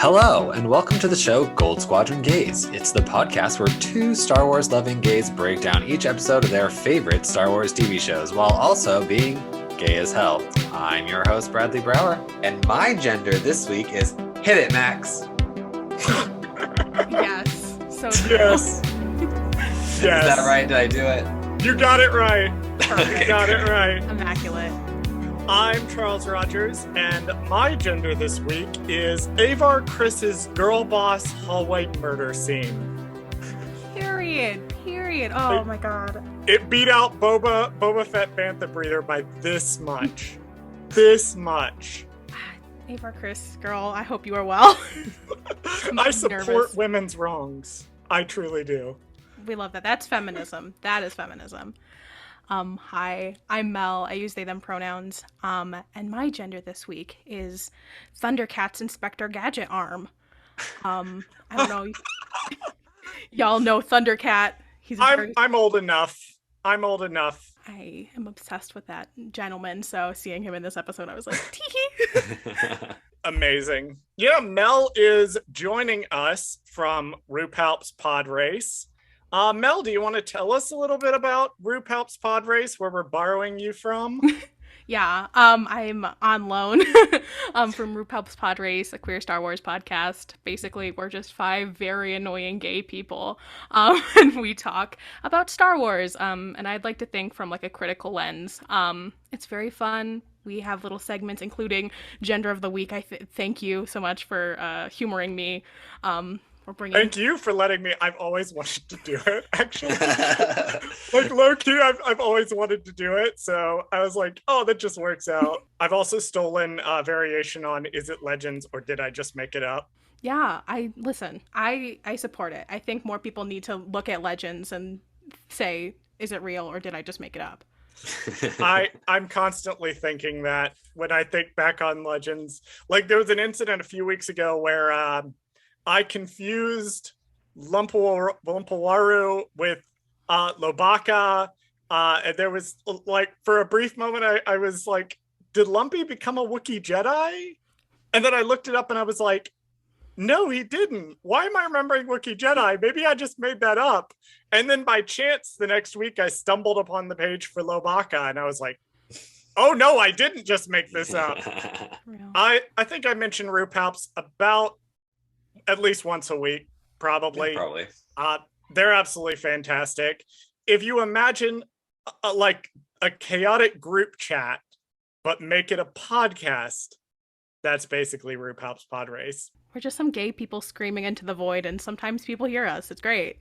Hello, and welcome to the show Gold Squadron Gays. It's the podcast where two Star Wars loving gays break down each episode of their favorite Star Wars TV shows while also being gay as hell. I'm your host, Bradley Brower, and my gender this week is Hit It, Max. Yes. So yes. Is that right? Did I do it? You got it right. Perfect. You got it right. Immaculate. I'm Charles Rogers, and my gender this week is Avar Chris's girl boss hallway murder scene. Period. Oh my god. It beat out Boba Fett Bantha Breather by this much. This much. Avar Chris, girl, I hope you are well. I support nervous. women's wrongs. I truly do. We love that. That's feminism. That is feminism. Hi, I'm Mel. I use they, them pronouns. And my gender this week is Thundercat's Inspector Gadget arm. I don't know. Y'all know Thundercat. I'm old enough. I am obsessed with that gentleman. So seeing him in this episode, I was like, tee. Amazing. Yeah, Mel is joining us from RuPalp's Podrace. Mel, do you want to tell us a little bit about RuPalp's Podrace, where we're borrowing you from? Yeah, I'm on loan from RuPalp's Podrace, a queer Star Wars podcast. Basically, we're just five very annoying gay people, and we talk about Star Wars, and I'd like to think from like a critical lens. It's very fun. We have little segments, including Gender of the Week. I thank you so much for humoring me. Thank you for letting me. I've always wanted to do it, actually. Like, low-key, I've always wanted to do it. So I was like, oh, that just works out. I've also stolen a variation on Is It Legends or Did I Just Make It Up? Yeah, I support it. I think more people need to look at Legends and say, is it real or did I just make it up? I'm constantly thinking that when I think back on Legends. Like, there was an incident a few weeks ago where I confused Lumpawaru with Lobaka. And there was, like, for a brief moment, I was like, did Lumpy become a Wookiee Jedi? And then I looked it up and I was like, no, he didn't. Why am I remembering Wookiee Jedi? Maybe I just made that up. And then by chance, the next week, I stumbled upon the page for Lobaka and I was like, oh, no, I didn't just make this up. I think I mentioned RuPalp's about at least once a week, probably. Yeah, probably. They're absolutely fantastic. If you imagine like a chaotic group chat, but make it a podcast, that's basically RuPalp's Podrace. We're just some gay people screaming into the void, and sometimes people hear us. It's great.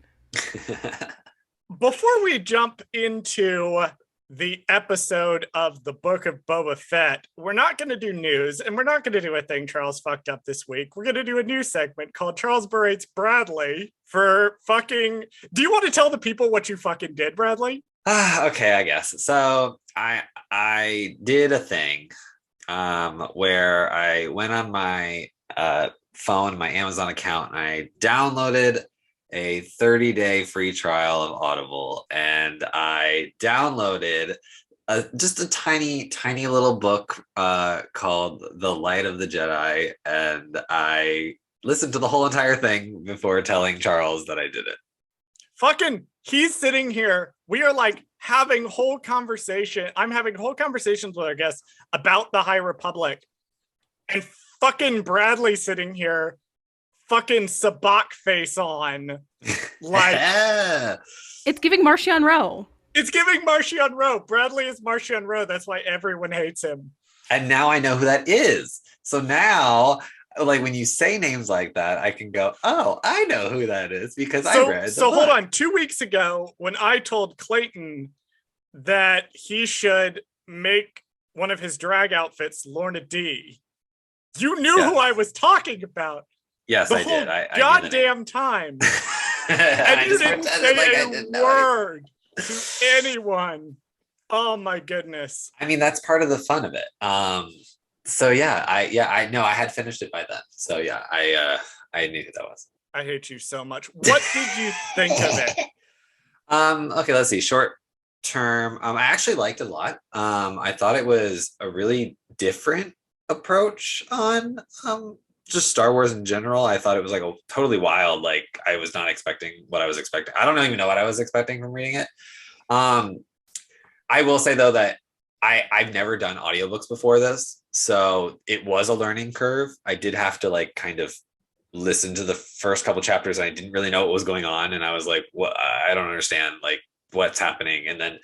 Before we jump into the episode of the Book of Boba Fett, we're not going to do news, and we're not going to do a thing Charles fucked up this week. We're going to do a new segment called Charles Berates Bradley for fucking... Do you want to tell the people what you fucking did, Bradley? Okay, I guess. So I did a thing where I went on my phone, my Amazon account, and I downloaded a 30-day free trial of Audible, and I downloaded just a tiny little book called The Light of the Jedi, and I listened to the whole entire thing before telling Charles that I did it. Fucking, he's sitting here. We are like having whole conversation. I'm having whole conversations with our guests about the High Republic, and fucking Bradley sitting here fucking sabak face on. Like, it's giving Martian Rowe. It's giving Martian Rowe. Bradley is Martian Rowe. That's why everyone hates him. And now I know who that is. So now, like, when you say names like that, I can go, oh, I know who that is because I read the book. Hold on. 2 weeks ago, when I told Clayton that he should make one of his drag outfits Lorna D, you knew who I was talking about. Yes, I did. Goddamn time. And you didn't say a word to anyone. Oh my goodness. I mean, that's part of the fun of it. So I know I had finished it by then. So yeah, I knew who that was. I hate you so much. What did you think of it? Okay, let's see. Short term. I actually liked it a lot. I thought it was a really different approach on just Star Wars in general. I thought it was like a totally wild. Like I was not expecting what I was expecting. I don't even know what I was expecting from reading it. I will say though that I've never done audiobooks before this, so it was a learning curve. I did have to like kind of listen to the first couple chapters, and I didn't really know what was going on, and I was like, "What? I don't understand. Like, what's happening?" And then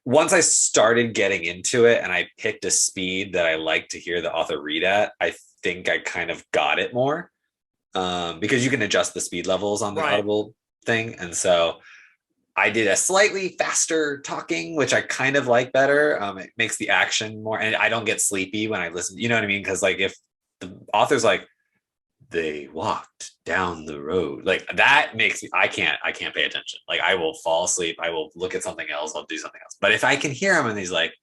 once I started getting into it, and I picked a speed that I like to hear the author read at, I think I kind of got it more, because you can adjust the speed levels on the Audible thing, and so I did a slightly faster talking, which I kind of like better. It makes the action more, and I don't get sleepy when I listen. You know what I mean? Because like if the author's like, they walked down the road, like that makes me, I can't pay attention. Like I will fall asleep. I will look at something else. I'll do something else. But if I can hear him and he's like,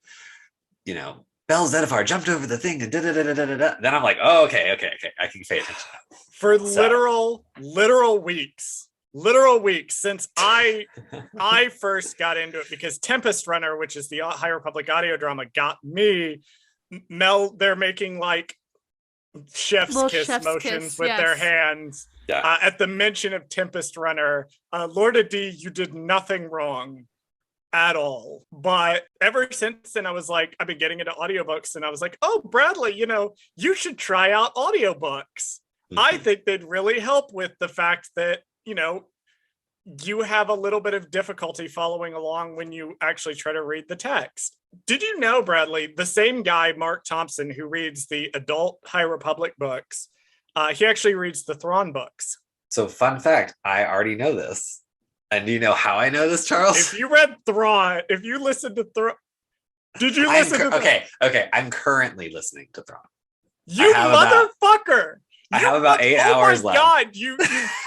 Bell Zedifar jumped over the thing and then I'm like, oh, okay. I can pay attention. For literal weeks since I first got into it, because Tempest Runner, which is the High Republic audio drama, got me. They're making like chef's kiss motions with their hands at the mention of Tempest Runner. Lorda D, you did nothing wrong at all. But ever since then, I was like, I've been getting into audiobooks, and I was like, oh, Bradley, you should try out audiobooks. I think they'd really help with the fact that, you have a little bit of difficulty following along when you actually try to read the text. Did you know, Bradley, the same guy, Mark Thompson, who reads the adult High Republic books, he actually reads the Thrawn books. So fun fact, I already know this. And do you know how I know this, Charles? If you read Thrawn, if you listened to Thrawn, did you listen to Thrawn? Okay. I'm currently listening to Thrawn. You motherfucker! I have about 8 hours left. Oh my God, you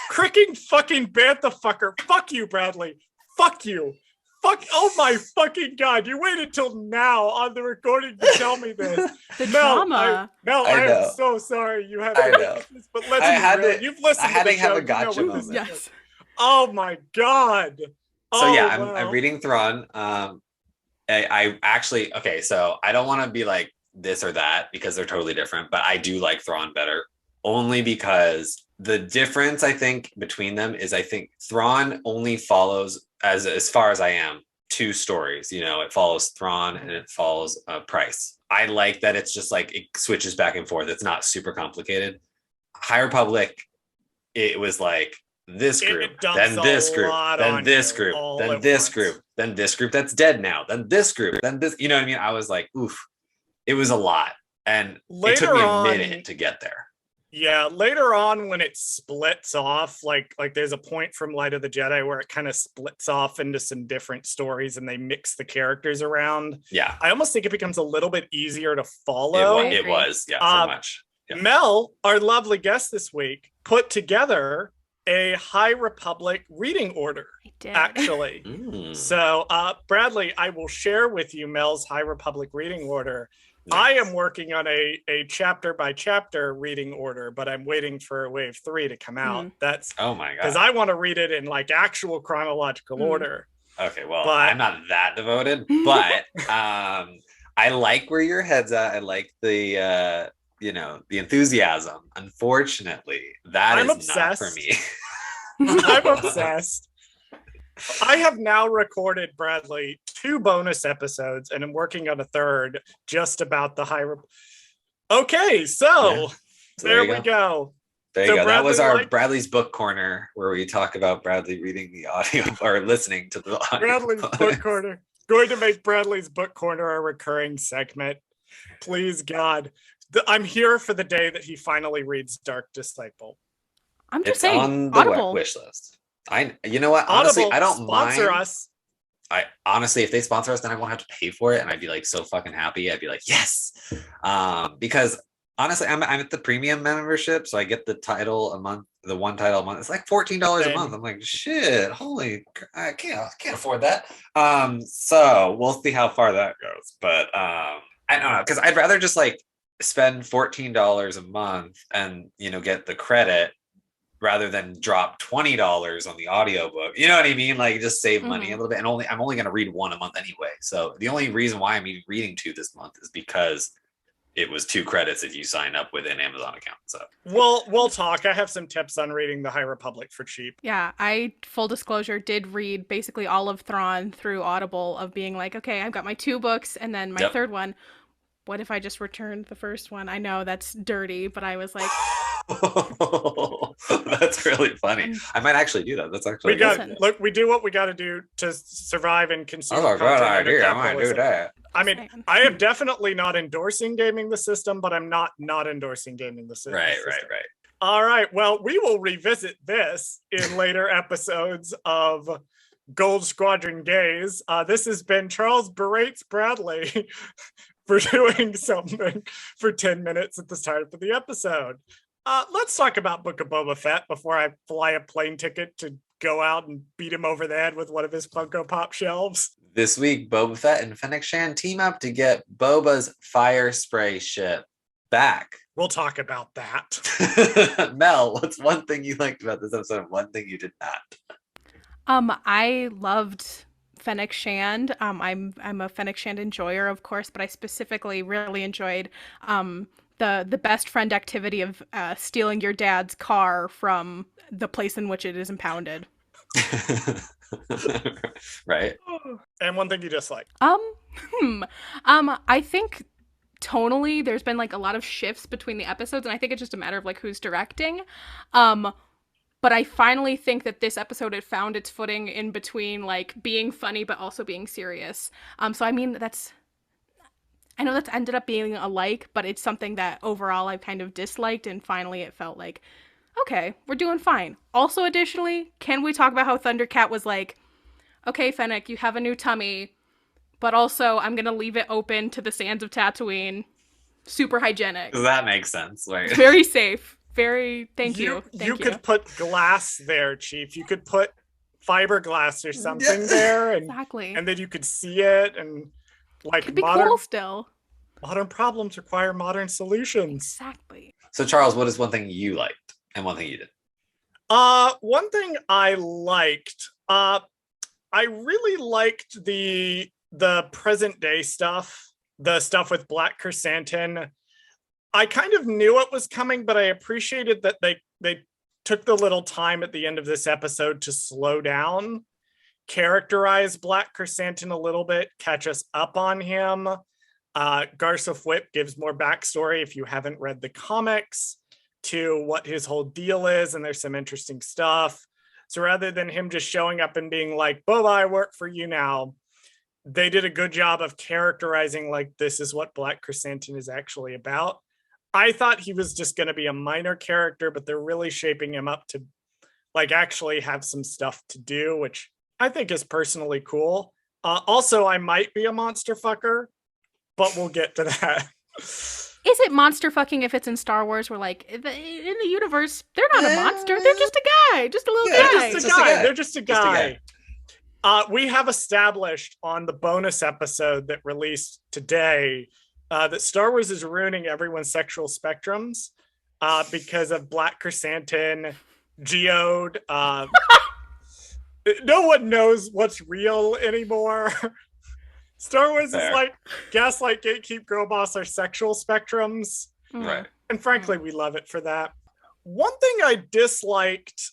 cricking fucking bantha fucker. Fuck you, Bradley. Fuck you. Oh my fucking God. You waited till now on the recording to tell me this. The drama. Mel, I am so sorry you had to this, but you've listened to the show. Have a gotcha moment. Yes. Oh my God. I'm reading Thrawn. I actually, so I don't want to be like this or that because they're totally different, but I do like Thrawn better. Only because the difference, I think, between them is I think Thrawn only follows, as far as I am, 2 stories. It follows Thrawn and it follows Price. I like that it's just like it switches back and forth. It's not super complicated. High Republic, it was like this group, then this group, then this group, then this group, then this group that's dead now, then this group, then this. You know what I mean? I was like, oof, it was a lot. And it took me a minute to get there. Yeah, later on when it splits off, like there's a point from Light of the Jedi where it kind of splits off into some different stories and they mix the characters around. Yeah. I almost think it becomes a little bit easier to follow. It was, so much. Yeah. Mel, our lovely guest this week, put together a High Republic reading order, actually. So, Bradley, I will share with you Mel's High Republic reading order. Nice. I am working on a chapter by chapter reading order, but I'm waiting for wave 3 to come out. That's oh my God, because I want to read it in like actual chronological order. Okay, well, I'm not that devoted, but I like where your head's at. I like the the enthusiasm. Unfortunately, I'm obsessed. Not for me. I'm obsessed. I have now recorded, Bradley, 2 bonus episodes, and I'm working on a 3rd just about the Okay, so there we go. There you go. That was our Bradley's book corner, where we talk about Bradley reading the audio or listening to the audio. Bradley's book corner. Going to make Bradley's book corner a recurring segment. Please, God. I'm here for the day that he finally reads Dark Disciple. I'm just saying, on the Audible wish list. You know what? Honestly, Audible, I don't sponsor mind. Us. I honestly, if they sponsor us, then I won't have to pay for it, and I'd be like so fucking happy. I'd be like, yes, because honestly, I'm at the premium membership, so I get the title a month, the one title a month. It's like $14 a month. I'm like, shit, holy, I can't afford that. So we'll see how far that goes, but I don't know, because I'd rather just like spend $14 a month and get the credit, rather than drop $20 on the audiobook. You know what I mean? Like just save money a little bit. And I'm only going to read 1 a month anyway. So the only reason why I'm reading 2 this month is because it was 2 credits if you sign up with an Amazon account. So we'll talk. I have some tips on reading the High Republic for cheap. Yeah, I, full disclosure, did read basically all of Thrawn through Audible, of being like, okay, I've got my 2 books, and then my third one. What if I just returned the first one? I know that's dirty, but I was like, that's really funny. I might actually do that. That's actually look, we do what we got to do to survive and consume content. Good idea. I might do that. I mean, I am definitely not endorsing gaming the system, but I'm not endorsing gaming the system. Right. All right. Well, we will revisit this in later episodes of Gold Squadron Gaze. This has been Charles berates Bradley for doing something for 10 minutes at the start of the episode. Let's talk about Book of Boba Fett before I fly a plane ticket to go out and beat him over the head with one of his Funko Pop shelves. This week, Boba Fett and Fennic Shand team up to get Boba's fire spray ship back. We'll talk about that. Mel, what's one thing you liked about this episode and one thing you did not? I loved Fennic Shand. I'm a Fennic Shand enjoyer, of course, but I specifically really enjoyed the best friend activity of stealing your dad's car from the place in which it is impounded. Right. And one thing you dislike. I think tonally there's been like a lot of shifts between the episodes, and I think it's just a matter of like who's directing. But I finally think that this episode had found its footing in between like being funny but also being serious. So I mean I know that's ended up being a like, but it's something that overall I've kind of disliked, and finally it felt like, okay, we're doing fine. Also, additionally, can we talk about how Thundercat was like, okay, Fennec, you have a new tummy, but also I'm going to leave it open to the sands of Tatooine. Super hygienic. That makes sense. Right? Very safe. Very, thank you. You could put glass there, Chief. You could put fiberglass or something there. And, exactly. And then you could see it, and like could be cool still. Modern problems require modern solutions. Exactly. So Charles, what is one thing you liked and one thing you did? One thing I liked, I really liked the present day stuff, the stuff with Black Chrysanthemum. I kind of knew it was coming, but I appreciated that they took the little time at the end of this episode to slow down, characterize Black Chrysanthemum a little bit, catch us up on him. Garsa Whip gives more backstory if you haven't read the comics to what his whole deal is, and there's some interesting stuff. So rather than him just showing up and being like, Boba, I work for you now, they did a good job of characterizing like this is what Black Chrysanthemum is actually about. I thought he was just going to be a minor character, but they're really shaping him up to like actually have some stuff to do, which I think is personally cool. Also, I might be a monster fucker, but we'll get to that. Is it monster fucking if it's in Star Wars? We're like, in the universe, they're not a monster. They're just a guy. Just a little guy. They're just a guy. We have established on the bonus episode that released today that Star Wars is ruining everyone's sexual spectrums because of Black Chrysanthemum, Geode. No one knows what's real anymore. Star Wars is like gaslight, gatekeep, girl boss are sexual spectrums. Right. And frankly, we love it for that. One thing I disliked,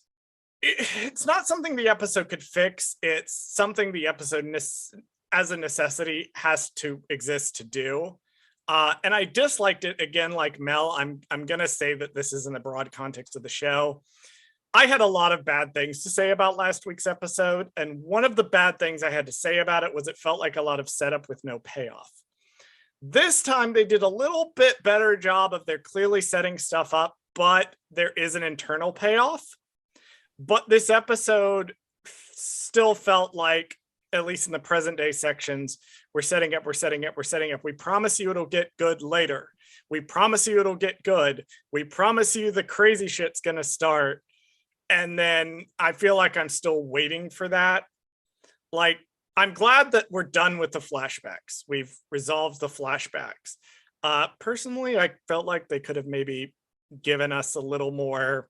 it's not something the episode could fix. It's something the episode as a necessity has to exist to do. And I disliked it again, like Mel. I'm going to say that this is in the broad context of the show. I had a lot of bad things to say about last week's episode. And one of the bad things I had to say about it was it felt like a lot of setup with no payoff. This time they did a little bit better job of they're clearly setting stuff up, but there is an internal payoff. But this episode still felt like, at least in the present day sections, we're setting up. We promise you it'll get good later. We promise you it'll get good. We promise you the crazy shit's going to start. And then I feel like I'm still waiting for that. Like, I'm glad that we're done with the flashbacks. We've resolved the flashbacks. Personally, I felt like they could have maybe given us a little more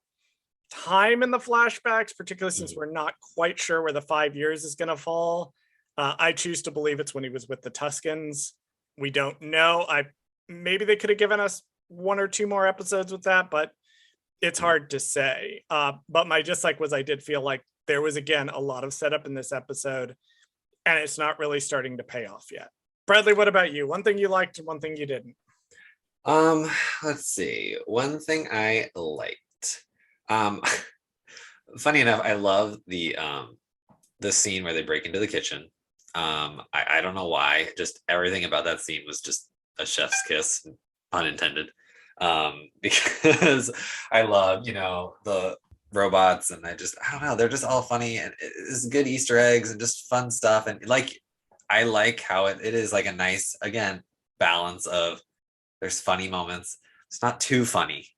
time in the flashbacks, particularly since we're not quite sure where the 5 years is going to fall. I choose to believe it's when he was with the Tuskens. We don't know. maybe they could have given us 1 or 2 more episodes with that, but it's hard to say. But my dislike was I did feel like there was, again, a lot of setup in this episode, and it's not really starting to pay off yet. Bradley, what about you? One thing you liked and one thing you didn't. Let's see. One thing I liked. Funny enough, I love the scene where they break into the kitchen. I don't know why. Just everything about that scene was just a chef's kiss, unintended. Because I love, the robots, and I don't know, they're just all funny, and it's good Easter eggs and just fun stuff. And like, I like how it is like a nice, again, balance of there's funny moments. It's not too funny.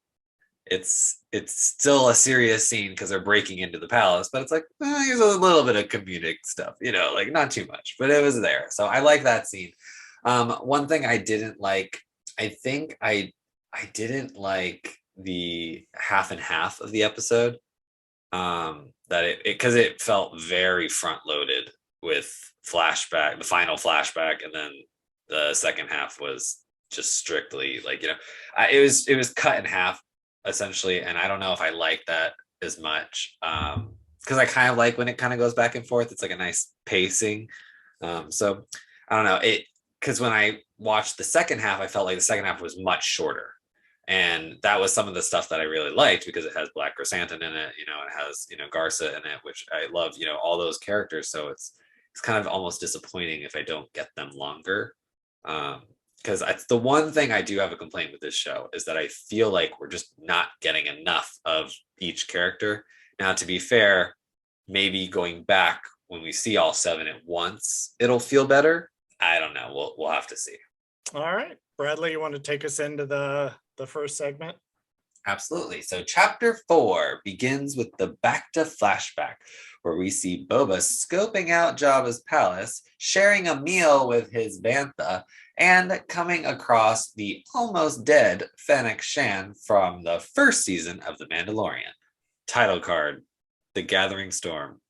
It's still a serious scene because they're breaking into the palace, but it's like, here's a little bit of comedic stuff, like not too much, but it was there. So I like that scene. One thing I didn't like, I think I didn't like the half and half of the episode. That because it felt very front loaded with flashback, the final flashback, and then the second half was just strictly like, it was cut in half essentially, and I don't know if I like that as much, because I kind of like when it kind of goes back and forth. It's like a nice pacing. So I don't know it, because when I watched the second half, I felt like the second half was much shorter, and that was some of the stuff that I really liked because it has Black Chrysanthemum in it, it has Garza in it, which I love, all those characters. So it's kind of almost disappointing if I don't get them longer. Because the one thing I do have a complaint with this show is that I feel like we're just not getting enough of each character. Now, to be fair, maybe going back when we see all 7 at once, it'll feel better. I don't know. We'll have to see. All right. Bradley, you want to take us into the first segment? Absolutely. So chapter 4 begins with the Bacta flashback, where we see Boba scoping out Jabba's palace, sharing a meal with his bantha, and coming across the almost dead Fennic Shand from the first season of The Mandalorian. Title card, The Gathering Storm.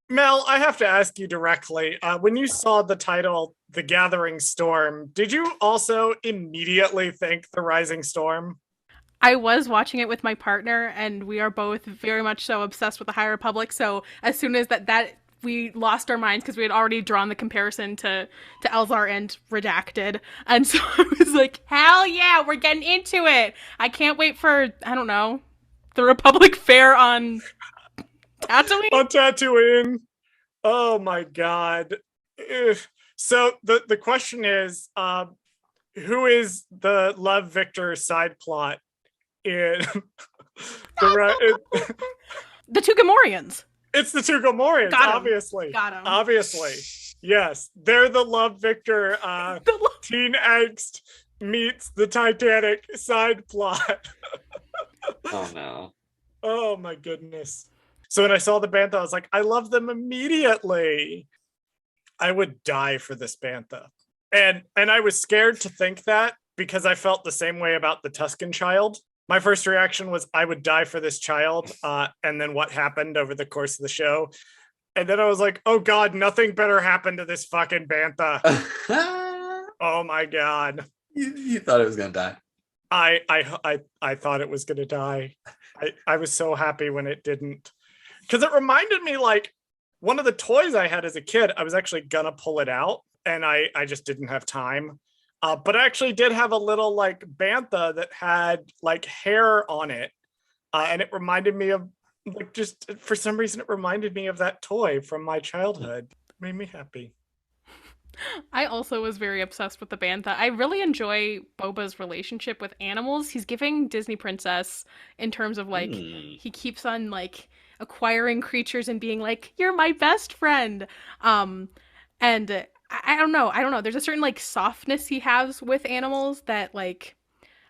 Mel, I have to ask you directly. When you saw the title, The Gathering Storm, did you also immediately think The Rising Storm? I was watching it with my partner, and we are both very much so obsessed with the High Republic. So as soon as that we lost our minds because we had already drawn the comparison to Elzar and Redacted, and so I was like, "Hell yeah, we're getting into it! I can't wait for the Republic Fair on Tatooine." On Tatooine. Oh my god. So the question is, who is the Love Victor side plot in the two Gamorreans? It's the two Gamorreans, obviously. Got him. Obviously. Yes. They're the Love Victor teen angst meets the Titanic side plot. Oh no. Oh my goodness. So when I saw the bantha, I was like, I love them immediately. I would die for this bantha. And I was scared to think that because I felt the same way about the Tusken child. My first reaction was I would die for this child. And then what happened over the course of the show. And then I was like, oh God, nothing better happened to this fucking bantha. Oh my God. You thought it was going to die. I thought it was going to die. I was so happy when it didn't. Because it reminded me like one of the toys I had as a kid, I was actually going to pull it out and I just didn't have time. But I actually did have a little like bantha that had like hair on it. And it reminded me of like, just for some reason, it reminded me of that toy from my childhood. It made me happy. I also was very obsessed with the bantha. I really enjoy Boba's relationship with animals. He's giving Disney Princess in terms of like, he keeps on like acquiring creatures and being like, you're my best friend. And I don't know. There's a certain like softness he has with animals that like,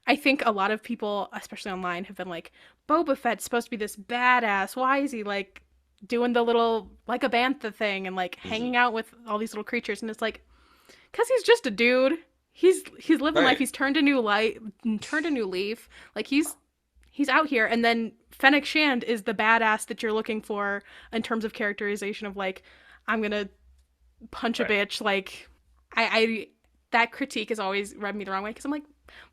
I think a lot of people, especially online, have been like, Boba Fett's supposed to be this badass. Why is he like doing the little like a bantha thing and like hanging out with all these little creatures? And it's like, because he's just a dude. He's living life. He's turned a new leaf. Like he's out here. And then Fennic Shand is the badass that you're looking for in terms of characterization of like, I'm gonna punch a bitch. Like that critique has always rubbed me the wrong way because I'm like,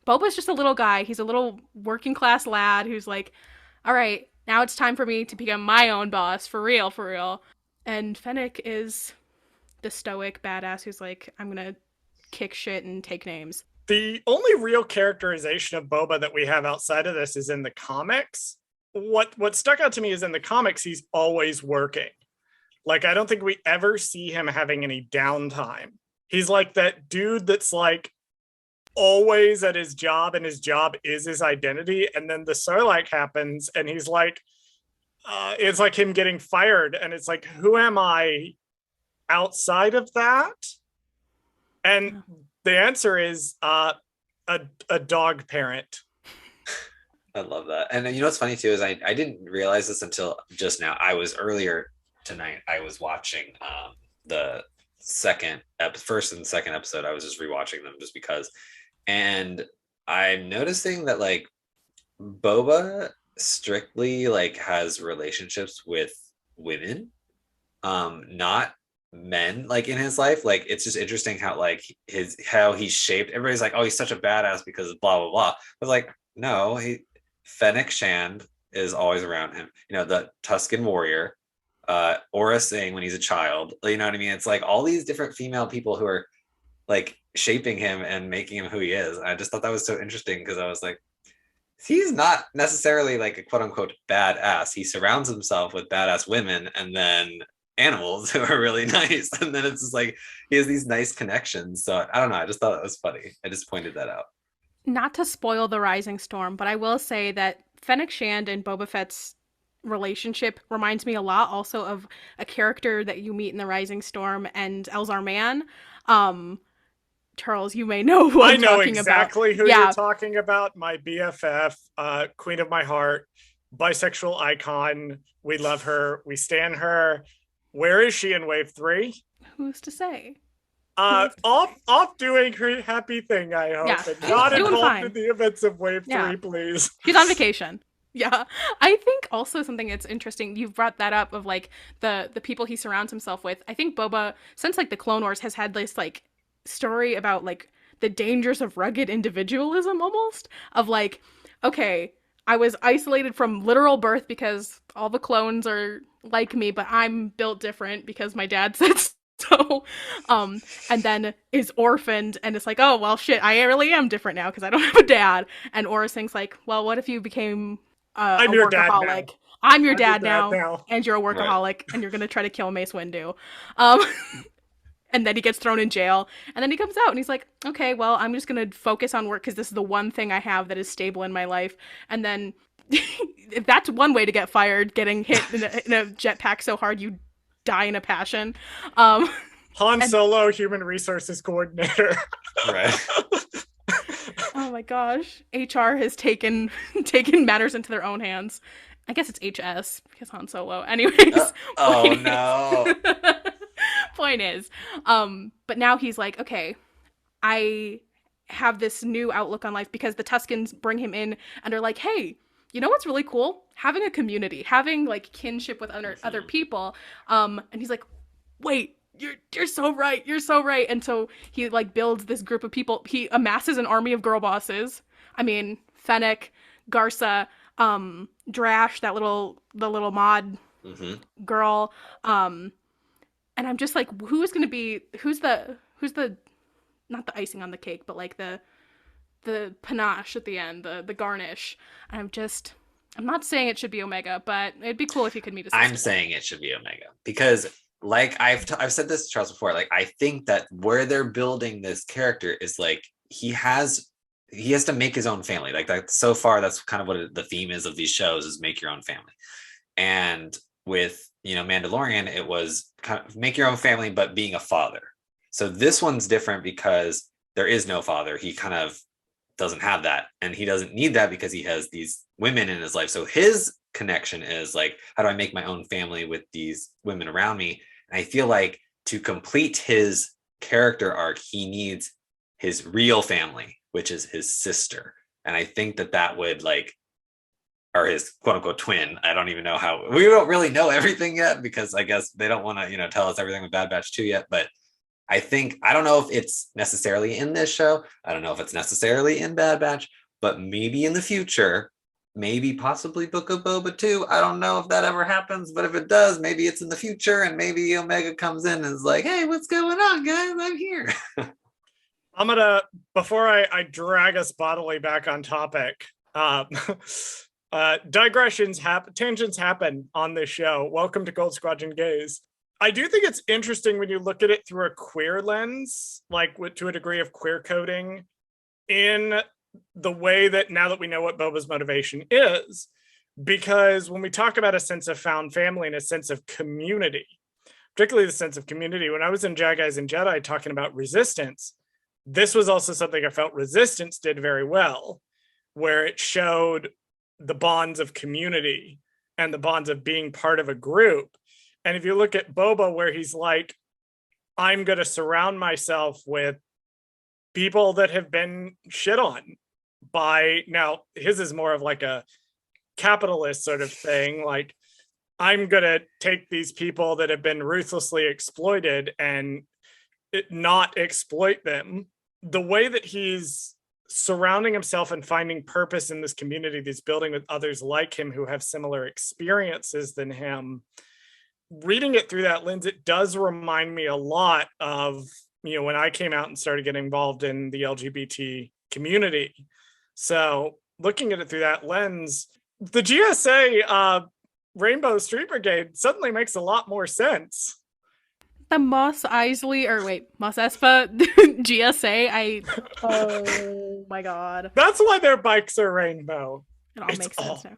Boba's just a little guy. He's a little working class lad who's like, all right, now it's time for me to become my own boss for real, for real. And Fennec is the stoic badass who's like, I'm gonna kick shit and take names. The only real characterization of Boba that we have outside of this is in the comics. What stuck out to me is in the comics, he's always working. Like, I don't think we ever see him having any downtime. He's like that dude that's like always at his job, and his job is his identity. And then the Sarlacc happens, and he's like, it's like him getting fired. And it's like, who am I outside of that? And the answer is a dog parent. I love that. And you know what's funny too is I didn't realize this until just now. Earlier tonight, I was watching the first and second episode. I was just rewatching them just because. And I'm noticing that like Boba strictly like has relationships with women, not men, like in his life. Like it's just interesting how like how he's shaped. Everybody's like, oh, he's such a badass because of blah blah blah. But like, no, Fennic Shand is always around him. You know, the Tusken warrior, Aura Singh when he's a child. You know what I mean? It's like all these different female people who are like shaping him and making him who he is. I just thought that was so interesting because I was like, he's not necessarily like a quote unquote badass. He surrounds himself with badass women and then animals who are really nice. And then it's just like he has these nice connections. So I don't know. I just thought that was funny. I just pointed that out. Not to spoil the Rising Storm, but I will say that Fennec Shand and Boba Fett's relationship reminds me a lot also of a character that you meet in the Rising Storm and Elzar Mann. Charles, you may know who I'm talking about. I know exactly who you're talking about. My BFF, queen of my heart, bisexual icon. We love her. We stan her. Where is she in Wave 3? Who's to say? Off doing her happy thing, I hope. Yeah, and not involved in the events of Wave 3, please. She's on vacation. Yeah. I think also something that's interesting, you've brought that up of like the people he surrounds himself with. I think Boba, since like the Clone Wars, has had this like story about like the dangers of rugged individualism almost. Of like, okay, I was isolated from literal birth because all the clones are like me, but I'm built different because my dad said so. And then is orphaned, and it's like, oh well, shit, I really am different now because I don't have a dad. And Aura Singh's like, well, what if you became I'm your workaholic? Dad now. I'm your dad now, and you're a workaholic, right. And you're gonna try to kill Mace Windu. And then he gets thrown in jail, and then he comes out and he's like, okay, well, I'm just gonna focus on work because this is the one thing I have that is stable in my life. And then that's one way to get fired, getting hit in a jetpack so hard you die in a passion. Han Solo, human resources coordinator. Right. Oh my gosh. HR has taken matters into their own hands. I guess it's HS because Han Solo. Anyways. No. Point is, but now he's like, okay, I have this new outlook on life because the Tuskens bring him in and are like, hey, you know what's really cool? Having a community, having like kinship with other people. And he's like, wait, you're so right. You're so right. And so he like builds this group of people. He amasses an army of girl bosses. I mean, Fennec, Garsa, Drash, the little mod girl. And I'm just like, who's the not the icing on the cake, but like the panache at the end, the garnish. And I'm not saying it should be Omega, but it'd be cool if you could meet a sister. I'm saying it should be Omega because like I've said this to Charles before, like I think that where they're building this character is like he has to make his own family. Like that, so far that's kind of what the theme is of these shows, is make your own family. And with Mandalorian, it was kind of make your own family but being a father. So this one's different because there is no father. He kind of doesn't have that, and he doesn't need that because he has these women in his life. So his connection is like, how do I make my own family with these women around me? And I feel like to complete his character arc, he needs his real family, which is his sister. And I think that would like, or his quote unquote twin. I don't even know how, we don't really know everything yet because I guess they don't want to, tell us everything with Bad Batch 2 yet, but I don't know if it's necessarily in this show. I don't know if it's necessarily in Bad Batch, but maybe in the future, maybe possibly Book of Boba too. I don't know if that ever happens, but if it does, maybe it's in the future, and maybe Omega comes in and is like, "Hey, what's going on, guys? I'm here." I'm gonna, before I drag us bodily back on topic, tangents happen on this show. Welcome to Gold Squadron Gaze. I do think it's interesting when you look at it through a queer lens, like to a degree of queer coding, in the way that now that we know what Boba's motivation is, because when we talk about a sense of found family and a sense of community, particularly the sense of community, when I was in Jaggies and Jedi talking about resistance, this was also something I felt Resistance did very well, where it showed the bonds of community and the bonds of being part of a group. And if you look at Boba, where he's like, I'm going to surround myself with people that have been shit on by, now his is more of like a capitalist sort of thing. Like, I'm going to take these people that have been ruthlessly exploited and not exploit them. The way that he's surrounding himself and finding purpose in this community that's building with others like him who have similar experiences than him, reading it through that lens, it does remind me a lot of, when I came out and started getting involved in the LGBT community. So looking at it through that lens, the GSA Rainbow Street Brigade suddenly makes a lot more sense. The Mos Espa GSA, oh my god. That's why their bikes are rainbow. It all makes sense now.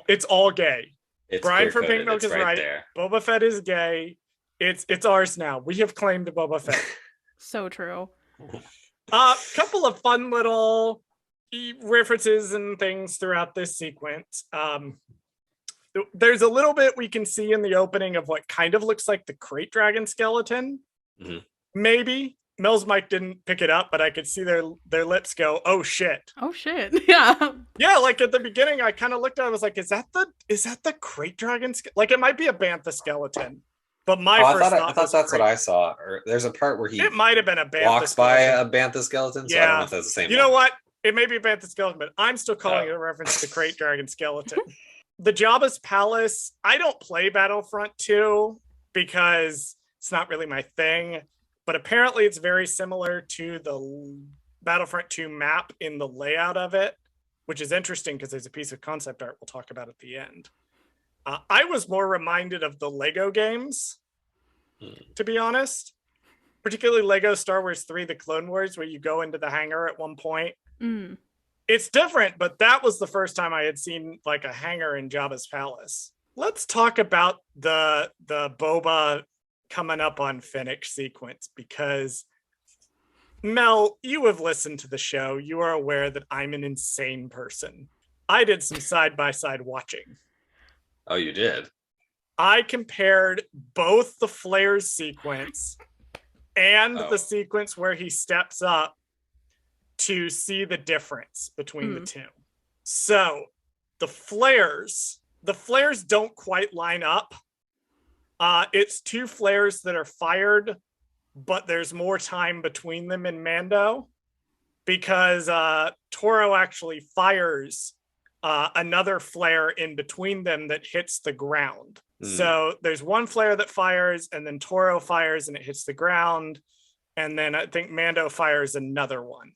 It's all gay. Brian from Pink Milk is right. There. Boba Fett is gay. It's ours now. We have claimed Boba Fett. So true. Couple of fun little references and things throughout this sequence. There's a little bit we can see in the opening of what kind of looks like the crate dragon skeleton. Mm-hmm. Maybe. Mel's mic didn't pick it up, but I could see their lips go, oh shit. Oh shit. Yeah. Yeah, like at the beginning, I kind of looked at it, I was like, is that the crate dragon? Like it might be a bantha skeleton. But I thought that's what I saw. Or there's a part where it might have been a bantha walks skeleton. by a bantha skeleton. So yeah. I don't know if that's the same. You know what? It may be a bantha skeleton, but I'm still calling it a reference to crate dragon skeleton. The Jabba's Palace. I don't play Battlefront 2 because it's not really my thing. But apparently it's very similar to the Battlefront 2 map in the layout of it, which is interesting because there's a piece of concept art we'll talk about at the end. I was more reminded of the Lego games, to be honest. Particularly Lego Star Wars 3, The Clone Wars, where you go into the hangar at one point. Mm. It's different, but that was the first time I had seen like a hangar in Jabba's Palace. Let's talk about the Boba coming up on Fennic sequence, because Mel, you have listened to the show. You are aware that I'm an insane person. I did some side-by-side watching. Oh, you did? I compared both the flares sequence and the sequence where he steps up to see the difference between the two. So the flares don't quite line up. It's two flares that are fired, but there's more time between them in Mando, because Toro actually fires another flare in between them that hits the ground. So there's one flare that fires, and then Toro fires and it hits the ground, and then I think Mando fires another one,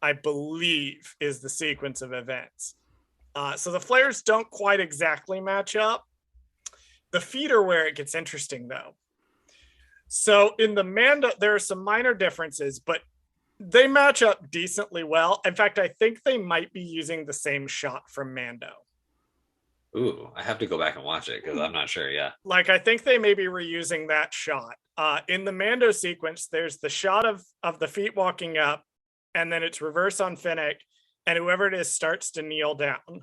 I believe, is the sequence of events. So the flares don't quite exactly match up. The feet are where it gets interesting, though. So in the Mando, there are some minor differences, but they match up decently well. In fact, I think they might be using the same shot from Mando. Ooh, I have to go back and watch it because I'm not sure. Yeah. Like, I think they may be reusing that shot. In the Mando sequence, there's the shot of the feet walking up, and then it's reverse on Fennec, and whoever it is starts to kneel down.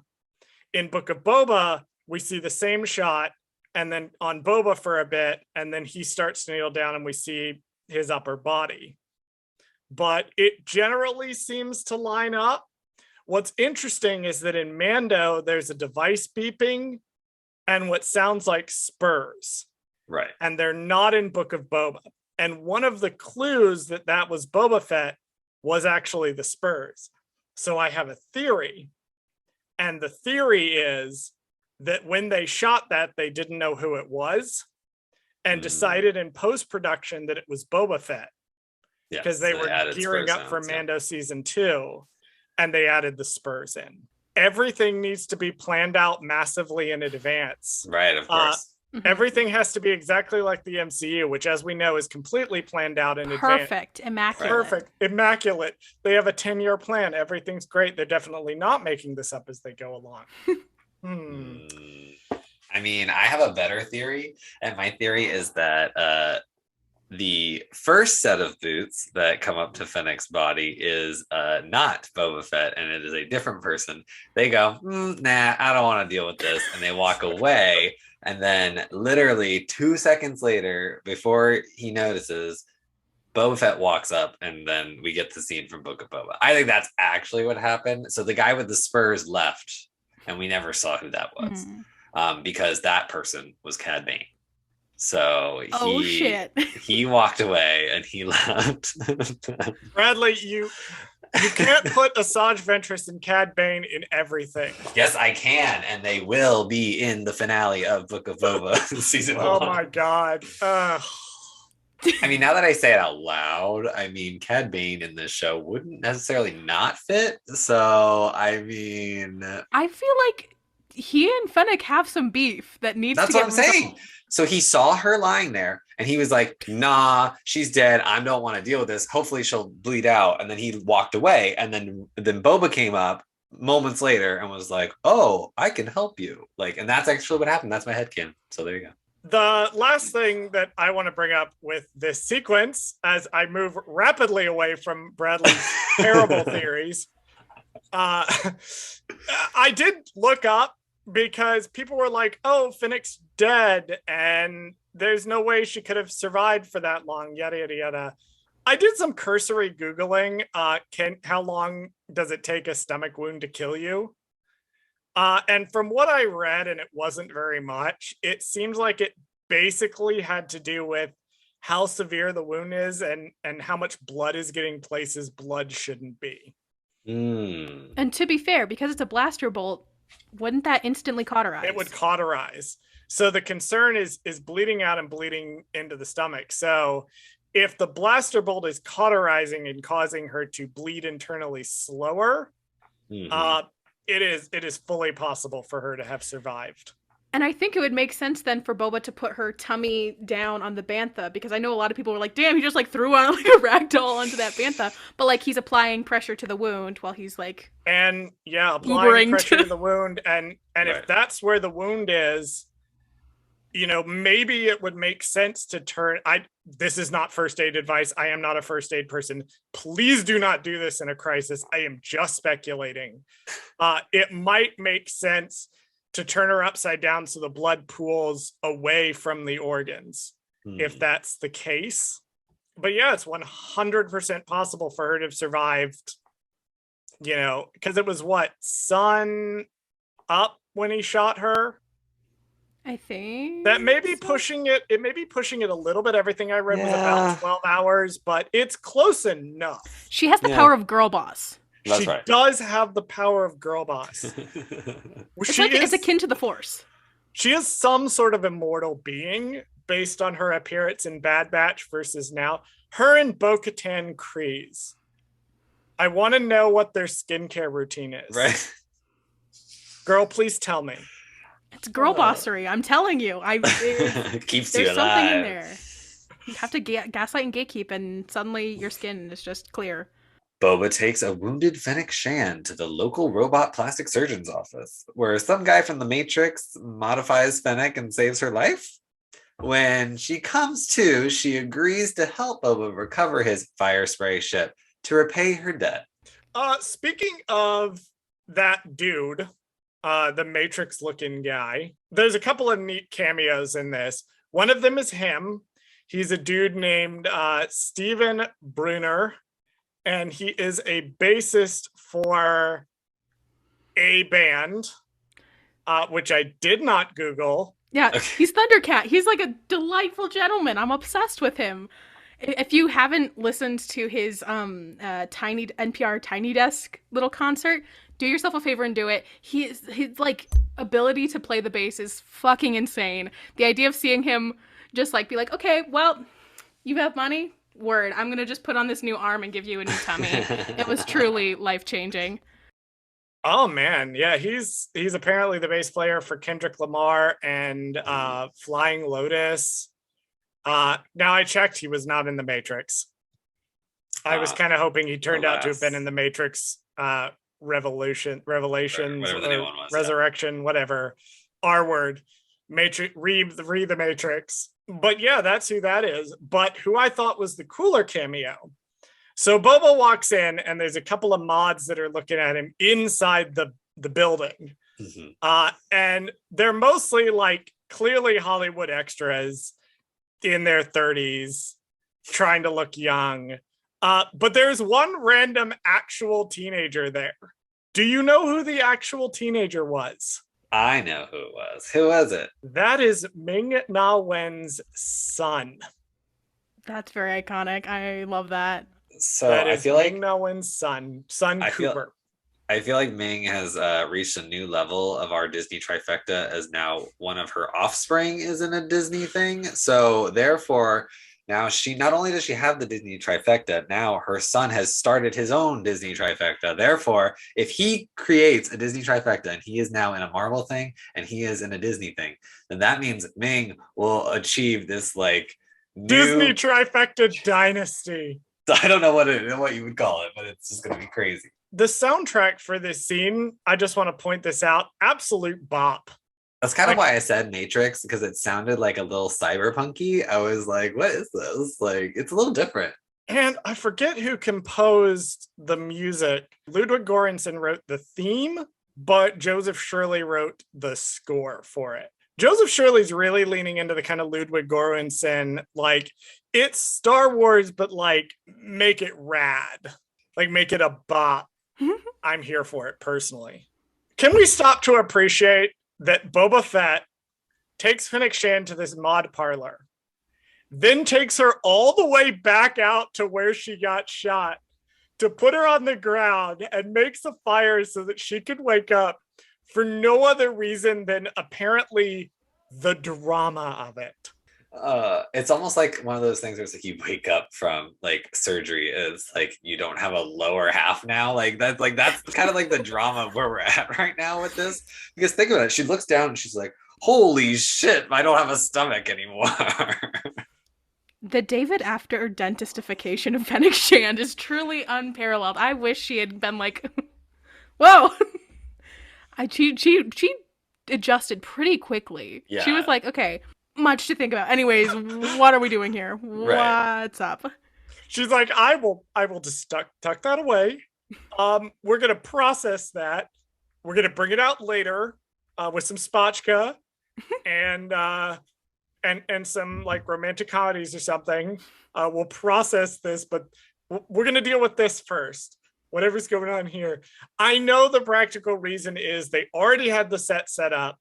In Book of Boba, we see the same shot, and then on Boba for a bit, and then he starts to kneel down, and we see his upper body. But it generally seems to line up. What's interesting is that in Mando, there's a device beeping and what sounds like spurs. Right. And they're not in Book of Boba. And one of the clues that was Boba Fett was actually the spurs. So I have a theory. And the theory is that when they shot that, they didn't know who it was and decided in post-production that it was Boba Fett. Because they were gearing up for Mando season 2, and they added the spurs in. Everything needs to be planned out massively in advance. Right, of course. Everything has to be exactly like the MCU, which, as we know, is completely planned out in advance. Perfect. Immaculate. Perfect. Immaculate. They have a 10-year plan. Everything's great. They're definitely not making this up as they go along. I mean, I have a better theory, and my theory is that the first set of boots that come up to Fennec's body is not Boba Fett, and it is a different person. They go, nah, I don't want to deal with this, and they walk away. And then literally 2 seconds later, before he notices, Boba Fett walks up, and then we get the scene from Book of Boba. I think that's actually what happened. So the guy with the spurs left, and we never saw who that was, because that person was Cad Bane. So he walked away and he left. Bradley, you can't put Asajj Ventress and Cad Bane in everything. Yes, I can, and they will be in the finale of Book of Boba season 1. Oh my god. I mean, now that I say it out loud, I mean, Cad Bane in this show wouldn't necessarily not fit. So, I mean, I feel like he and Fennec have some beef that needs to get That's what I'm saying. So he saw her lying there and he was like, nah, she's dead. I don't want to deal with this. Hopefully she'll bleed out. And then he walked away. And then Boba came up moments later and was like, oh, I can help you. Like, and that's actually what happened. That's my headcanon. So there you go. The last thing that I want to bring up with this sequence, as I move rapidly away from Bradley's terrible theories, I did look up, because people were like, oh, Fennec's dead and there's no way she could have survived for that long, yada, yada, yada. I did some cursory Googling. How long does it take a stomach wound to kill you? And from what I read, and it wasn't very much, it seems like it basically had to do with how severe the wound is and how much blood is getting places blood shouldn't be. And to be fair, because it's a blaster bolt, wouldn't that instantly cauterize? It would cauterize. So the concern is bleeding out and bleeding into the stomach. So if the blaster bolt is cauterizing and causing her to bleed internally slower, it is fully possible for her to have survived. And I think it would make sense then for Boba to put her tummy down on the bantha, because I know a lot of people were like, damn, he just like threw on like a ragdoll onto that bantha. But like he's applying pressure to the wound while he's like applying pressure to the wound. And if that's where the wound is, maybe it would make sense to turn. This is not first aid advice. I am not a first aid person. Please do not do this in a crisis. I am just speculating. It might make sense to turn her upside down so the blood pools away from the organs, if that's the case. But yeah, it's 100% possible for her to have survived, because it was sun up when he shot her. I think that may be pushing it. It may be pushing it a little bit. Everything I read was about 12 hours, but it's close enough. She has the power of girl boss. She does have the power of girl boss. It's akin to the Force. She is some sort of immortal being based on her appearance in Bad Batch versus now. Her and Bo-Katan Kryze. I want to know what their skincare routine is. Right. Girl, please tell me. It's girl bossery. I'm telling you. It keeps you alive. There's something in there. You have to gaslight and gatekeep, and suddenly your skin is just clear. Boba takes a wounded Fennic Shand to the local robot plastic surgeon's office, where some guy from the Matrix modifies Fennec and saves her life. When she comes to, she agrees to help Boba recover his fire spray ship to repay her debt. Speaking of that dude, the Matrix-looking guy, there's a couple of neat cameos in this. One of them is him. He's a dude named Steven Brunner. And he is a bassist for a band, which I did not Google. Yeah, He's Thundercat. He's like a delightful gentleman. I'm obsessed with him. If you haven't listened to his tiny NPR Tiny Desk little concert, do yourself a favor and do it. His like ability to play the bass is fucking insane. The idea of seeing him just like be like, okay, well, you have money? Word. I'm gonna just put on this new arm and give you a new tummy. It was truly life changing. Oh man, yeah, he's apparently the bass player for Kendrick Lamar and Flying Lotus. Now I checked, he was not in the Matrix. I was kind of hoping he turned out to have been in the Matrix Revelations, Resurrection, whatever. R word. Matrix, read the Matrix. But yeah, that's who that is. But who I thought was the cooler cameo. So Boba walks in and there's a couple of mods that are looking at him inside the building. Mm-hmm. And they're mostly like clearly Hollywood extras in their 30s trying to look young. But there's one random actual teenager there. Do you know who the actual teenager was? I know who it was. Who was it? That is Ming Na Wen's son. That's very iconic. I love that. So that I is feel like Ming Na Wen's son Cooper. I feel like Ming has reached a new level of our Disney trifecta, as now one of her offspring is in a Disney thing. So therefore, now she not only does she have the Disney trifecta, now her son has started his own Disney trifecta. Therefore, if he creates a Disney trifecta and he is now in a Marvel thing and he is in a Disney thing, then that means Ming will achieve this like Disney trifecta dynasty. I don't know what you would call it, but it's just going to be crazy. The soundtrack for this scene, I just want to point this out, absolute bop. That's kind of why I said Matrix, because it sounded like a little cyberpunky. I was like, what is this? Like, it's a little different. And I forget who composed the music. Ludwig Göransson wrote the theme, but Joseph Shirley wrote the score for it. Joseph Shirley's really leaning into the kind of Ludwig Göransson, like, it's Star Wars, but like, make it rad. Like, make it a bop. I'm here for it, personally. Can we stop to appreciate that Boba Fett takes Fennic Shand to this mod parlor, then takes her all the way back out to where she got shot to put her on the ground and makes a fire so that she could wake up for no other reason than apparently the drama of it. It's almost like one of those things where it's like you wake up from like surgery, is like you don't have a lower half now. That's kind of like the drama where we're at right now with this. Because think about it, she looks down and she's like, holy shit, I don't have a stomach anymore. The David after dentistification of Fennic Shand is truly unparalleled. I wish she had been like, whoa. She adjusted pretty quickly. Yeah. She was like, okay, much to think about. Anyways, what are we doing here? Right. What's up? She's like, I will just tuck that away. We're gonna process that. We're gonna bring it out later with some spotchka and some like romantic comedies or something. We'll process this, but we're gonna deal with this first. Whatever's going on here. I know the practical reason is they already had the set up.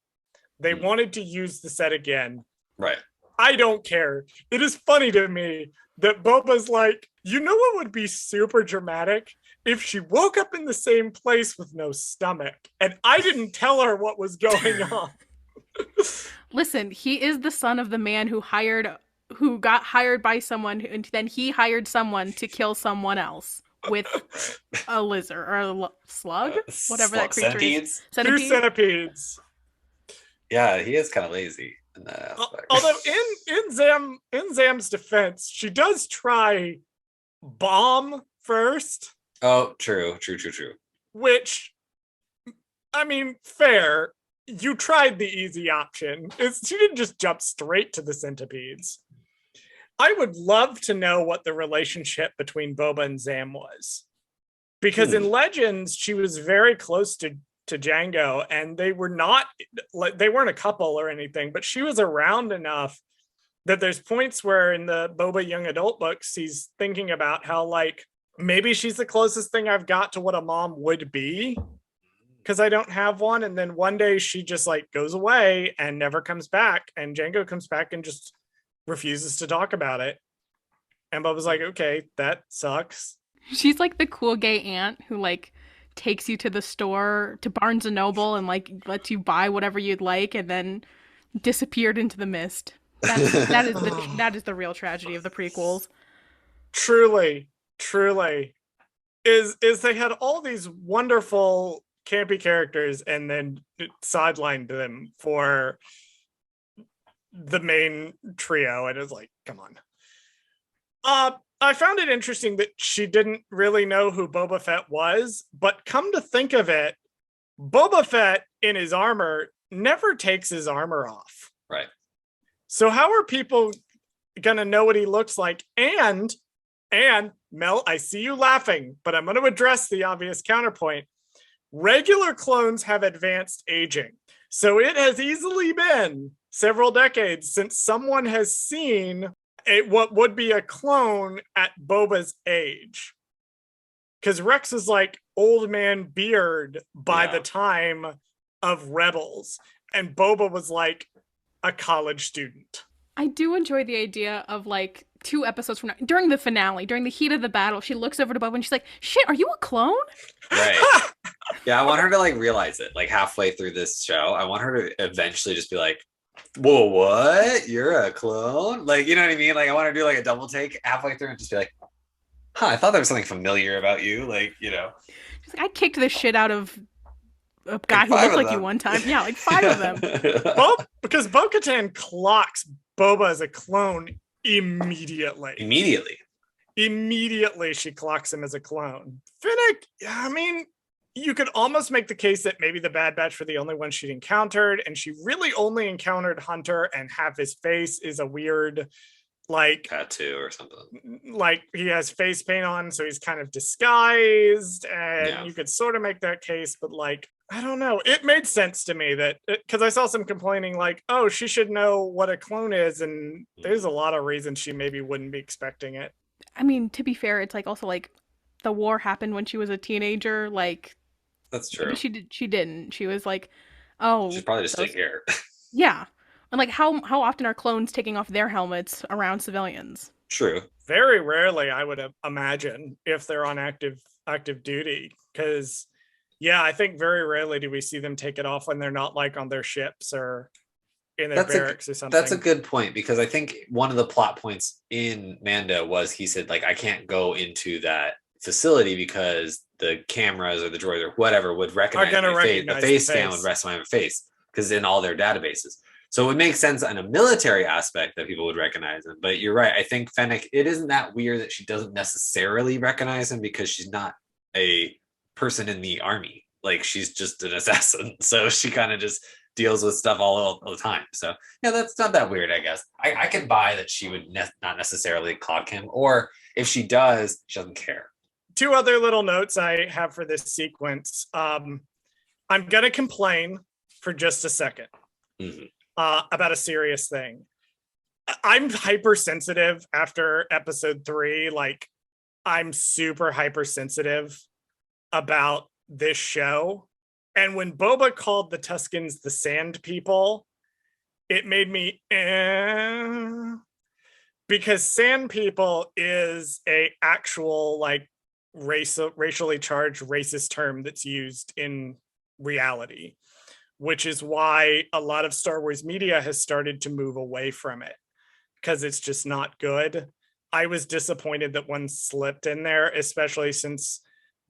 They wanted to use the set again. Right. I don't care. It is funny to me that Boba's like, you know what would be super dramatic? If she woke up in the same place with no stomach and I didn't tell her what was going on. Listen, he is the son of the man who got hired by someone and then he hired someone to kill someone else with a lizard or a slug, whatever that creature is. Two centipedes. Yeah, he is kind of lazy in that aspect. Although in Zam's defense, she does try bomb first. Oh, true. Which, I mean, fair. You tried the easy option. She didn't just jump straight to the centipedes. I would love to know what the relationship between Boba and Zam was. Because in Legends, she was very close to Jango, and they weren't a couple or anything, but she was around enough that there's points where in the Boba young adult books, he's thinking about how like, maybe she's the closest thing I've got to what a mom would be because I don't have one. And then one day she just like goes away and never comes back. And Jango comes back and just refuses to talk about it. And Boba's like, okay, that sucks. She's like the cool gay aunt who like takes you to the store to Barnes and Noble and like lets you buy whatever you'd like and then disappeared into the mist. That is the real tragedy of the prequels. Truly, truly. Is they had all these wonderful campy characters and then sidelined them for the main trio, and it's like, come on. I found it interesting that she didn't really know who Boba Fett was, but come to think of it, Boba Fett in his armor never takes his armor off. Right. So how are people gonna know what he looks like? And Mel, I see you laughing, but I'm going to address the obvious counterpoint. Regular clones have advanced aging. So it has easily been several decades since someone has seen what would be a clone at Boba's age. Because Rex is like old man beard by the time of Rebels. And Boba was like a college student. I do enjoy the idea of like 2 episodes from now, during the finale, during the heat of the battle, she looks over to Boba and she's like, shit, are you a clone? Right. Yeah, I want her to like realize it like halfway through this show. I want her to eventually just be like, whoa, what? You're a clone? Like, you know what I mean? Like, I want her to do like a double take halfway through and just be like, huh, I thought there was something familiar about you. Like, you know. She's like, I kicked the shit out of a guy who looked like you one time. Yeah, like 5 of them. Because Bo-Katan clocks Boba as a clone immediately. Immediately she clocks him as a clone. Fennec, I mean, you could almost make the case that maybe the Bad Batch were the only ones she'd encountered, and she really only encountered Hunter, and half his face is a weird, like, tattoo or something. Like, he has face paint on, so he's kind of disguised, and you could sort of make that case, but like, I don't know. It made sense to me that, because I saw some complaining like, oh, she should know what a clone is, and there's a lot of reasons she maybe wouldn't be expecting it. I mean, to be fair, it's like also like the war happened when she was a teenager. Like, that's true. She didn't. She was like, oh, she's probably just staying here. Yeah, and like how often are clones taking off their helmets around civilians? True. Very rarely, I would imagine, if they're on active duty, because I think very rarely do we see them take it off when they're not like on their ships or in their barracks or something. That's a good point, because I think one of the plot points in Mando was he said, like, I can't go into that facility because the cameras or the droids or whatever would recognize the face scan would rest on my face, because in all their databases. So it would make sense on a military aspect that people would recognize him. But you're right. I think Fennec, it isn't that weird that she doesn't necessarily recognize him, because she's not a person in the army. Like, she's just an assassin. So she kind of just deals with stuff all the time. So yeah, that's not that weird, I guess. I can buy that she would not necessarily clock him, or if she does, she doesn't care. 2 other little notes I have for this sequence. I'm going to complain for just a second about a serious thing. I'm hypersensitive after episode 3. Like, I'm super hypersensitive about this show. And when Boba called the Tuskens the Sand People, it made me because Sand People is a actual like racially charged racist term that's used in reality, which is why a lot of Star Wars media has started to move away from it, because it's just not good. I was disappointed that one slipped in there, especially since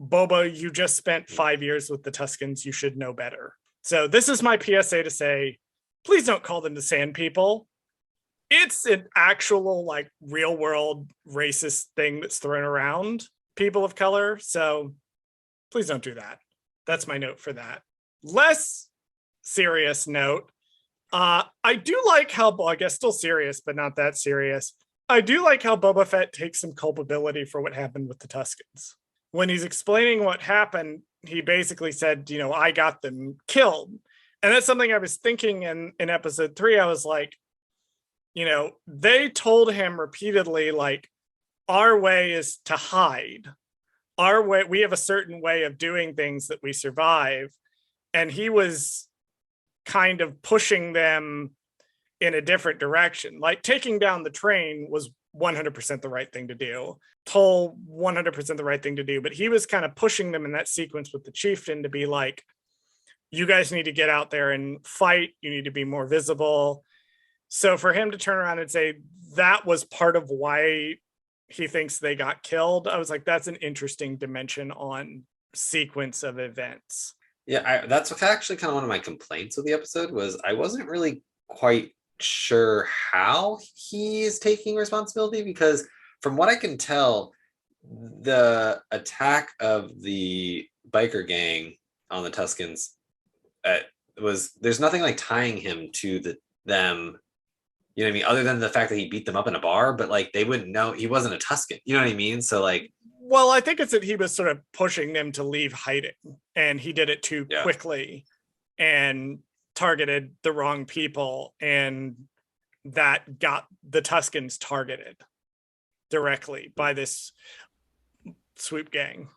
Boba, you just spent 5 years with the Tuskens. You should know better. So this is my PSA to say, please don't call them the Sand People. It's an actual, like, real world racist thing that's thrown around people of color. So please don't do that. That's my note for that. Less serious note. I do like how, I guess still serious, but not that serious. I do like how Boba Fett takes some culpability for what happened with the Tuskens. When he's explaining what happened, he basically said, I got them killed. And that's something I was thinking in episode 3. I was like, they told him repeatedly, like, our way is to hide. Our way, we have a certain way of doing things that we survive. And he was kind of pushing them in a different direction. Like, taking down the train was 100% the right thing to do. Toll 100% the right thing to do, but he was kind of pushing them in that sequence with the chieftain to be like, you guys need to get out there and fight. You need to be more visible. So for him to turn around and say that was part of why he thinks they got killed, I was like, that's an interesting dimension on sequence of events. Yeah, that's actually kind of one of my complaints with the episode was I wasn't really quite sure how he is taking responsibility, because from what I can tell, the attack of the biker gang on the Tuskens there's nothing like tying him to them, you know what I mean, other than the fact that he beat them up in a bar, but like they wouldn't know he wasn't a Tusken, you know what I mean? So like, well, I think it's that he was sort of pushing them to leave hiding, and he did it too quickly and targeted the wrong people, and that got the Tuskens targeted directly by this swoop gang.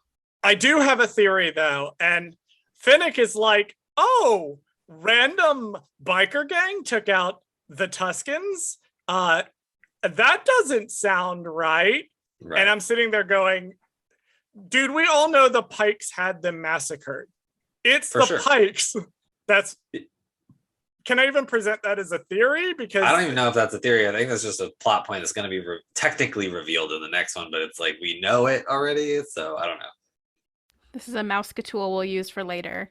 I do have a theory though, and Fennic is like, oh, random biker gang took out the Tuskens? That doesn't sound right. And I'm sitting there going, dude, we all know the Pikes had them massacred. It's the Pikes. Can I even present that as a theory? Because I don't even know if that's a theory. I think that's just a plot point that's going to be technically revealed in the next one, but it's like we know it already, so I don't know. This is a mouse tool we'll use for later.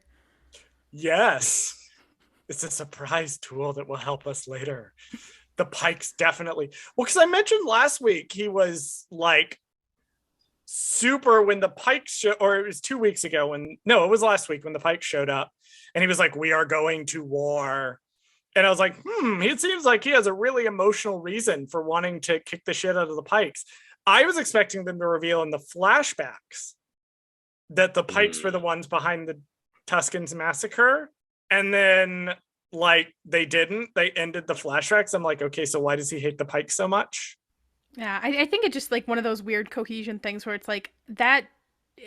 Yes. It's a surprise tool that will help us later. The Pikes definitely. Well, because I mentioned last week he was like super when the Pikes or it was 2 weeks ago it was last week when the Pikes showed up, and he was like, we are going to war. And I was like, it seems like he has a really emotional reason for wanting to kick the shit out of the Pikes. I was expecting them to reveal in the flashbacks that the Pikes were the ones behind the Tuskens massacre. And then like they didn't. They ended the flashbacks. I'm like, okay, so why does he hate the Pikes so much? Yeah, I think it's just like one of those weird cohesion things where it's like that.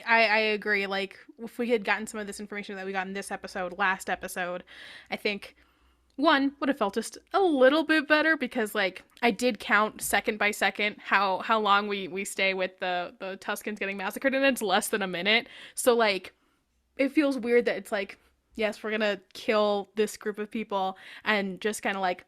I agree. Like if we had gotten some of this information that we got in this episode, last episode, I think one would have felt just a little bit better, because like I did count second by second how long we stay with the Tuskens getting massacred, and it's less than a minute. So like it feels weird that it's like, yes, we're gonna kill this group of people and just kind of like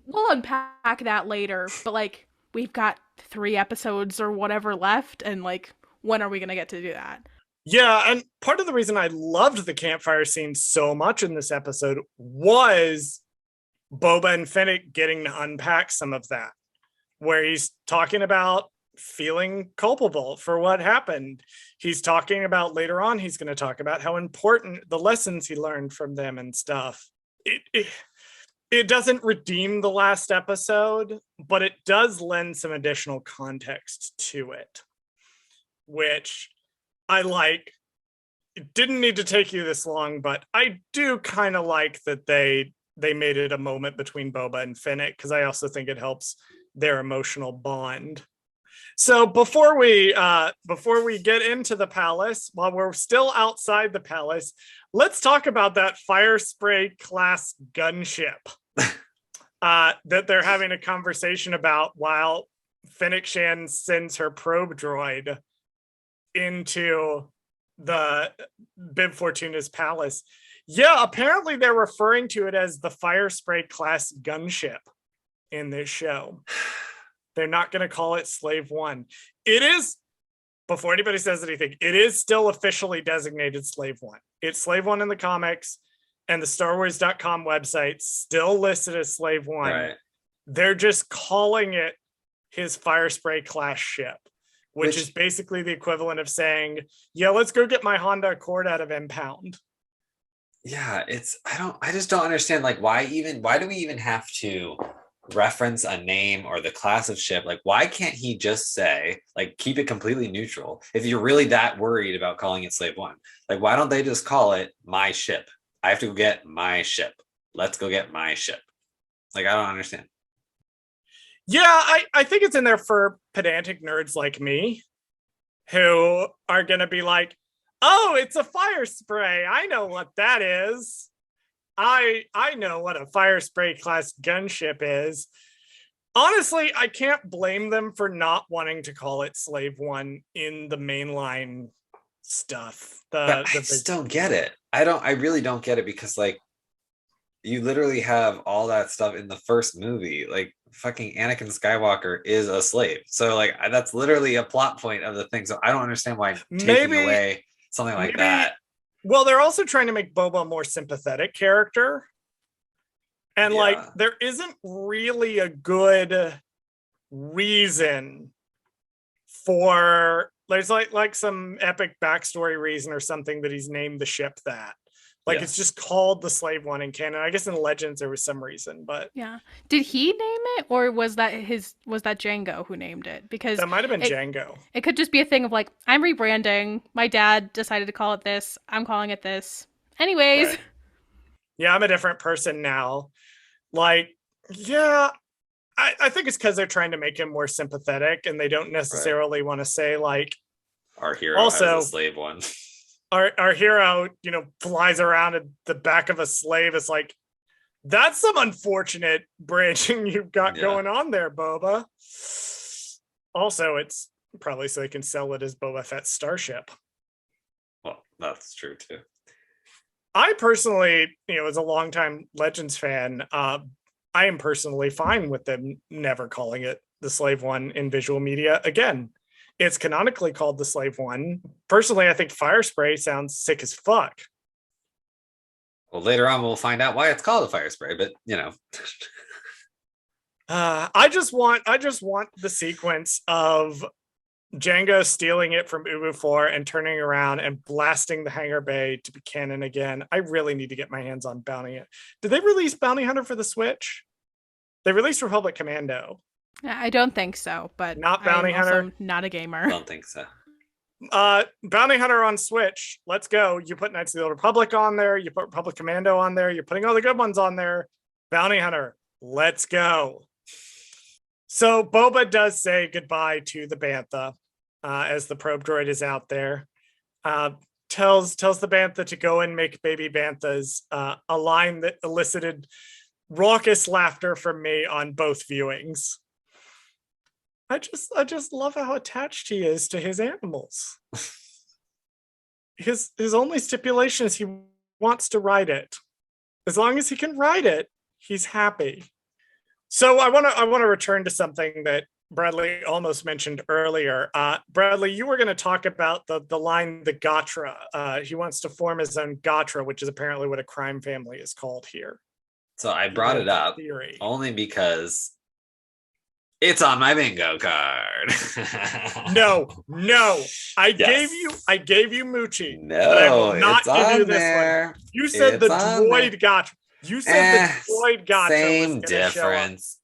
we'll unpack that later, but like we've got 3 episodes or whatever left, and like when are we gonna get to do that? Yeah, and part of the reason I loved the campfire scene so much in this episode was Boba and Fennic getting to unpack some of that, where he's talking about feeling culpable for what happened. He's talking about later on, he's going to talk about how important the lessons he learned from them and stuff. It doesn't redeem the last episode, but it does lend some additional context to it, which I like. It didn't need to take you this long, but I do kind of like that they made it a moment between Boba and Fennic, because I also think it helps their emotional bond. So before we get into the palace, while we're still outside the palace, let's talk about that fire spray class gunship that they're having a conversation about while Fennic Shand sends her probe droid into the Bib Fortuna's palace. Yeah, apparently they're referring to it as the fire spray class gunship in this show. They're not going to call it Slave One. It is, before anybody says anything, it is still officially designated Slave One. It's Slave One in the comics, and the StarWars.com website still listed as Slave One. Right. They're just calling it his fire spray class ship, which is basically the equivalent of saying, yeah, let's go get my Honda Accord out of impound. Yeah, I just don't understand, like, why do we even have to reference a name or the class of ship? Like, why can't he just say, like, keep it completely neutral if you're really that worried about calling it Slave One? Like, why don't they just call it my ship? I have to go get my ship. Let's go get my ship. Like, I don't understand. Yeah, I think it's in there for pedantic nerds like me who are going to be like, oh, it's a fire spray. I know what that is. I know what a fire spray class gunship is. Honestly, I can't blame them for not wanting to call it Slave One in the mainline stuff. But I just don't get it. I really don't get it, because like you literally have all that stuff in the first movie. Like fucking Anakin Skywalker is a slave. So like that's literally a plot point of the thing. So I don't understand why taking away something like that. Well, they're also trying to make Boba a more sympathetic character. And like there isn't really a good reason for, there's like some epic backstory reason or something that he's named the ship that. Like it's just called the Slave One in canon. I guess in Legends there was some reason, but yeah. Did he name it, or was that Django who named it? Because that might have been Django. It could just be a thing of like, I'm rebranding. My dad decided to call it this. I'm calling it this. Anyways. Right. Yeah, I'm a different person now. Like, yeah, I think it's because they're trying to make him more sympathetic, and they don't necessarily want to say like our hero also has a slave one. Our hero, flies around at the back of a slave. It's like, that's some unfortunate branching you've got going on there, Boba. Also, it's probably so they can sell it as Boba Fett's starship. Well, that's true too. I personally, as a longtime Legends fan, I am personally fine with them never calling it the Slave One in visual media again. It's canonically called the Slave One. Personally, I think Fire Spray sounds sick as fuck. Well, later on we'll find out why it's called a Fire Spray, but I just want the sequence of Django stealing it from Ubu 4 and turning around and blasting the hangar bay to be canon again. I really need to get my hands on Bounty. Did they release Bounty Hunter for the Switch? They released Republic Commando. I don't think so, but not Bounty Hunter. Not a gamer. I don't think so. Bounty Hunter on Switch. Let's go. You put Knights of the Old Republic on there. You put Republic Commando on there. You're putting all the good ones on there. Bounty Hunter. Let's go. So Boba does say goodbye to the Bantha as the probe droid is out there. Tells the Bantha to go and make baby Banthas. A line that elicited raucous laughter from me on both viewings. I just love how attached he is to his animals. His only stipulation is he wants to ride it. As long as he can ride it, he's happy. So I want to return to something that Bradley almost mentioned earlier. Bradley, you were going to talk about the line, the Gotra. He wants to form his own Gotra, which is apparently what a crime family is called here. So I brought it up only because it's on my bingo card. No. I gave you Moochie. No, not it's on give you this there. One. You said the droid Gotra. You said the droid Gotra. Same difference.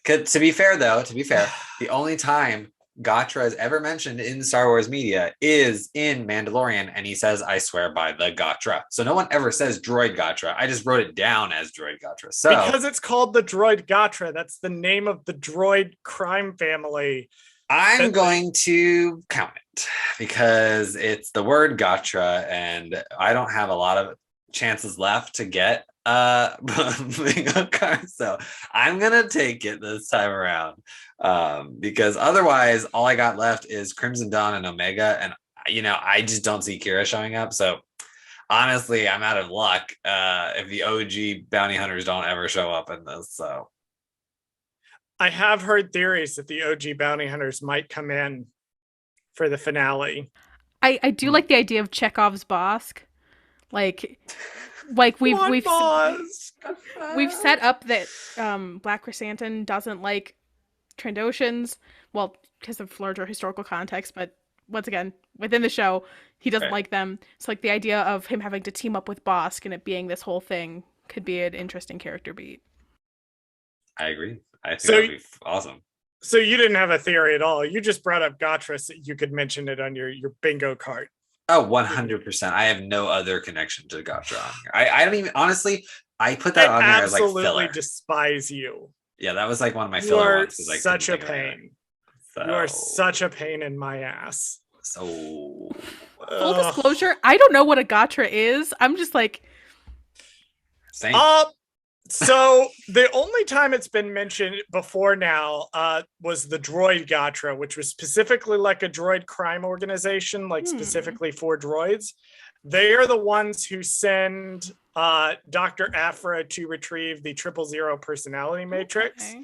To be fair, the only time Gotra is ever mentioned in Star Wars media is in Mandalorian, and he says, "I swear by the Gotra." So no one ever says Droid Gotra. I just wrote it down as Droid Gotra. So because it's called the Droid Gotra, that's the name of the droid crime family. I'm going to count it because it's the word Gotra, and I don't have a lot of chances left to get bingo card, so I'm gonna take it this time around, because otherwise all I got left is Crimson Dawn and Omega, and I just don't see Kira showing up. So honestly, I'm out of luck if the OG bounty hunters don't ever show up in this. So I have heard theories that the OG bounty hunters might come in for the finale. I do like the idea of Chekhov's Bosk. Like we've set up that Black Chrysanthemum doesn't like Trandoshans, well, because of larger historical context, but once again, within the show, he doesn't like them. So like the idea of him having to team up with Bosk and it being this whole thing could be an interesting character beat. I agree. I think that'd be awesome. So you didn't have a theory at all. You just brought up Gotra so you could mention it on your bingo card. Oh, 100%. I have no other connection to Gotra on here. I don't even, honestly, I put that on there as like filler. I absolutely despise you. Yeah, that was like one of my filler ones. You are such a pain. You are such a pain in my ass. So full disclosure, I don't know what a Gotra is. I'm just like same. So the only time it's been mentioned before now was the Droid Gotra, which was specifically like a droid crime organization, like specifically for droids. They are the ones who send Dr. Aphra to retrieve the 000 personality matrix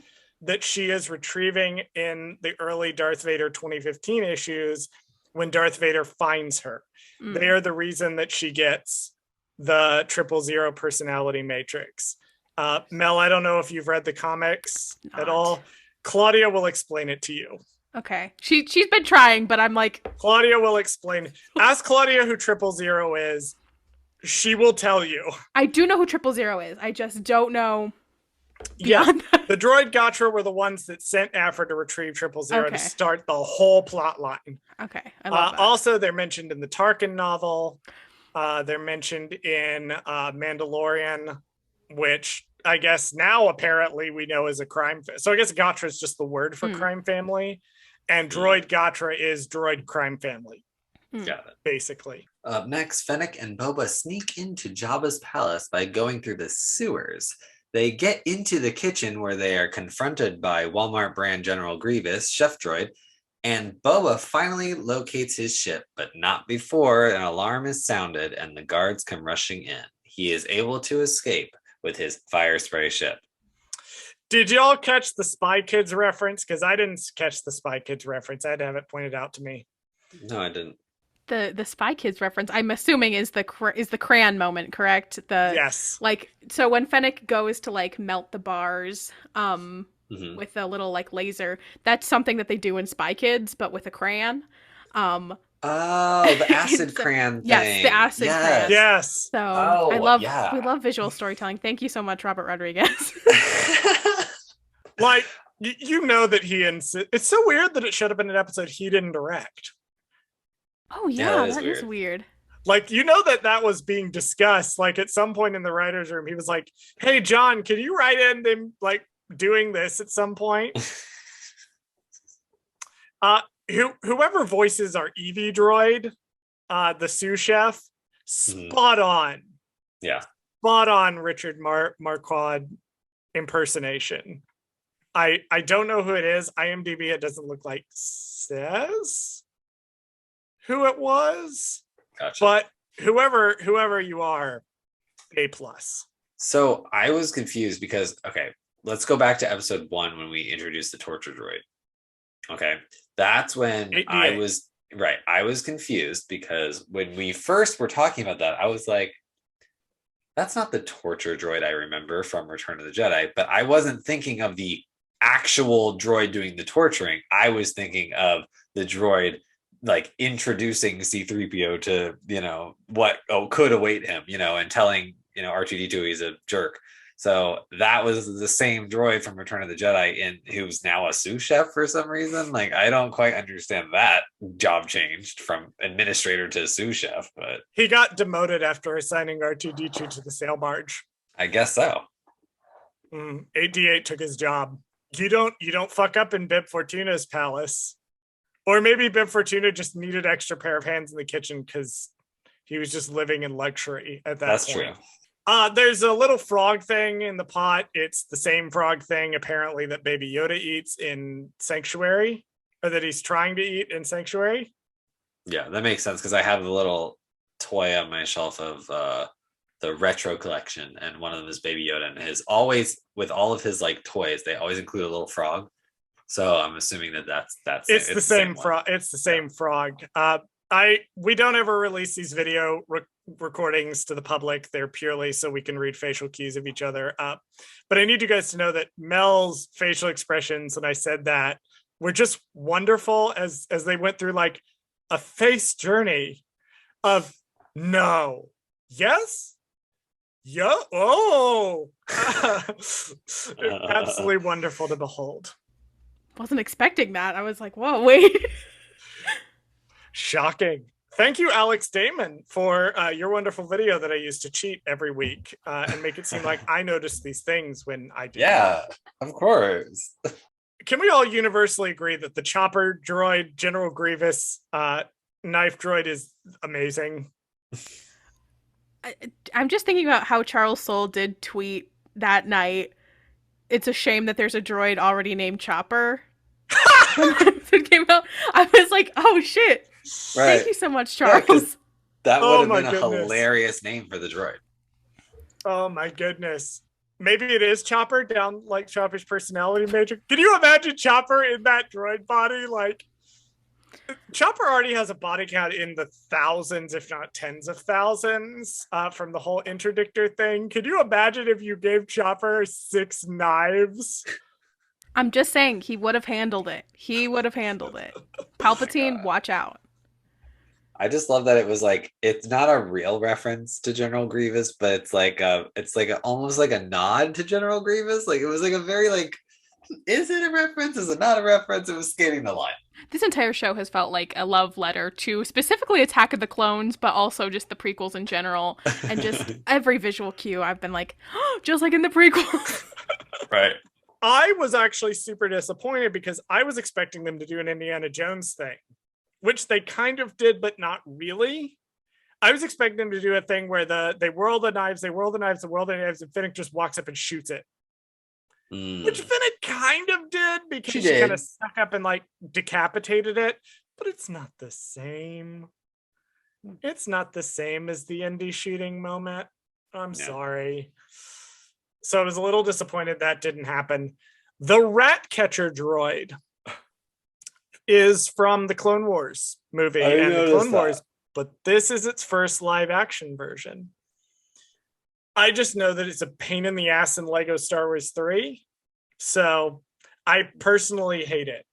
that she is retrieving in the early Darth Vader 2015 issues when Darth Vader finds her. They are the reason that she gets the 000 personality matrix. Mel, I don't know if you've read the comics at all. Claudia will explain it to you. Okay. She's been trying, but I'm like... Claudia will explain. Ask Claudia who 000 is. She will tell you. I do know who 000 is. I just don't know beyond that. The Droid Gotra were the ones that sent Aphra to retrieve 000 to start the whole plot line. Okay. I love that. Also, they're mentioned in the Tarkin novel. They're mentioned in Mandalorian, which I guess now apparently we know is a crime. So I guess Gotra is just the word for crime family. And Droid Gotra is droid crime family. Got it. Basically. Up next, Fennic and Boba sneak into Jabba's palace by going through the sewers. They get into the kitchen where they are confronted by Walmart brand General Grievous, Chef Droid, and Boba finally locates his ship, but not before an alarm is sounded and the guards come rushing in. He is able to escape with his fire spray ship. Did y'all catch the Spy Kids reference? Because I didn't catch the Spy Kids reference. I had to have it pointed out to me. No, I didn't. The Spy Kids reference, I'm assuming, is the crayon moment, correct? Yes. Like, so when Fennec goes to like melt the bars, with a little like laser, that's something that they do in Spy Kids, but with a crayon. Oh, the acid crayon thing. Yes, the acid crayon. Yes. So we love visual storytelling. Thank you so much, Robert Rodriguez. Like, you know that it's so weird that it should have been an episode he didn't direct. Oh yeah, that is weird. Like, you know that was being discussed. Like at some point in the writer's room, he was like, "Hey John, can you write in them like doing this at some point?" Whoever voices our Eevee droid, the sous chef, spot on. Yeah. Spot on Richard Marquand impersonation. I don't know who it is. IMDb, it doesn't look like says who it was. Gotcha. But whoever you are, A+. So I was confused because, okay, let's go back to episode 1 when we introduced the torture droid. Okay. That's when I was confused because when we first were talking about that, I was like, that's not the torture droid I remember from Return of the Jedi, but I wasn't thinking of the actual droid doing the torturing. I was thinking of the droid like introducing C-3PO to, what could await him, and telling, R2-D2 he's a jerk. So that was the same droid from Return of the Jedi who's now a sous chef for some reason. Like, I don't quite understand that job changed from administrator to sous chef, but he got demoted after assigning R2-D2 to the sail barge. I guess so. 8D8 took his job. You don't fuck up in Bib Fortuna's palace. Or maybe Bib Fortuna just needed extra pair of hands in the kitchen because he was just living in luxury at that point. That's true. There's a little frog thing in the pot. It's the same frog thing, apparently, that Baby Yoda eats in Sanctuary, or that he's trying to eat in Sanctuary. Yeah, that makes sense because I have the little toy on my shelf of the retro collection, and one of them is Baby Yoda, and his always, with all of his like toys, they always include a little frog. So I'm assuming that's it's the same frog. It's the same frog. We don't ever release these video recordings to the public. They're purely so we can read facial cues of each other. But I need you guys to know that Mel's facial expressions when I said that were just wonderful as they went through like a face journey of no, yes, yeah, oh, absolutely wonderful to behold. Wasn't expecting that. I was like, whoa, wait. Shocking. Thank you, Alex Damon, for your wonderful video that I use to cheat every week and make it seem like I notice these things when I do. Yeah, of course. Can we all universally agree that the chopper droid, General Grievous knife droid is amazing? I'm just thinking about how Charles Soule did tweet that night, it's a shame that there's a droid already named Chopper. When the episode came out, I was like, oh shit. Right. Thank you so much, Charles. Yeah, that would have my been a goodness. hilarious name for the droid. Oh my goodness. Maybe it is Chopper down like Chopper's personality matrix. Can you imagine Chopper in that droid body? Like, Chopper already has a body count in the thousands, if not tens of thousands, from the whole interdictor thing. Could you imagine if you gave Chopper 6 knives? I'm just saying, he would have handled it. Palpatine, watch out. I just love that it was like, it's not a real reference to General Grievous, but it's like almost like a nod to General Grievous. Like, it was like a very like, is it a reference? Is it not a reference? It was skating the line. This entire show has felt like a love letter to specifically Attack of the Clones, but also just the prequels in general. And just every visual cue, I've been like, oh, just like in the prequels. Right. I was actually super disappointed because I was expecting them to do an Indiana Jones thing, which they kind of did, but not really. I was expecting them to do a thing where they whirl the knives, and Fennic just walks up and shoots it. Which Fennic kind of did because she kind of stuck up and like decapitated it, but it's not the same. It's not the same as the Indy shooting moment. I'm sorry. So I was a little disappointed that didn't happen. The rat catcher droid is from the Clone Wars movie and the Clone Wars, but this is its first live action version. I just know that it's a pain in the ass in Lego Star Wars 3. So I personally hate it.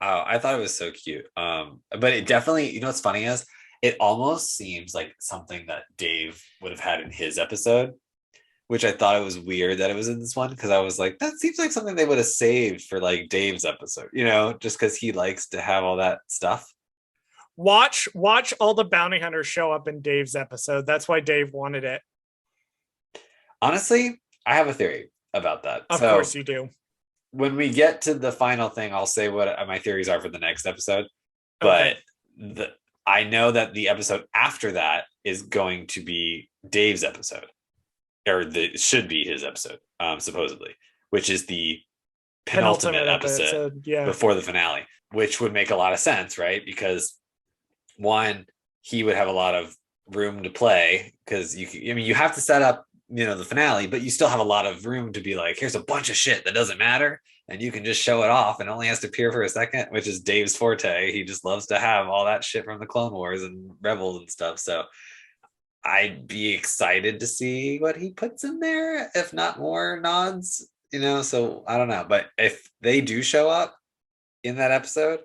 Oh, I thought it was so cute. But it definitely, you know what's funny is it almost seems like something that Dave would have had in his episode, which I thought it was weird that it was in this one, because I was like, that seems like something they would have saved for like Dave's episode, you know, just because he likes to have all that stuff. Watch all the bounty hunters show up in Dave's episode. That's why Dave wanted it. Honestly, I have a theory about that. Of course you do. When we get to the final thing, I'll say what my theories are for the next episode. But I know that the episode after that is going to be Dave's episode, or should be his episode, supposedly, which is the penultimate episode before the finale, which would make a lot of sense, right? Because one, he would have a lot of room to play, because you have to set up, you know, the finale, but you still have a lot of room to be like, here's a bunch of shit that doesn't matter, and you can just show it off and only has to appear for a second, which is Dave's forte. He just loves to have all that shit from the Clone Wars and Rebels and stuff. So I'd be excited to see what he puts in there, if not more nods, you know. So I don't know, but if they do show up in that episode,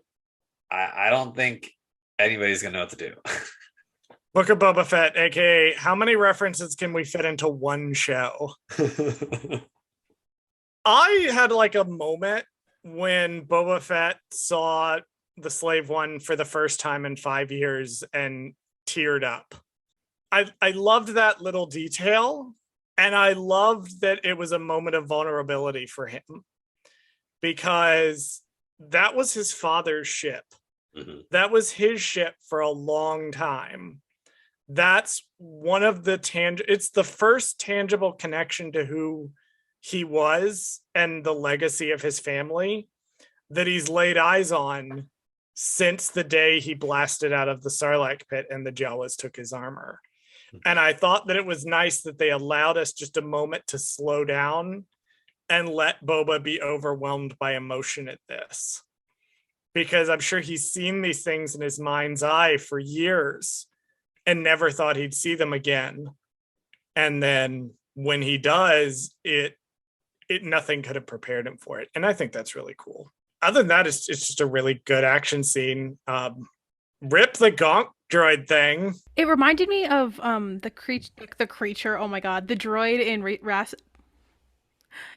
I don't think anybody's gonna know what to do. Book of Boba Fett, aka how many references can we fit into one show? I had like a moment when Boba Fett saw the Slave One for the first time in 5 years and teared up. I loved that little detail, and I loved that it was a moment of vulnerability for him, because that was his father's ship. Mm-hmm. That was his ship for a long time. That's one of the it's the first tangible connection to who he was and the legacy of his family that he's laid eyes on since the day he blasted out of the Sarlacc pit and the Jawas took his armor. And I thought that it was nice that they allowed us just a moment to slow down and let Boba be overwhelmed by emotion at this. Because I'm sure he's seen these things in his mind's eye for years and never thought he'd see them again. And then when he does, it nothing could have prepared him for it. And I think that's really cool. Other than that, it's just a really good action scene. Rip the Gonk droid thing. It reminded me of the creature. Oh my god, the droid in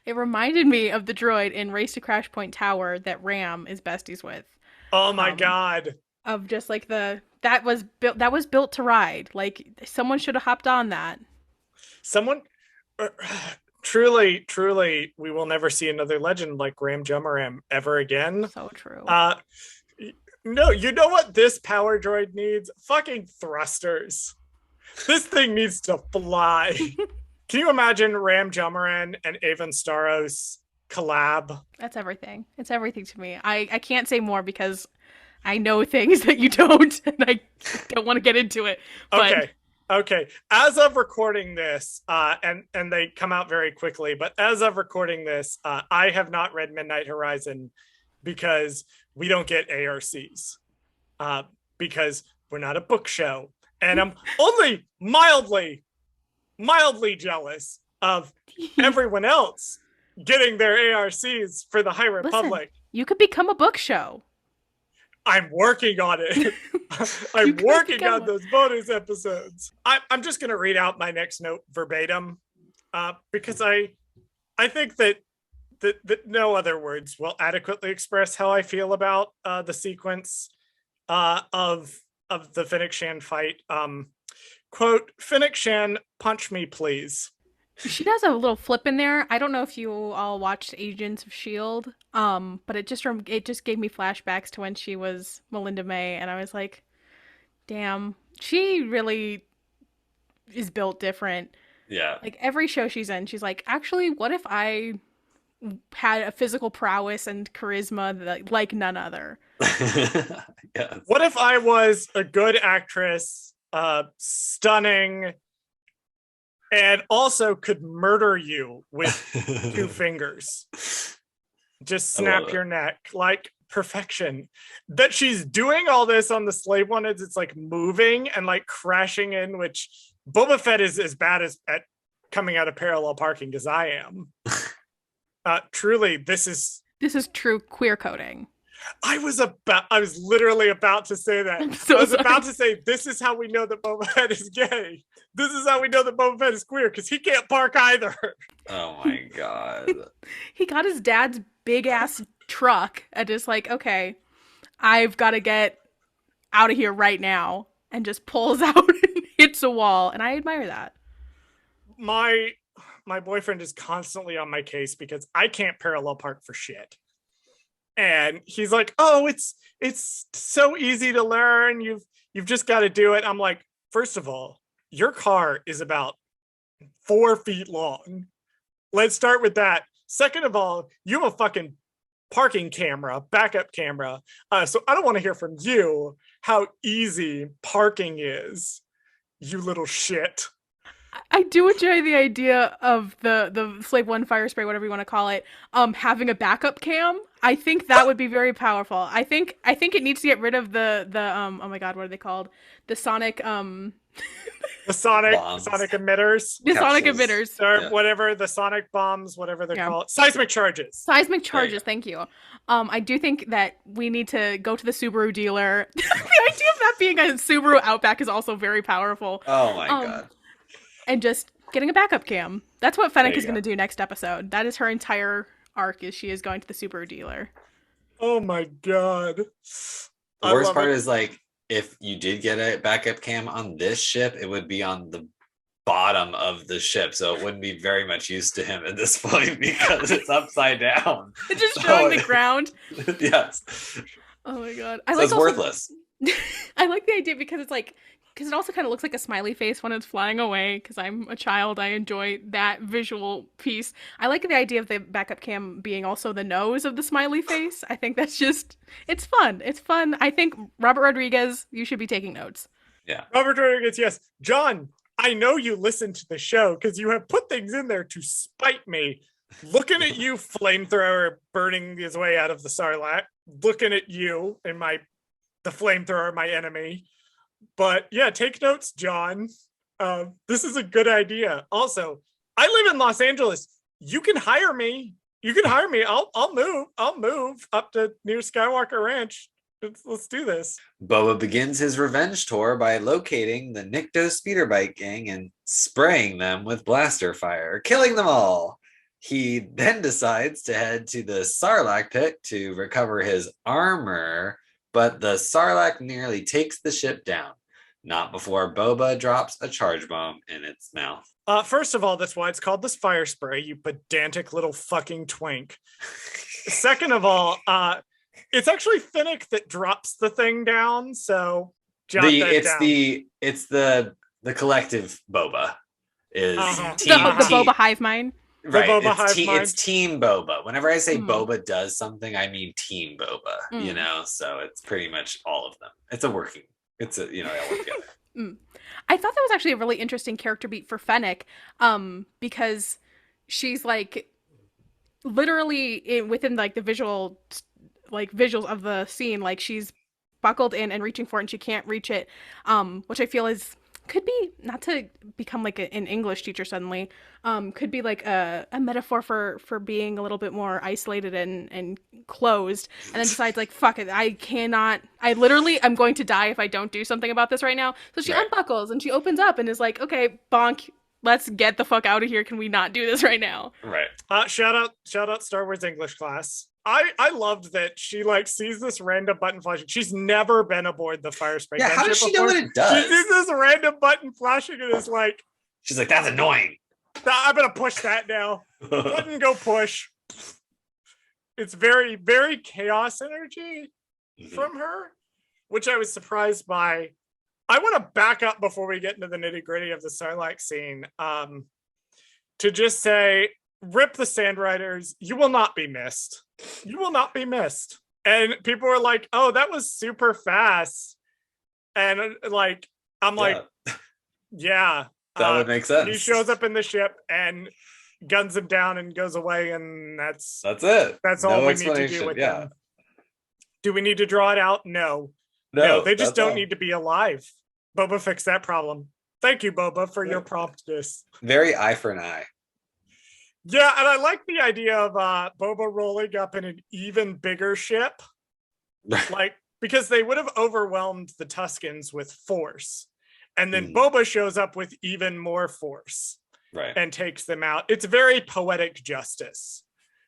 It reminded me of the droid in Race to Crash Point Tower that Ram is besties with. Oh my god. Of just like that was built to ride. Like someone should have hopped on that. Someone truly, we will never see another legend like Ram Jummaram ever again. So true. No, you know what this power droid needs? Fucking thrusters. This thing needs to fly. Can you imagine Ram Jamaran and Avon Staros collab? That's everything. It's everything to me. I can't say more because I know things that you don't, and I don't want to get into it. But Okay. As of recording this, and they come out very quickly, but as of recording this, I have not read Midnight Horizon because we don't get ARCs. Because we're not a book show. And I'm only mildly jealous of everyone else getting their ARCs for the High Republic. Listen, you could become a book show. I'm working on it. I'm working on those bonus episodes. I'm just going to read out my next note verbatim because I think that no other words will adequately express how I feel about the sequence of the Fennic Shand fight. Quote, Fennic Shand, punch me, please. She does a little flip in there. I don't know if you all watched Agents of S.H.I.E.L.D., but it just gave me flashbacks to when she was Melinda May, and I was like, damn, she really is built different. Yeah. Like, every show she's in, she's like, actually, what if I had a physical prowess and charisma like none other? Yes. What if I was a good actress, stunning, and also could murder you with 2 fingers? Just snap your neck, like perfection. That she's doing all this on the slave one is it's like moving and like crashing in, which Boba Fett is as bad as at coming out of parallel parking as I am. Truly, this is true queer coding. I was literally about to say that. About to say, this is how we know that Boba Fett is gay. This is how we know that Boba Fett is queer, because he can't park either. Oh my god. He got his dad's big ass truck and just like, okay, I've got to get out of here right now, and just pulls out and hits a wall, and I admire that. My boyfriend is constantly on my case because I can't parallel park for shit. And he's like, oh, it's so easy to learn. You've just got to do it. I'm like, first of all, your car is about 4 feet long. Let's start with that. Second of all, you have a fucking parking camera, backup camera. So I don't want to hear from you how easy parking is, you little shit. I do enjoy the idea of the Slave One fire spray, whatever you want to call it, having a backup cam. I think that would be very powerful. I think it needs to get rid of the oh my god, what are they called? The sonic the sonic emitters. The sonic emitters. Or whatever, the sonic bombs, whatever they're called. Seismic charges. Seismic charges, thank you. I do think that we need to go to the Subaru dealer. The idea of that being a Subaru Outback is also very powerful. Oh my god. And just getting a backup cam. That's what Fennic is going to do next episode. That is her entire arc, is she is going to the Subaru dealer. Oh my god. The worst part is, like, if you did get a backup cam on this ship, it would be on the bottom of the ship, so it wouldn't be very much use to him at this point because it's upside down. It's just showing the ground. Yes. Oh my god. It's worthless. I like the idea because it's like, because it also kind of looks like a smiley face when it's flying away, because I'm a child. I enjoy that visual piece. I like the idea of the backup cam being also the nose of the smiley face. I think that's just, it's fun. It's fun. I think, Robert Rodriguez, you should be taking notes. Yeah. Robert Rodriguez, yes. John, I know you listen to the show because you have put things in there to spite me. Looking at you, flamethrower burning his way out of the Sarlacc. Looking at you and the flamethrower, my enemy. But yeah, take notes, John. This is a good idea. Also, I live in Los Angeles. You can hire me. I'll move up to near Skywalker Ranch. Let's do this. Boba begins his revenge tour by locating the Nikto speeder bike gang and spraying them with blaster fire, killing them all. He then decides to head to the Sarlacc pit to recover his armor, but the Sarlacc nearly takes the ship down. Not before Boba drops a charge bomb in its mouth. First of all, that's why it's called this fire spray, you pedantic little fucking twink. Second of all, it's actually Fennic that drops the thing down, so it's the collective Boba. is The Boba hive mind. Right, Boba hive mind. It's Team Boba. Whenever I say Mm. Boba does something, I mean Team Boba. You know, so it's pretty much all of them. They all work together. I thought that was actually a really interesting character beat for Fennic, because she's like literally within like the visuals of the scene, like she's buckled in and reaching for it and she can't reach it, which I feel could be, not to become like an English teacher suddenly, could be like a metaphor for being a little bit more isolated and closed, and then decides like, fuck it, I literally am going to die if I don't do something about this right now. So she unbuckles and she opens up and is like, okay, bonk, let's get the fuck out of here. Can we not do this right now? Right. Shout out Star Wars English class. I loved that she like sees this random button flashing. She's never been aboard the Firespring. Yeah, how does she know what it does? She sees this random button flashing and is like, she's like, that's annoying. I'm gonna push that now. Button, go push. It's very, very chaos energy from her, which I was surprised by. I want to back up before we get into the nitty-gritty of the Sarlacc scene, to just say, rip the Sandriders, you will not be missed. You will not be missed. And people were like, oh, that was super fast. And like, I'm like, yeah. That would make sense. He shows up in the ship and guns him down and goes away, and that's it. That's all we need to do with them. Do we need to draw it out? No, they just don't need to be alive. Boba fixed that problem. Thank you, Boba, for your promptness. Very eye for an eye. Yeah, and I like the idea of Boba rolling up in an even bigger ship. Like, because they would have overwhelmed the Tuskens with force. And then Boba shows up with even more force. Right. And takes them out. It's very poetic justice.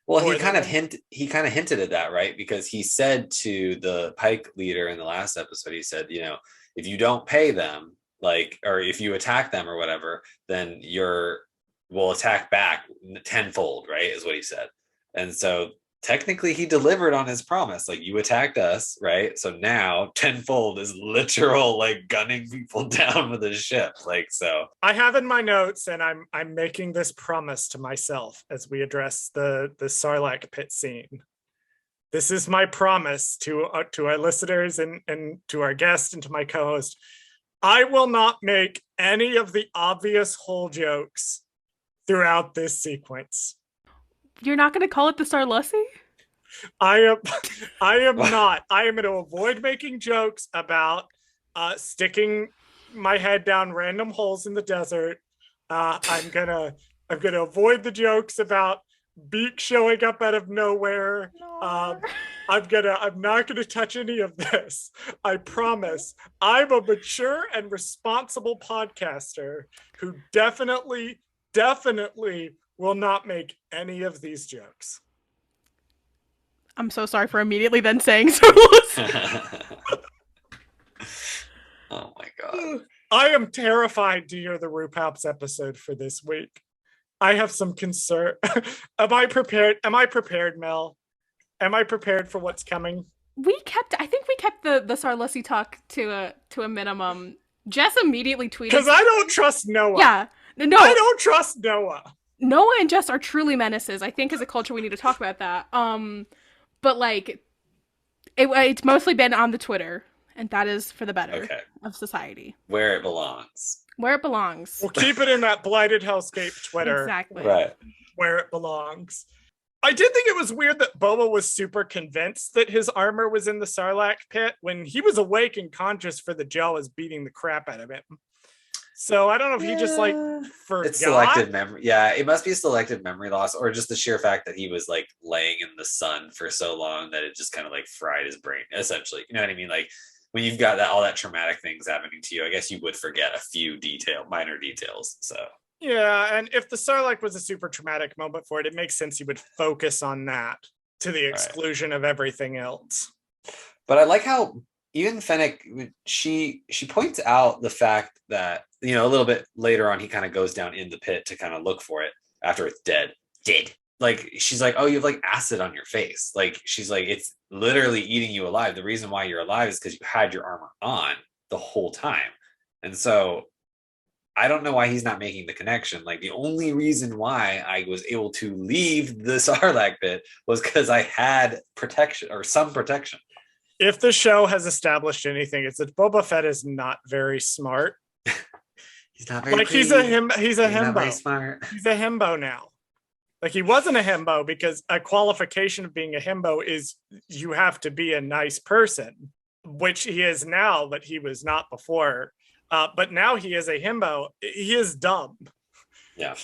Well, he kind of hinted at that, right? Because he said to the Pike leader in the last episode, he said, you know, if you don't pay them, like, or if you attack them or whatever, then we'll attack back tenfold, right? Is what he said. And so technically he delivered on his promise. Like, you attacked us, right? So now tenfold is literal, like, gunning people down with a ship. Like, so I have in my notes, and I'm making this promise to myself as we address the Sarlacc pit scene. This is my promise to our listeners and to our guest and to my co-host. I will not make any of the obvious hole jokes throughout this sequence. You're not going to call it the Sarlacc? I am not. I am going to avoid making jokes about sticking my head down random holes in the desert. I'm gonna avoid the jokes about Beak showing up out of nowhere. No. I'm not gonna touch any of this. I promise. I'm a mature and responsible podcaster who definitely will not make any of these jokes. I'm so sorry for immediately then saying Sarlacc. Oh my god. I am terrified to hear the RuPalp's episode for this week. I have some concern. Am I prepared, Mel? Am I prepared for what's coming? I think we kept the Sarlacc talk to a minimum. Jess immediately tweeted, because I don't trust Noah. Yeah. No. I don't trust Noah. Noah and Jess are truly menaces. I think as a culture we need to talk about that. But like, it's mostly been on the Twitter, and that is for the better of society. Where it belongs. Where it belongs. We'll keep it in that blighted hellscape Twitter. Exactly. Right. Where it belongs. I did think it was weird that Boba was super convinced that his armor was in the Sarlacc pit when he was awake and conscious for the Jawas beating the crap out of him. So I don't know if he just like forgot. It's selective memory. Yeah, it must be selective memory loss, or just the sheer fact that he was like laying in the sun for so long that it just kind of like fried his brain, essentially. You know what I mean? Like, when you've got all that traumatic things happening to you, I guess you would forget a few minor details. So yeah, and if the Sarlacc was a super traumatic moment for it, it makes sense he would focus on that to the exclusion of everything else. But I like how even Fennic, she points out the fact that, you know, a little bit later on, he kind of goes down in the pit to kind of look for it after it's dead. Like, she's like, oh, you have like acid on your face. Like, she's like, it's literally eating you alive. The reason why you're alive is because you had your armor on the whole time. And so I don't know why he's not making the connection. Like, the only reason why I was able to leave the Sarlacc pit was because I had protection, or some protection. If the show has established anything, it's that Boba Fett is not very smart. He's not very like pretty. he's a Not himbo. very smart. He's a himbo now. Like, he wasn't a himbo, because a qualification of being a himbo is you have to be a nice person, which he is now, but he was not before. But now he is a himbo. He is dumb. Yeah.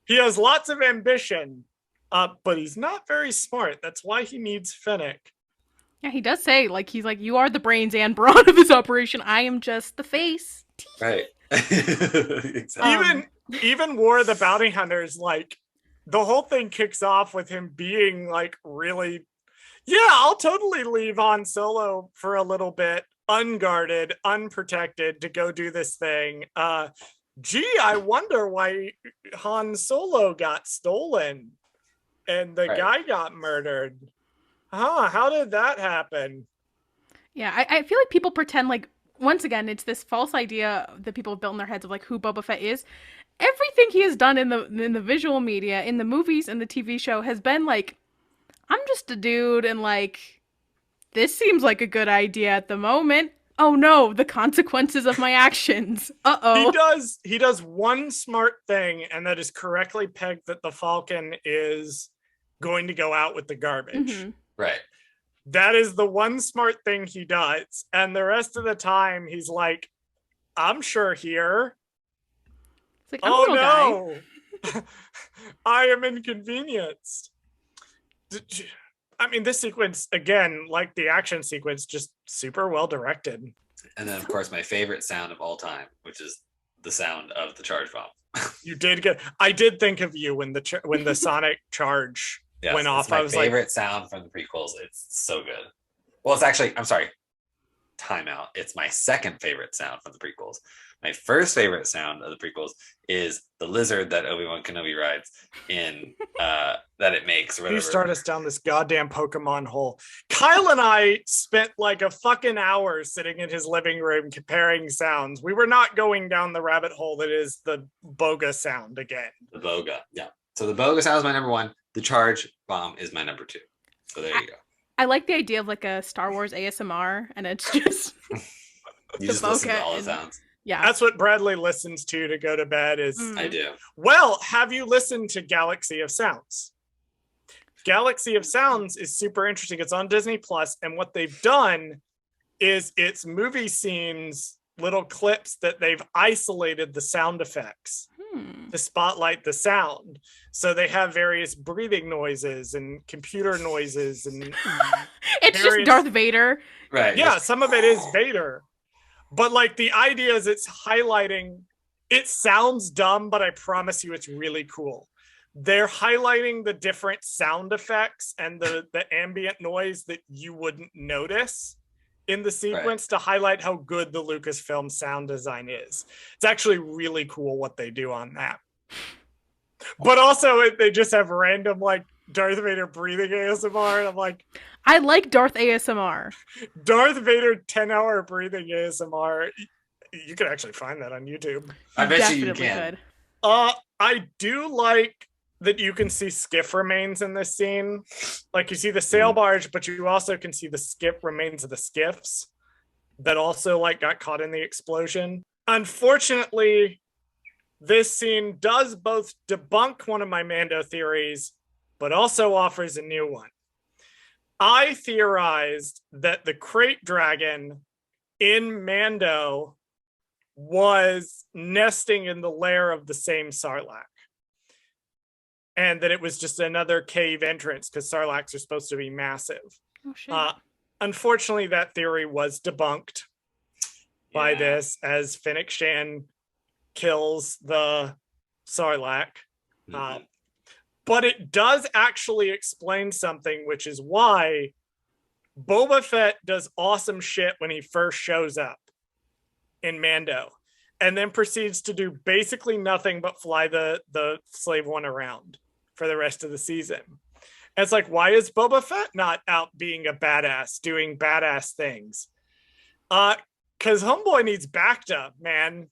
He has lots of ambition, but he's not very smart. That's why he needs Fennec. Yeah, he does say, like, he's like, you are the brains and brawn of this operation. I am just the face. Right. Exactly. Even War of the Bounty Hunters, like, the whole thing kicks off with him being like, really, yeah, I'll totally leave Han Solo for a little bit, unguarded, unprotected, to go do this thing. Gee, I wonder why Han Solo got stolen and the guy got murdered. How did that happen? Yeah, I feel like people pretend like, once again, it's this false idea that people have built in their heads of like who Boba Fett is. Everything he has done in the visual media, in the movies and the TV show, has been like, I'm just a dude, and like, this seems like a good idea at the moment. Oh no, the consequences of my actions. Uh-oh. He does one smart thing, and that is correctly pegged that the Falcon is going to go out with the garbage. Mm-hmm. Right. That is the one smart thing he does. And the rest of the time, he's like, I'm sure here. It's like, I'm a little no. I am inconvenienced. I mean, this sequence, again, like the action sequence, just super well directed. And then, of course, my favorite sound of all time, which is the sound of the charge bomb. You did get. I did think of you when the sonic charge went off. It's my I was favorite sound from the prequels. It's so good. Well, it's actually, I'm sorry, timeout. It's my second favorite sound from the prequels. My first favorite sound of the prequels is the lizard that Obi-Wan Kenobi rides in, that it makes. Or whatever. You start us down this goddamn Pokemon hole. Kyle and I spent like a fucking hour sitting in his living room comparing sounds. We were not going down the rabbit hole that is the Boga sound again. The Boga, yeah. So the Boga sound is my number one. The charge bomb is my number two. So there you go. I like the idea of like a Star Wars ASMR, and it's just you just listen to all the sounds. Yeah, that's what Bradley listens to go to bed. I do. Well, have you listened to Galaxy of Sounds? Galaxy of Sounds is super interesting. It's on Disney Plus, and what they've done is it's movie scenes, little clips that they've isolated the sound effects to spotlight the sound. So they have various breathing noises and computer noises, and it's just Darth Vader. Right. Yeah, some of it is Vader. But like the idea is it's highlighting, it sounds dumb, but I promise you it's really cool. They're highlighting the different sound effects and the ambient noise that you wouldn't notice in the sequence to highlight how good the Lucasfilm sound design is. It's actually really cool what they do on that. But also they just have random like Darth Vader breathing ASMR, and I'm like, I like Darth ASMR. Darth Vader 10-hour breathing ASMR. You could actually find that on YouTube. I bet you can. I do like that you can see skiff remains in this scene. Like you see the sail barge, but you also can see the skiff remains of the skiffs that also like got caught in the explosion. Unfortunately, this scene does both debunk one of my Mando theories, but also offers a new one. I theorized that the crate dragon in Mando was nesting in the lair of the same Sarlacc. And that it was just another cave entrance because Sarlaccs are supposed to be massive. Oh, shit. Unfortunately, that theory was debunked by this as Fennic Shand kills the Sarlacc. But it does actually explain something, which is why Boba Fett does awesome shit when he first shows up in Mando, and then proceeds to do basically nothing but fly the Slave One around for the rest of the season. And it's like, why is Boba Fett not out being a badass, doing badass things? Because Homeboy needs backed up, man.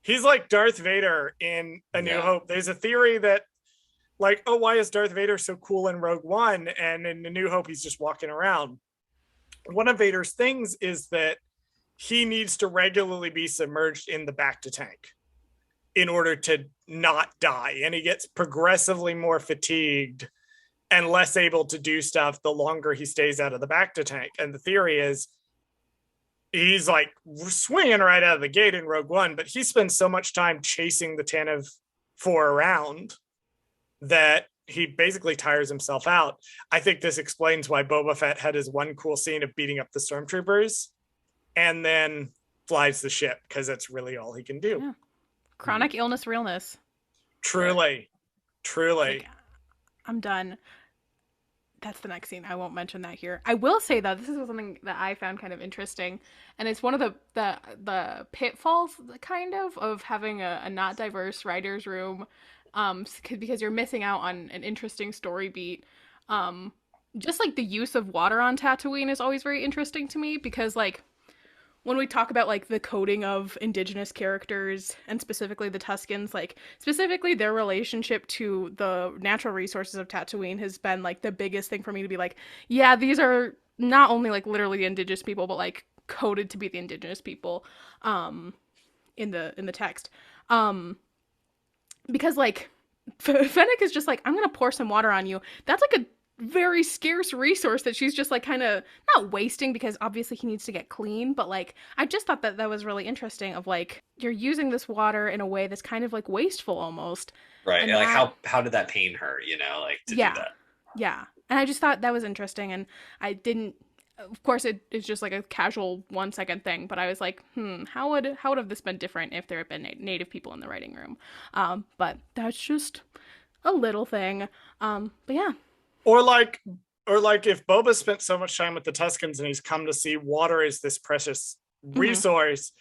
He's like Darth Vader in A New Hope. There's a theory that, like, oh, why is Darth Vader so cool in Rogue One? And in A New Hope, he's just walking around. One of Vader's things is that he needs to regularly be submerged in the bacta tank in order to not die. And he gets progressively more fatigued and less able to do stuff the longer he stays out of the bacta tank. And the theory is he's like swinging right out of the gate in Rogue One, but he spends so much time chasing the Tantive 4 around that he basically tires himself out. I think this explains why Boba Fett had his one cool scene of beating up the stormtroopers and then flies the ship, because that's really all he can do. Yeah. Chronic illness realness. Truly. Like, I'm done. That's the next scene. I won't mention that here. I will say, though, this is something that I found kind of interesting, and it's one of the pitfalls, kind of having a not diverse writer's room, because you're missing out on an interesting story beat. Just like the use of water on Tatooine is always very interesting to me, because like when we talk about like the coding of indigenous characters and specifically the Tuskens, like specifically their relationship to the natural resources of Tatooine has been like the biggest thing for me to be like, yeah, these are not only like literally indigenous people, but like coded to be the indigenous people in the text. Because like Fennec is just like, I'm gonna pour some water on you. That's like a very scarce resource that she's just like kind of not wasting, because obviously he needs to get clean, but like I just thought that was really interesting, of like you're using this water in a way that's kind of like wasteful almost, right? And like how did that pain her, like to do that? Yeah, and I just thought that was interesting, and I didn't, of course it's just like a casual 1 second thing, but I was like, how would have this been different if there had been native people in the writing room? But that's just a little thing. But yeah. Or like if Boba spent so much time with the Tuskens and he's come to see water as this precious resource,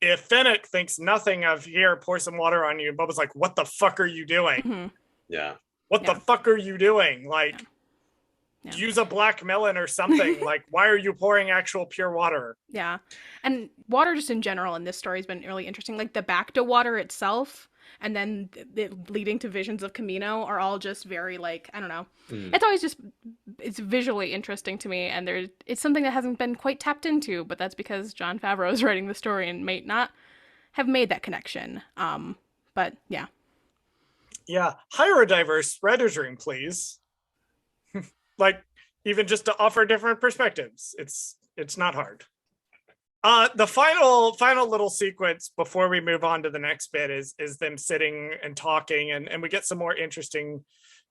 if Fennec thinks nothing of, here, pour some water on you, and Boba's like, what the fuck are you doing? Yeah. What the fuck are you doing? Like, use a black melon or something. Like, why are you pouring actual pure water? Yeah. And water just in general in this story has been really interesting. Like the bacta water itself, and then leading to visions of Camino are all just very like, I don't know. It's always just, it's visually interesting to me, and it's something that hasn't been quite tapped into, but that's because Jon Favreau is writing the story and may not have made that connection. But yeah. Yeah. Hire a diverse writer's room, please. Like, even just to offer different perspectives. It's not hard. The final little sequence before we move on to the next bit is them sitting and talking, and we get some more interesting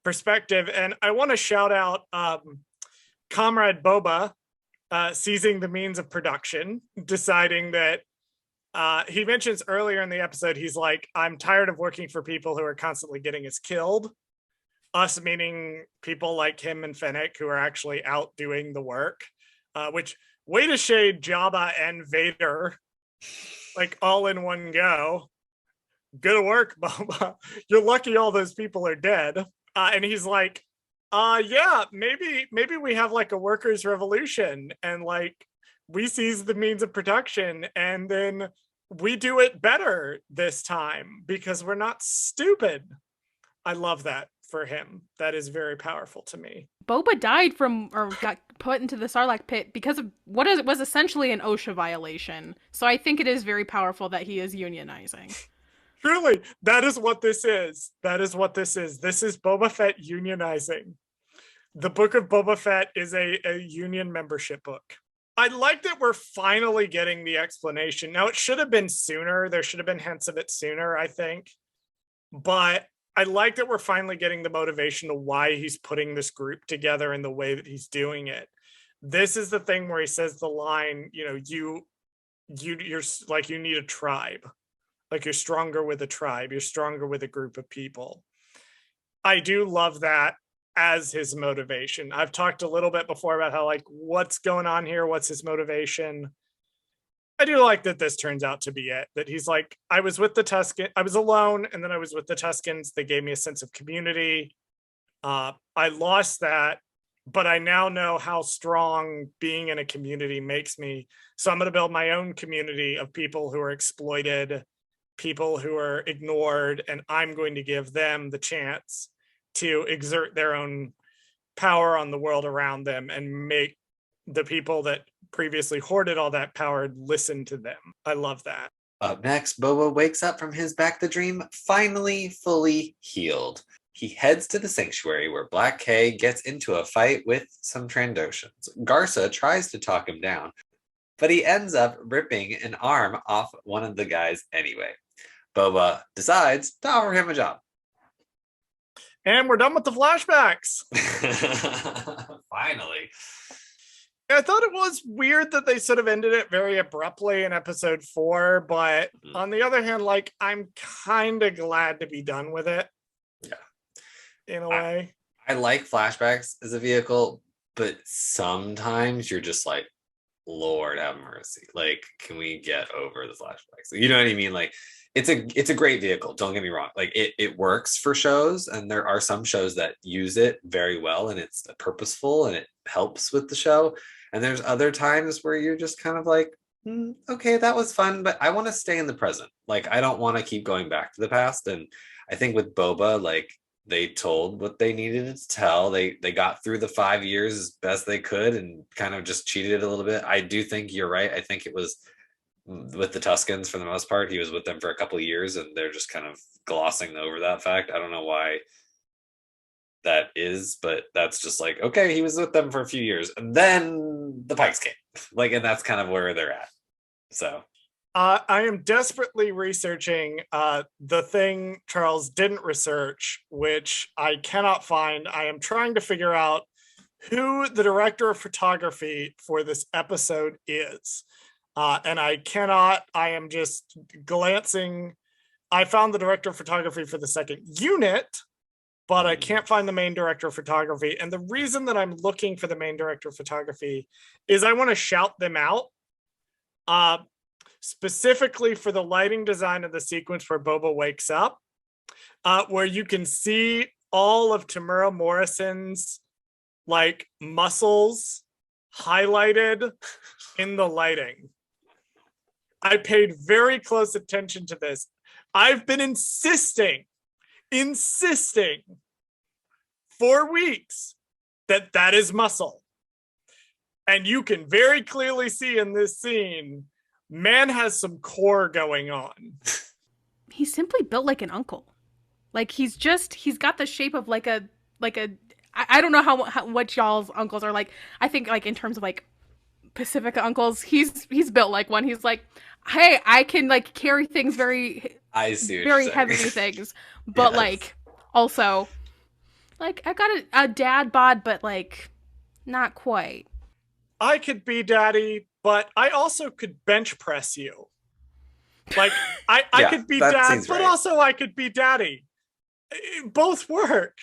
perspective. And I want to shout out Comrade Boba seizing the means of production, deciding that he mentions earlier in the episode, he's like, I'm tired of working for people who are constantly getting us killed. Us meaning people like him and Fennec, who are actually out doing the work, which way to shade Jabba and Vader, like all in one go. Good work, Boba. You're lucky all those people are dead. And he's like, yeah, maybe we have like a workers' revolution, and like we seize the means of production, and then we do it better this time because we're not stupid. I love that for him. That is very powerful to me. Boba died from, or got put into the Sarlacc pit because of was essentially an OSHA violation. So I think it is very powerful that he is unionizing. Truly, that is what this is. That is what this is. This is Boba Fett unionizing. The Book of Boba Fett is a union membership book. I like that we're finally getting the explanation. Now, it should have been sooner. There should have been hints of it sooner, I think. But I like that we're finally getting the motivation of why he's putting this group together in the way that he's doing it. This is the thing where he says the line, you're like, you need a tribe. Like, you're stronger with a tribe. You're stronger with a group of people. I do love that as his motivation. I've talked a little bit before about how, like, what's going on here? What's his motivation? I do like that this turns out to be it, that he's like, I was with the Tuskens, I was alone, and then I was with the Tuskens. They gave me a sense of community. I lost that, but I now know how strong being in a community makes me. So I'm going to build my own community of people who are exploited people who are ignored, and I'm going to give them the chance to exert their own power on the world around them and make the people that previously hoarded all that power listen to them. I love that. Up next, Boba wakes up from his back to dream, finally fully healed. He heads to the sanctuary where Black K gets into a fight with some Trandoshans. Garsa tries to talk him down, but he ends up ripping an arm off one of the guys anyway. Boba decides to offer him a job. And we're done with the flashbacks. Finally. I thought it was weird that they sort of ended it very abruptly in episode 4, but on the other hand, like, I'm kind of glad to be done with it. Yeah. In a way. I like flashbacks as a vehicle, but sometimes you're just like, Lord have mercy. Like, can we get over the flashbacks? You know what I mean? Like, it's a great vehicle. Don't get me wrong. Like, it works for shows, and there are some shows that use it very well, and it's purposeful and it helps with the show. And there's other times where you're just kind of like, okay, that was fun, but I want to stay in the present. Like, I don't want to keep going back to the past. And I think with Boba, like, they told what they needed to tell. They got through the 5 years as best they could and kind of just cheated it a little bit. I do think you're right. I think it was with the Tuskens for the most part. He was with them for a couple of years, and they're just kind of glossing over that fact. I don't know why that is, but that's just like, okay, he was with them for a few years, and then the Pikes came. Like, and that's kind of where they're at. So I am desperately researching the thing Charles didn't research, which I cannot find. I am trying to figure out who the director of photography for this episode is. And I cannot. I am just glancing. I found the director of photography for the second unit, but I can't find the main director of photography. And the reason that I'm looking for the main director of photography is I want to shout them out. Specifically for the lighting design of the sequence where Boba wakes up, where you can see all of Tamura Morrison's like muscles highlighted in the lighting. I paid very close attention to this. I've been insisting for weeks that is muscle. And you can very clearly see in this scene, man has some core going on. He's simply built like an uncle. Like, he's got the shape of like a I don't know how what y'all's uncles are like. I think like in terms of like Pacifica uncles, he's built like one. He's like, hey, I can like carry things very heavy things, but yes. Like also like I got a dad bod, but like not quite. I could be daddy, but I also could bench press you. Like I could be dad, but right. Also I could be daddy. Both work.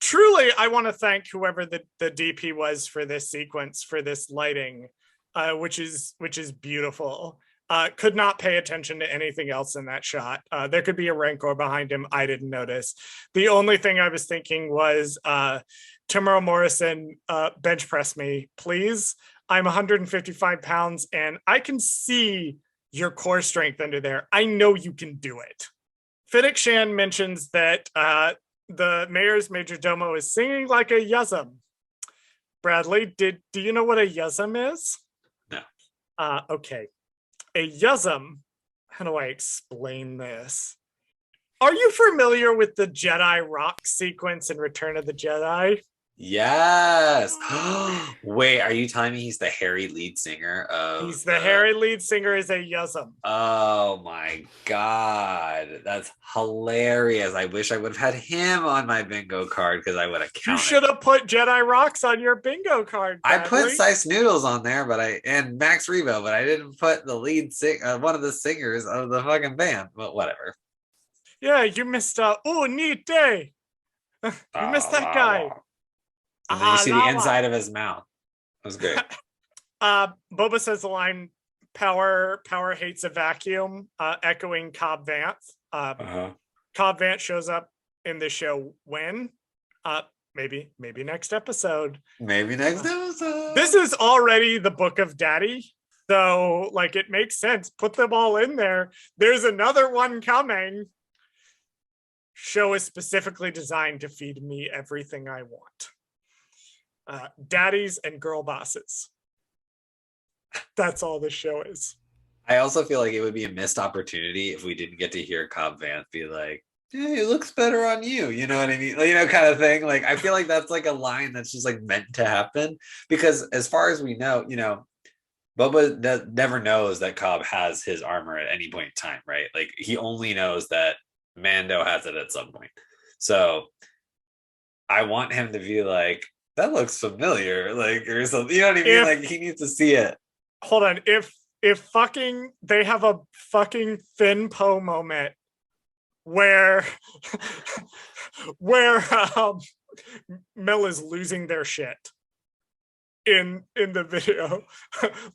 Truly, I want to thank whoever the DP was for this sequence, for this lighting, which is beautiful. Could not pay attention to anything else in that shot. There could be a Rancor behind him. I didn't notice. The only thing I was thinking was, Tamura Morrison, bench press me, please. I'm 155 pounds and I can see your core strength under there. I know you can do it. Fennic Shand mentions that the mayor's major domo is singing like a yuzum. Bradley, do you know what a yuzum is? No. Okay. A yuzum, how do I explain this? Are you familiar with the Jedi rock sequence in Return of the Jedi? Yes. Wait, are you telling me he's the hairy lead singer of... He's the hairy lead singer is a yuzum. Oh my God. That's hilarious. I wish I would have had him on my bingo card because I would have counted. You should have put Jedi Rocks on your bingo card, Bradley. I put Sice Noodles on there, and Max Rebo, but I didn't put the lead one of the singers of the fucking band. But whatever. Yeah, you missed neat day. You missed that guy. And then you see the inside of his mouth. That was great. Boba says the line, power hates a vacuum, echoing Cobb Vanth. Cobb Vanth shows up in the show when? Maybe next episode. Maybe next episode. This is already the Book of Daddy. So, like, it makes sense. Put them all in there. There's another one coming. Show is specifically designed to feed me everything I want. Daddies and girl bosses. That's all this show is. I also feel like it would be a missed opportunity if we didn't get to hear Cobb Vanth be like, "Hey, it looks better on you." You know what I mean? Like, kind of thing. Like, I feel like that's like a line that's just like meant to happen, because as far as we know, Boba never knows that Cobb has his armor at any point in time, right? Like, he only knows that Mando has it at some point. So I want him to be like, "That looks familiar," like, or something. You know what I mean? Like, he needs to see it. Hold on. If fucking they have a fucking Finn Poe moment where Mel is losing their shit in the video,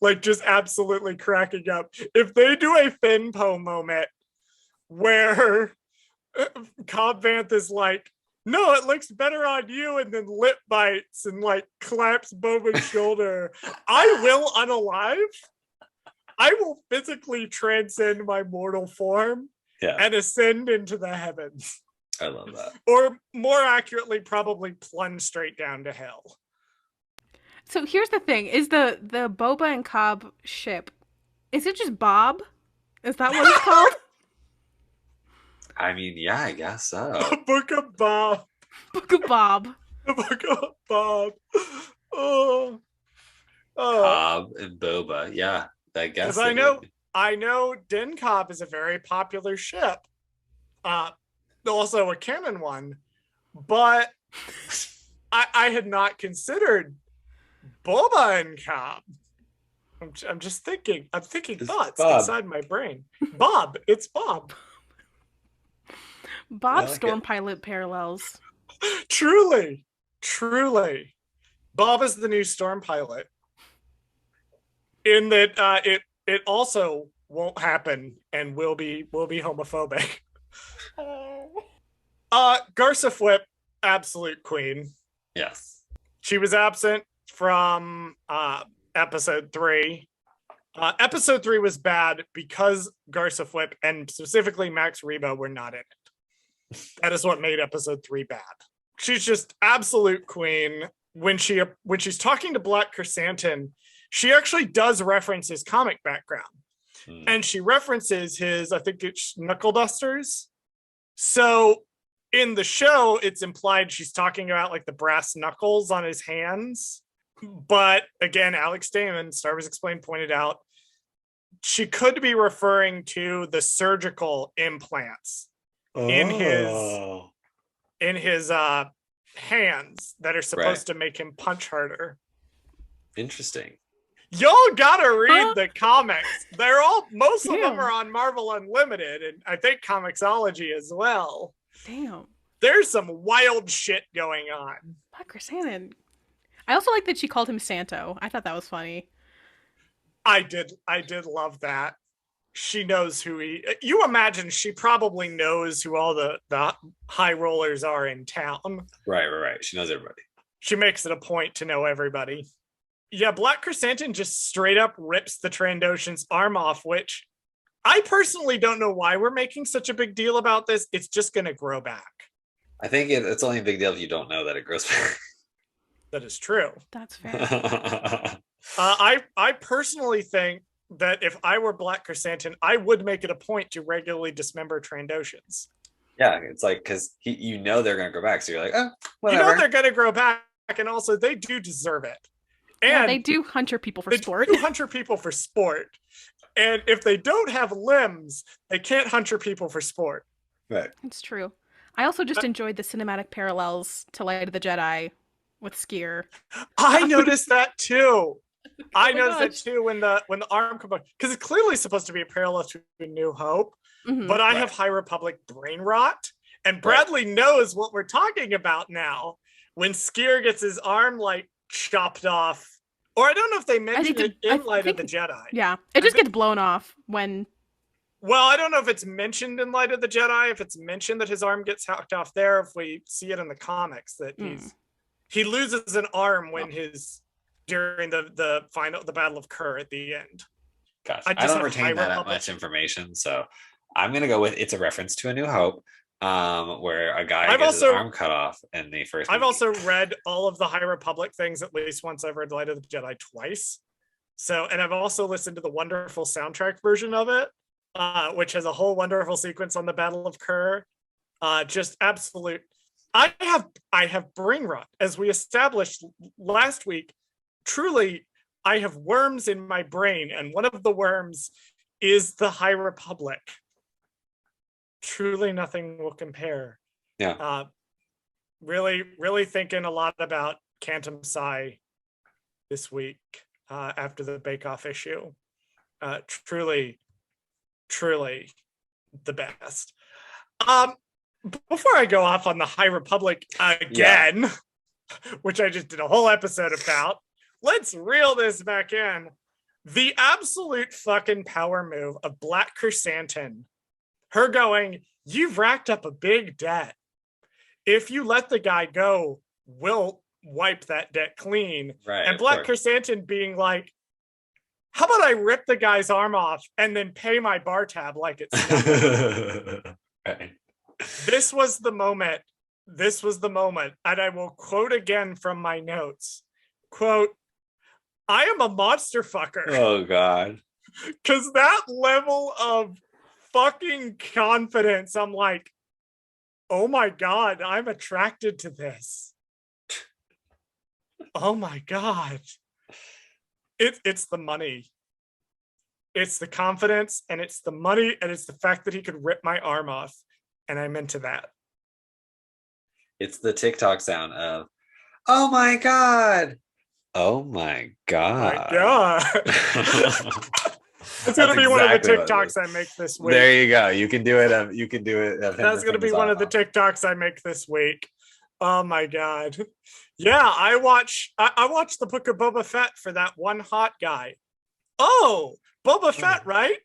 like, just absolutely cracking up. If they do a Finn Poe moment where Cobb Vanth is like, "No, it looks better on you," and then lip bites and like claps Boba's shoulder, I will unalive. I will physically transcend my mortal form and ascend into the heavens. I love that. Or more accurately, probably plunge straight down to hell. So here's the thing: is the Boba and Cobb ship? Is it just Bob? Is that what it's called? I mean, yeah, I guess so. Book of Bob. Book of Bob. The Book of Bob. Oh. Cobb and Boba, yeah. I guess. Because I know Din Cobb is a very popular ship. Also a canon one. But I had not considered Boba and Cobb. I'm just thinking. I'm thinking It's thoughts Bob. inside my brain. Bob. It's Bob. Bob like Storm it. Pilot parallels. Truly. Bob is the new Storm Pilot. In that it also won't happen and will be homophobic. Garsa Flip, absolute queen. Yes. She was absent from episode 3. Episode 3 was bad because Garsa Flip and specifically Max Rebo were not in it. That is what made episode 3 bad. She's just absolute queen. When she's talking to Black Chrysanthemum, she actually does reference his comic background. And she references his, I think it's knuckle dusters. So in the show, it's implied she's talking about like the brass knuckles on his hands. But again, Alex Damon, Star Wars Explained, pointed out she could be referring to the surgical implants in his hands that are supposed to make him punch harder. Interesting. Y'all gotta read the comics. They're most of them are on Marvel Unlimited, and I think Comixology as well. Damn. There's some wild shit going on. Black Chrysanthemum. I also like that she called him Santo. I thought that was funny. I did love that. She knows who you imagine she probably knows who all the high rollers are in town. Right. She knows everybody. She makes it a point to know everybody. Yeah, Black Chrysanthemum just straight up rips the Trandoshan's arm off, which I personally don't know why we're making such a big deal about this. It's just going to grow back. I think it's only a big deal if you don't know that it grows back. That is true. That's fair. I personally think that if I were Black Chrysanthemum, I would make it a point to regularly dismember Trandoshans. Yeah, it's like, because they're going to grow back, so you're like, oh, whatever. You know they're going to grow back, and also they do deserve it. And yeah, they do hunter people for sport. They do hunter people for sport. And if they don't have limbs, they can't hunter people for sport. Right. It's true. I also just enjoyed the cinematic parallels to Light of the Jedi with Skier. I noticed that too. I my noticed that gosh. too when the arm comes back, because it's clearly supposed to be a parallel to A New Hope. Mhm. But I Right. have High Republic brain rot, and Bradley knows what we're talking about now. When Skier gets his arm like chopped off, or I don't know if they mentioned it in Light of the Jedi. Yeah, it just gets blown off when. Well, I don't know if it's mentioned in Light of the Jedi, if it's mentioned that his arm gets hacked off there, if we see it in the comics that he loses an arm when during the Battle of Kur at the end. Gotcha. I I just don't have High retain that Republic. much information, so I'm gonna go with it's a reference to A New Hope, where a guy gets his arm cut off in the first I've movie. also read all of the High Republic things at least once. I've read Light of the Jedi twice. So, and I've also listened to the wonderful soundtrack version of it, which has a whole wonderful sequence on the Battle of Kerr. Just absolute. I have brain rot, as we established last week. Truly, I have worms in my brain, and one of the worms is the High Republic. Truly, nothing will compare. Yeah. Really, really thinking a lot about Cantum Psi this week after the Bake Off issue. Truly, truly the best. Before I go off on the High Republic again, which I just did a whole episode about, let's reel this back in. The absolute fucking power move of Black Chrysanthemum. Her going, you've racked up a big debt. If you let the guy go, we'll wipe that debt clean. Right. And Black Chrysanthemum being like, how about I rip the guy's arm off and then pay my bar tab like it's nothing? Right. This was the moment. This was the moment. And I will quote again from my notes. Quote, I am a monster fucker. Oh, God. Because that level of fucking confidence, I'm like, oh my God, I'm attracted to this. Oh my God. It's the money. It's the confidence, and it's the money, and it's the fact that he could rip my arm off. And I'm into that. It's the TikTok sound of, oh my God. Oh my God. My God. It's going to be one of the TikToks I make this week. There you go. You can do it. You can do it. That's going to be one of the TikToks I make this week. Oh my God. Yeah, I watched the Book of Boba Fett for that one hot guy. Oh, Boba Fett, right?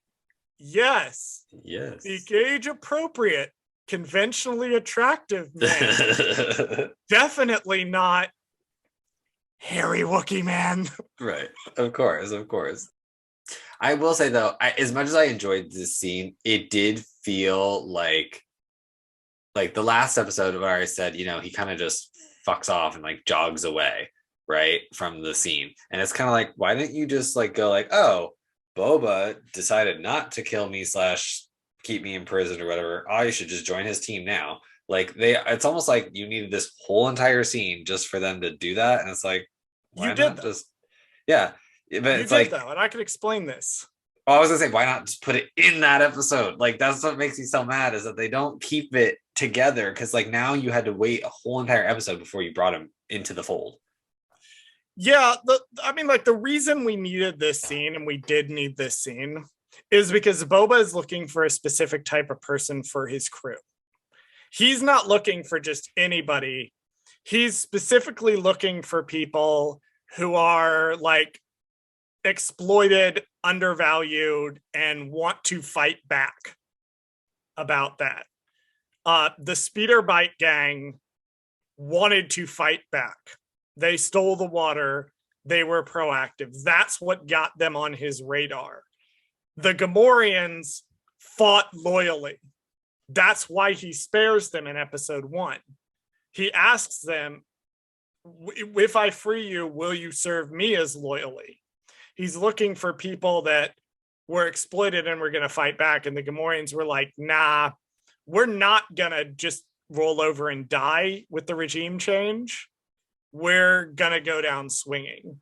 Yes. Yes. The age appropriate, conventionally attractive man. Definitely not hairy Wookiee man. Right. Of course. I will say though, as much as I enjoyed this scene, it did feel like the last episode where I said, he kind of just fucks off and like jogs away, right, from the scene. And it's kind of like, why didn't you just like go like, oh, Boba decided not to kill me / keep me in prison or whatever. I should just join his team now. Like it's almost like you needed this whole entire scene just for them to do that. And it's like, why not just, yeah. But it's like, though, and I can explain this. Oh, I was gonna say, why not just put it in that episode? Like, that's what makes me so mad, is that they don't keep it together, because like now you had to wait a whole entire episode before you brought him into the fold. Yeah, the reason we needed this scene, and we did need this scene, is because Boba is looking for a specific type of person for his crew. He's not looking for just anybody. He's specifically looking for people who are like exploited, undervalued, and want to fight back about that. The speeder bike gang wanted to fight back. They stole the water. They were proactive. That's what got them on his radar. The Gamorreans fought loyally. That's why he spares them in episode 1. He asks them, if I free you, will you serve me as loyally? He's looking for people that were exploited and were going to fight back. And the Gamorreans were like, nah, we're not going to just roll over and die with the regime change. We're going to go down swinging.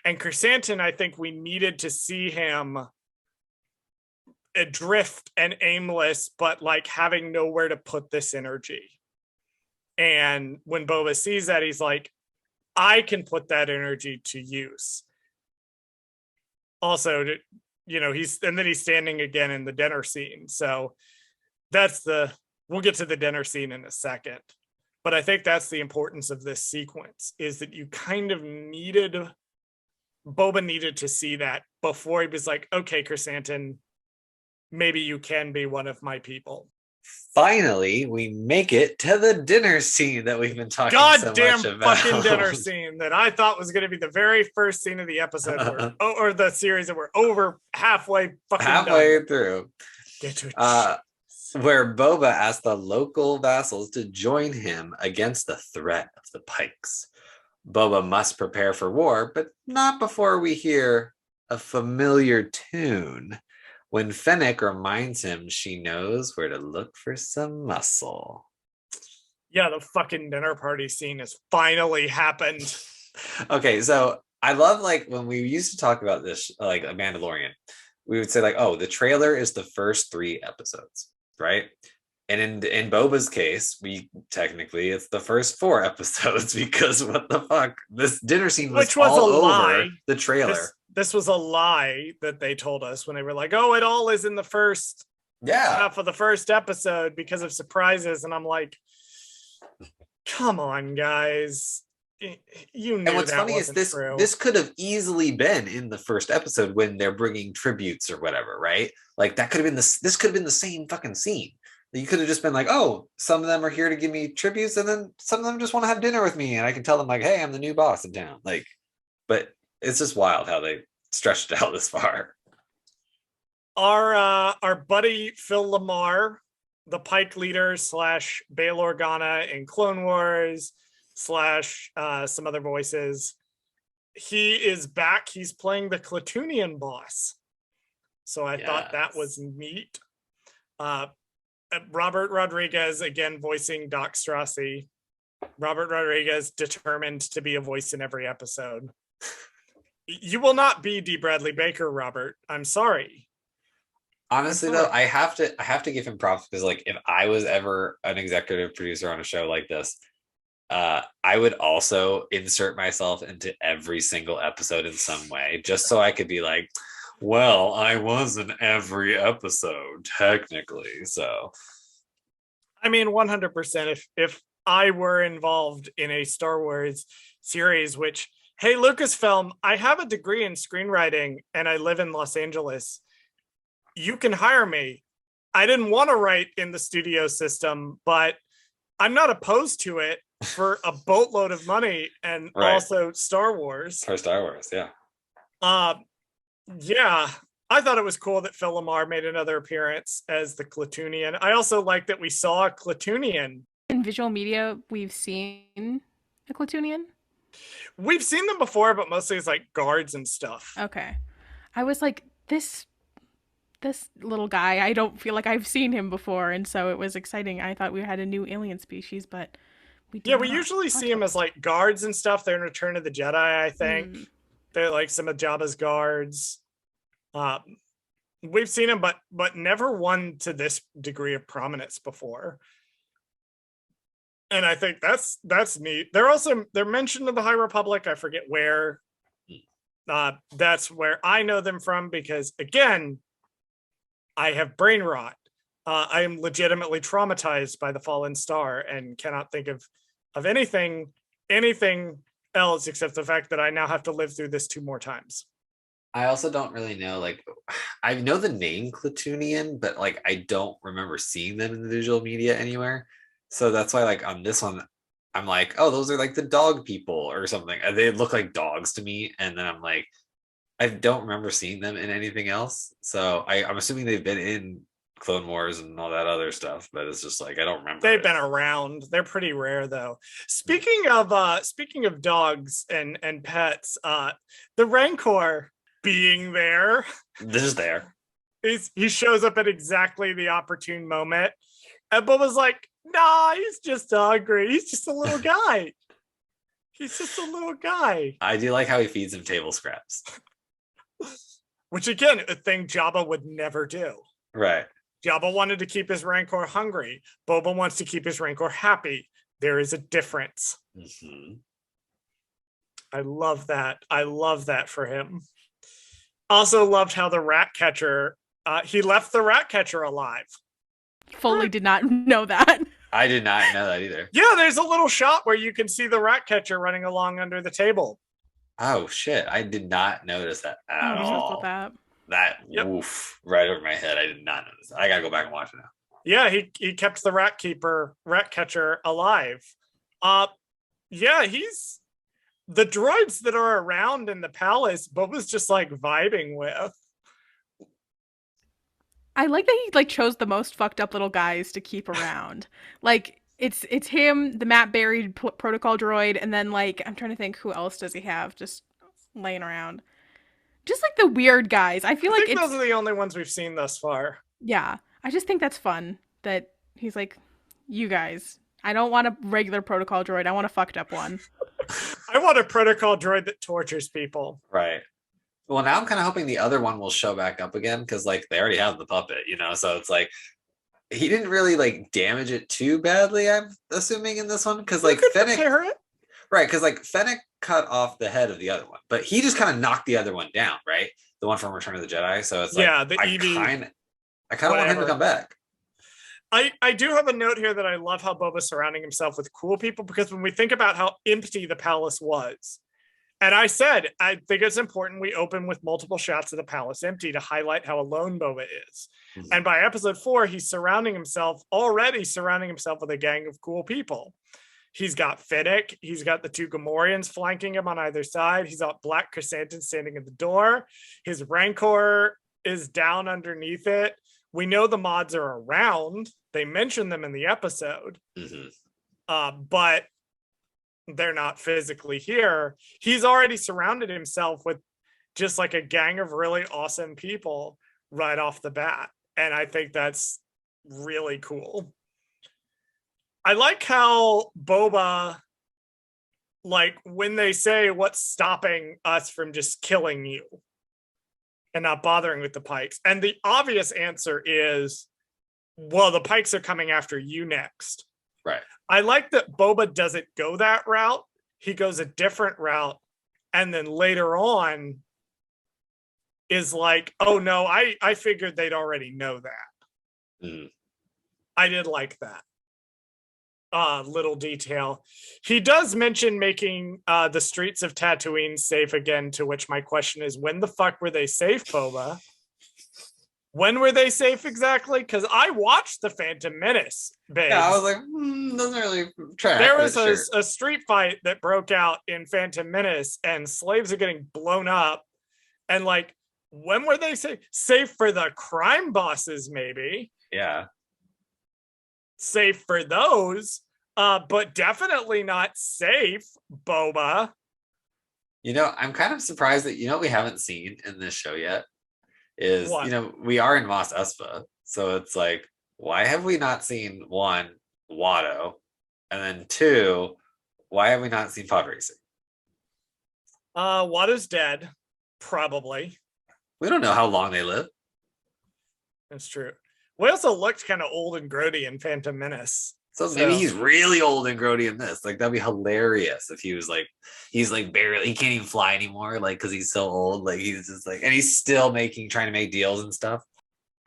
And Chrysanthemum, I think we needed to see him adrift and aimless, but like having nowhere to put this energy. And when Boba sees that, he's like, I can put that energy to use. Also, he's standing again in the dinner scene. So we'll get to the dinner scene in a second. But I think that's the importance of this sequence, is that you kind of Boba needed to see that before he was like, okay, Chrysanthemum, maybe you can be one of my people. finally, we make it to the dinner scene that we've been talking so Goddamn much about. fucking dinner scene that I thought was going to be the very first scene of the episode, or the series that we're over halfway halfway through. Get to where Boba asked the local vassals to join him against the threat of the Pikes. Boba must prepare for war, but not before we hear a familiar tune when Fennec reminds him she knows where to look for some muscle. Yeah, the fucking dinner party scene has finally happened. Okay, so I love like when we used to talk about this, like a Mandalorian, we would say like, oh, the trailer is the first 3 episodes, right? And in Boba's case, it's the first 4 episodes because what the fuck? This dinner scene was all over the trailer. This was a lie that they told us when they were like, oh, it all is in the first half of the first episode because of surprises. And I'm like, come on, guys. You knew. And what's that funny is this could have easily been in the first episode when they're bringing tributes or whatever, right? Like that could have been this could have been the same fucking scene. You could have just been like, oh, some of them are here to give me tributes, and then some of them just want to have dinner with me, and I can tell them like, hey, I'm the new boss in town. Like, but it's just wild how they stretched it out this far. Our buddy Phil Lamar, the Pike leader / Bail Organa in Clone Wars / some other voices, he is back. He's playing the Klatooinian boss. So I thought that was neat. Robert Rodriguez, again, voicing Doc Strassi. Robert Rodriguez, determined to be a voice in every episode. You will not be D. Bradley Baker, Robert. I'm sorry. Honestly, though, I have to give him props because, like, if I was ever an executive producer on a show like this, I would also insert myself into every single episode in some way, just so I could be like, well, I was in every episode, technically. So, I mean, 100%. If I were involved in a Star Wars series, which, hey, Lucasfilm, I have a degree in screenwriting and I live in Los Angeles. You can hire me. I didn't want to write in the studio system, but I'm not opposed to it for a boatload of money and also Star Wars. For Star Wars, yeah. Yeah, I thought it was cool that Phil Lamar made another appearance as the Klatooinian. I also like that we saw a Klatooinian. In visual media, we've seen a Klatooinian? We've seen them before, but mostly as like guards and stuff. Okay. I was like, this little guy, I don't feel like I've seen him before, and so it was exciting. I thought we had a new alien species, but we usually see him as like guards and stuff. They're in Return of the Jedi, I think. They're like some of Jabba's guards. We've seen him, but never one to this degree of prominence before. And I think that's neat. They're mentioned in the High Republic. I forget where. That's where I know them from because, again, I have brain rot. I am legitimately traumatized by the Fallen Star and cannot think of anything else except the fact that I now have to live through this 2 more times. I also don't really know, like, I know the name Klatooinian, but like I don't remember seeing them in the visual media anywhere. So that's why, like, on this one, I'm like, oh, those are like the dog people or something. They look like dogs to me. And then I'm like, I don't remember seeing them in anything else. So I'm assuming they've been in Clone Wars and all that other stuff, but it's just like I don't remember. They've been around. They're pretty rare though. Speaking of dogs and pets, the Rancor being there. This is there. He shows up at exactly the opportune moment. And Boba's like, nah, he's just hungry. He's just a little guy. He's just a little guy. I do like how he feeds him table scraps. Which again, a thing Jabba would never do. Right. Jabba wanted to keep his Rancor hungry. Boba wants to keep his Rancor happy. There is a difference. Mm-hmm. I love that. I love that for him. Also loved how the rat catcher, he left the rat catcher alive. Fully did not know that. I did not know that either. Yeah, there's a little shot where you can see the rat catcher running along under the table. Oh, shit. I did not notice that at all. That. Oof, right over my head. I did not notice that. I gotta go back and watch it now. Yeah, he kept the rat catcher alive. Yeah, he's the droids that are around in the palace, Boba's just like vibing with. I like that he like chose the most fucked up little guys to keep around. Like it's him, the Matt Berry protocol droid, and then like I'm trying to think who else does he have just laying around. Just like the weird guys. I feel I like think it's those are the only ones we've seen thus far. yeah. I just think that's fun that he's like, you guys. I don't want a regular protocol droid. I want a fucked up one. I want a protocol droid that tortures people. Right. Well, now I'm kind of hoping the other one will show back up again because like they already have the puppet, you know. So it's like he didn't really like damage it too badly. I'm assuming in this one because like Fennic, right? Because like Fennic cut off the head of the other one, but he just kind of knocked the other one down, right? The one from Return of the Jedi. So it's like yeah, the EV. I kind of want him to come back. I do have a note here that I love how Boba's surrounding himself with cool people because when we think about how empty the palace was, and I said, I think it's important we open with multiple shots of the palace empty to highlight how alone Boba is. Mm-hmm. And by episode 4, he's already surrounding himself with a gang of cool people. He's got Fennec, he's got the 2 Gamorreans flanking him on either side. He's got Black Chrysanthemum standing at the door. His Rancor is down underneath it. We know the mods are around. They mention them in the episode, but they're not physically here. He's already surrounded himself with just like a gang of really awesome people right off the bat. And I think that's really cool. I like how Boba, like when they say what's stopping us from just killing you and not bothering with the Pikes. And the obvious answer is, well, the Pikes are coming after you next. Right. I like that Boba doesn't go that route. He goes a different route. And then later on is like, oh no, I figured they'd already know that. Mm. I did like that. Little detail. He does mention making the streets of Tatooine safe again, to which my question is, when the fuck were they safe, Boba? When were they safe exactly? Because I watched The Phantom Menace, babe. Yeah, I was like, doesn't really track. There was a street fight that broke out in Phantom Menace, and slaves are getting blown up. And like, when were they safe? Safe for the crime bosses, maybe. Yeah. Safe for those, but definitely not safe, Boba. You know, I'm kind of surprised that, we haven't seen in this show yet is, what? We are in Mos Espa. So it's like, why have we not seen 1, Watto? And then 2, why have we not seen pod racing? Watto's dead, probably. We don't know how long they live. That's true. We also looked kind of old and grody in Phantom Menace. So maybe he's really old and grody in this. Like, that'd be hilarious if he was like, he's like barely, he can't even fly anymore, like, because he's so old. Like, he's just like, and he's still trying to make deals and stuff.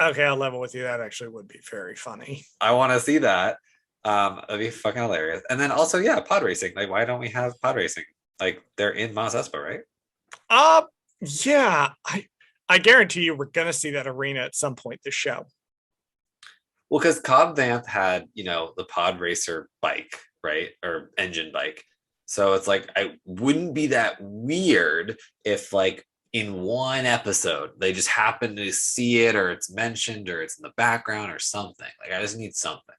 Okay, I'll level with you. That actually would be very funny. I want to see that. That'd be fucking hilarious. And then also, yeah, pod racing. Like, why don't we have pod racing? Like, they're in Mos Espa, right? Yeah. I guarantee you we're gonna see that arena at some point this show. Well, because Cobb Vanth had, the pod racer bike, right? Or engine bike. So it's like, I wouldn't be that weird if like in one episode, they just happen to see it or it's mentioned or it's in the background or something. Like, I just need something.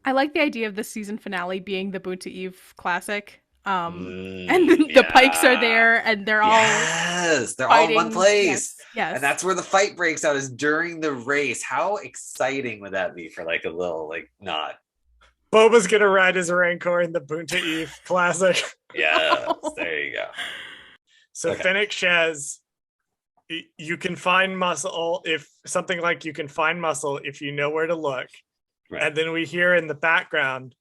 I like the idea of the season finale being the Boonta Eve classic. And the Pikes are there and they're all they're fighting. All in one place. Yes. And that's where the fight breaks out, is during the race. How exciting would that be for like a little like nod? Boba's gonna ride his Rancor in the Boonta Eve classic. Yes, there you go. So okay. Fennic says you can find muscle if something like you can find muscle if you know where to look. Right. And then we hear in the background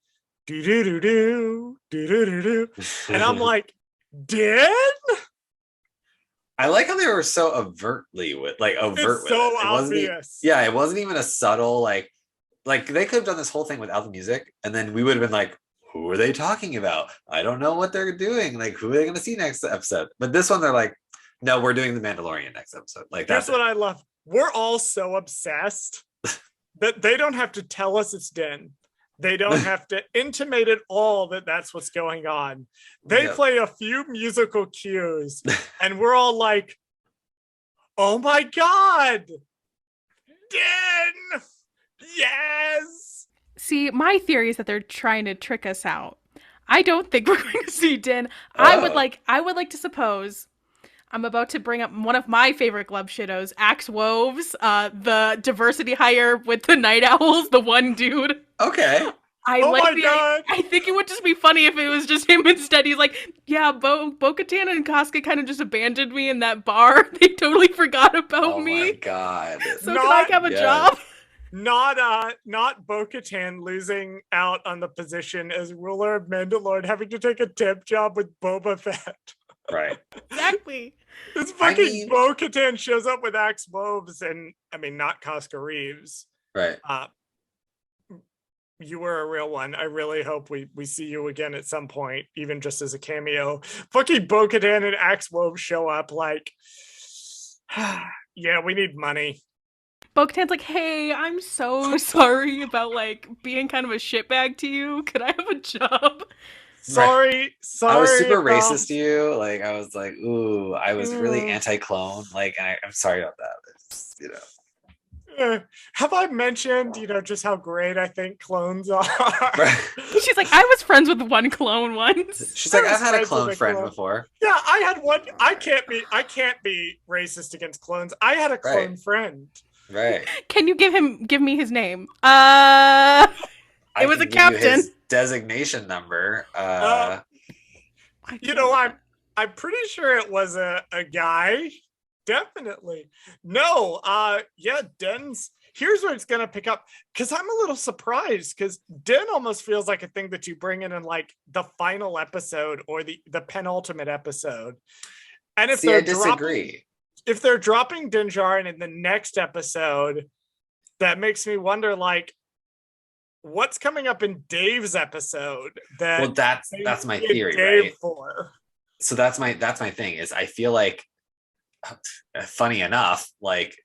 do do do do do do do do, and I'm like, Din? I like how they were so overtly with it's so obvious. It wasn't even a subtle like they could have done this whole thing without the music, and then we would have been like, who are they talking about? I don't know what they're doing. Like, who are they going to see next episode? But this one, they're like, no, we're doing the Mandalorian next episode. Like, that's what I love. We're all so obsessed that they don't have to tell us it's Din. They don't have to intimate at all that that's what's going on. They play a few musical cues and we're all like, oh my God, Din! Yes! See, my theory is that they're trying to trick us out. I don't think we're going to see Din. I would like to suppose I'm about to bring up one of my favorite Glub Shittos, Axe Woves, the diversity hire with the Night Owls, the one dude. Okay. I think it would just be funny if it was just him instead. He's like, yeah, Bo-Katan and Casca kind of just abandoned me in that bar. They totally forgot about me. Oh my God. So can I have a job? Not Bo-Katan losing out on the position as ruler of Mandalore, having to take a temp job with Boba Fett. Right. Exactly. This fucking Bo-Katan shows up with Axe Woves and, not Casca Reeves. Right. You were a real one. I really hope we see you again at some point, even just as a cameo. Fucking Bo-Katan and Axe Woves show up like, yeah, we need money. Bo-Katan's like, hey, I'm so sorry about being kind of a shitbag to you. Could I have a job? Sorry. I was super racist to you. I was like, ooh, I was really anti-clone. I'm sorry about that. It's, have I mentioned, just how great I think clones are? She's like, I was friends with one clone once. She's like, I've had a clone friend before. Yeah, I had one. I can't be racist against clones. I had a clone friend. Right. Can you give me his name? It was a captain. His designation number. I'm pretty sure it was a guy. Definitely. No, Din's. Here's where it's gonna pick up, because I'm a little surprised, because Din almost feels like a thing that you bring in the final episode or the penultimate episode. And if I disagree. If they're dropping Din Djarin in the next episode, that makes me wonder, what's coming up in Dave's episode? That's my theory, Dave right? For. So that's my thing is I feel like, funny enough,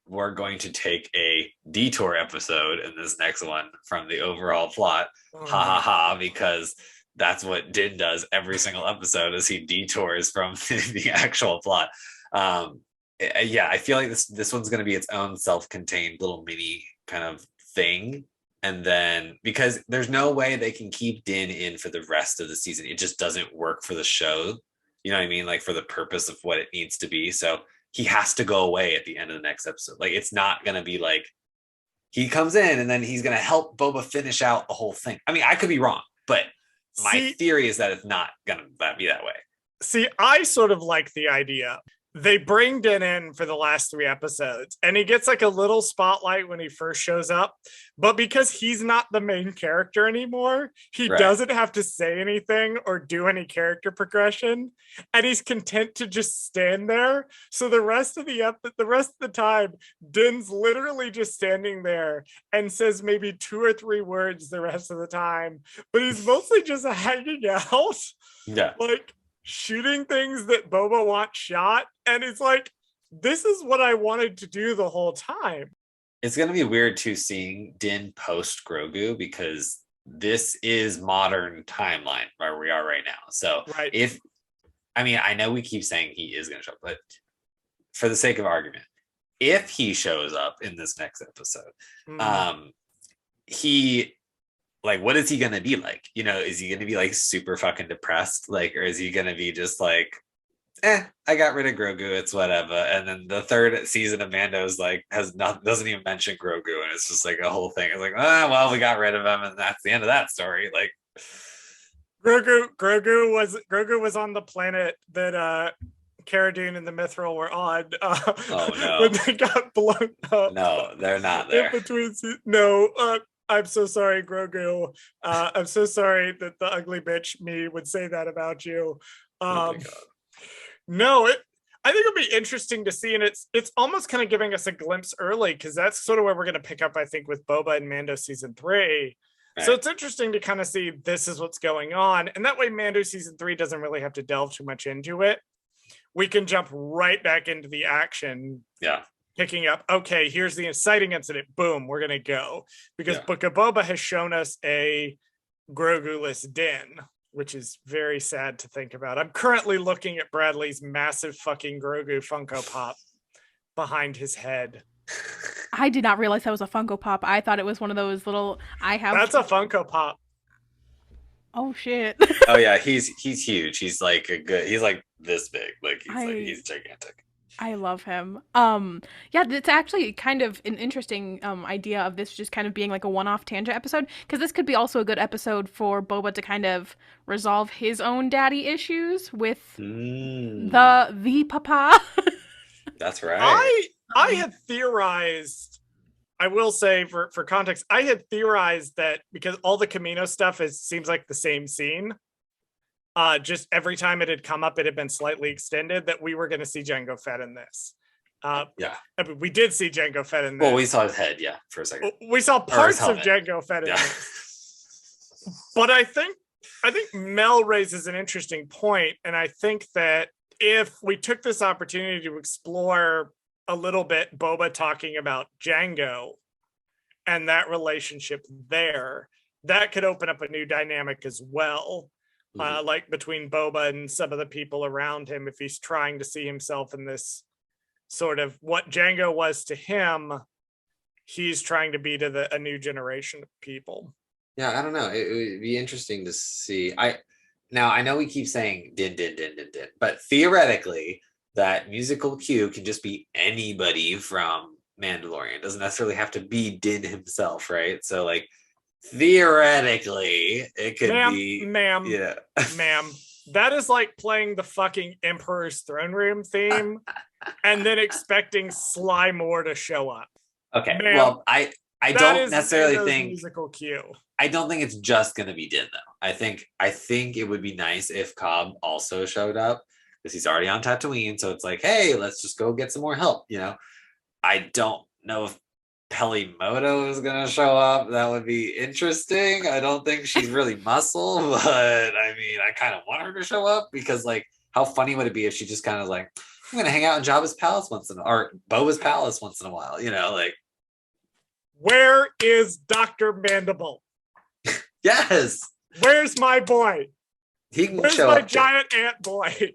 we're going to take a detour episode in this next one from the overall plot. Because that's what Din does every single episode, is he detours from the actual plot. I feel like this one's going to be its own self-contained little mini kind of thing. And then, because there's no way they can keep Din in for the rest of the season. It just doesn't work for the show. You know what I mean? For the purpose of what it needs to be. So he has to go away at the end of the next episode. It's not going to be he comes in and then he's going to help Boba finish out the whole thing. I could be wrong, but my theory is that it's not going to be that way. See, I sort of like the idea. They bring Din in for the last 3 episodes, and he gets a little spotlight when he first shows up. But because he's not the main character anymore, he doesn't have to say anything or do any character progression, and he's content to just stand there. So the rest of the time, Din's literally just standing there and says maybe 2 or 3 words the rest of the time, but he's mostly just hanging out. Yeah. Shooting things that Boba wants shot, and it's this is what I wanted to do the whole time. It's going to be weird too seeing Din post Grogu, because this is modern timeline where we are right now. So I know we keep saying he is going to show up, but for the sake of argument, if he shows up in this next episode, he what is he gonna be like? Is he gonna be super fucking depressed? Or is he gonna be just I got rid of Grogu, it's whatever. And then the 3rd season of Mando's doesn't even mention Grogu, and it's just a whole thing. It's well, we got rid of him, and that's the end of that story. Grogu was on the planet that Cara Dune and the Mithril were on. When they got blown up. No, they're not there. I'm so sorry, Grogu. I'm so sorry that the ugly bitch me would say that about you. I think it'll be interesting to see, and it's almost kind of giving us a glimpse early, because that's sort of where we're going to pick up, I think, with Boba and Mando season 3. Right. So it's interesting to kind of see this is what's going on, and that way Mando season 3 doesn't really have to delve too much into it. We can jump right back into the action. Yeah. picking up, okay, here's the inciting incident. Boom, we're going to go. Because Book of Boba has shown us a Grogu-less Din, which is very sad to think about. I'm currently looking at Bradley's massive fucking Grogu Funko Pop behind his head. I did not realize that was a Funko Pop. I thought it was one of those little. That's a Funko Pop. Oh shit. Oh yeah, he's huge. He's like he's like this big. Like he's gigantic. I love him. Yeah, it's actually kind of an interesting idea of this just kind of being like a one-off tangent episode, because this could be also a good episode for Boba to kind of resolve his own daddy issues with the papa. That's right. I had theorized, I will say for context, I had theorized that because all the Camino stuff seems like the same scene. Just every time it had come up, it had been slightly extended, that we were going to see Jango Fett in this. Yeah. I mean, we did see Jango Fett in this. Well, we saw his head, for a second. We saw parts of Jango Fett in this. But I think Mel raises an interesting point, and I think that if we took this opportunity to explore a little bit Boba talking about Jango and that relationship there, that could open up a new dynamic as well. Like between Boba and some of the people around him, if he's trying to see himself in this sort of what Jango was to him, he's trying to be to a new generation of people. Yeah, I don't know. It would be interesting to see. Now I know we keep saying din, but theoretically, that musical cue can just be anybody from Mandalorian. It doesn't necessarily have to be Din himself, right? So like, theoretically, it could be, ma'am, that is like playing the fucking Emperor's Throne Room theme and then expecting Sly Moore to show up. Okay, well, I don't necessarily think musical cue. I don't think it's just going to be Din though. I think it would be nice if Cobb also showed up, because he's already on Tatooine. So it's like, hey, let's just go get some more help. I don't know if Pelimoto is going to show up. That would be interesting. I don't think she's really muscle, but I mean, I kind of want her to show up, because like, how funny would it be if she just kind of like, I'm going to hang out in Jabba's palace or Boba's palace once in a while, like. Where is Dr. Mandible? Yes. Where's my boy? Where's my giant ant boy?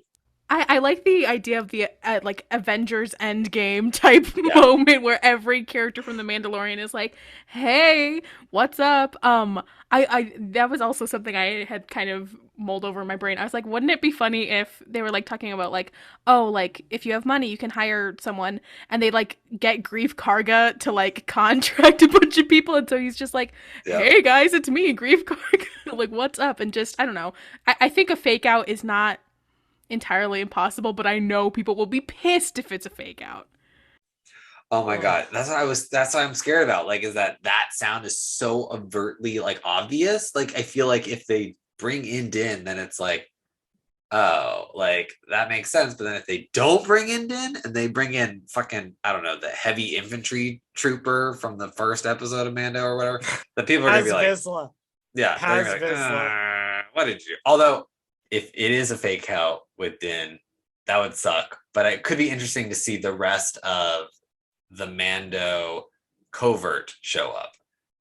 I like the idea of the like Avengers Endgame type moment where every character from The Mandalorian is like, "Hey, what's up?" I that was also something I had kind of mulled over in my brain. I was like, wouldn't it be funny if they were like talking about like, oh, like if you have money, you can hire someone, and they like get Grief Karga to like contract a bunch of people, and so he's just like, "Hey guys, it's me, Grief Karga." Like, what's up? And just I don't know. I think a fake out is not entirely impossible, but I know people will be pissed if it's a fake out. Oh my god, that's what I'm scared about. Like, is that sound is so overtly like obvious. Like, I feel like if they bring in Din, then it's like, oh, like that makes sense. But then if they don't bring in Din and they bring in fucking, I don't know, the heavy infantry trooper from the first episode of Mando or whatever, the people are gonna be like, Vizsla. Yeah, they're gonna be like, what did you? Although, if it is a fake out with Din, that would suck. But it could be interesting to see the rest of the Mando covert show up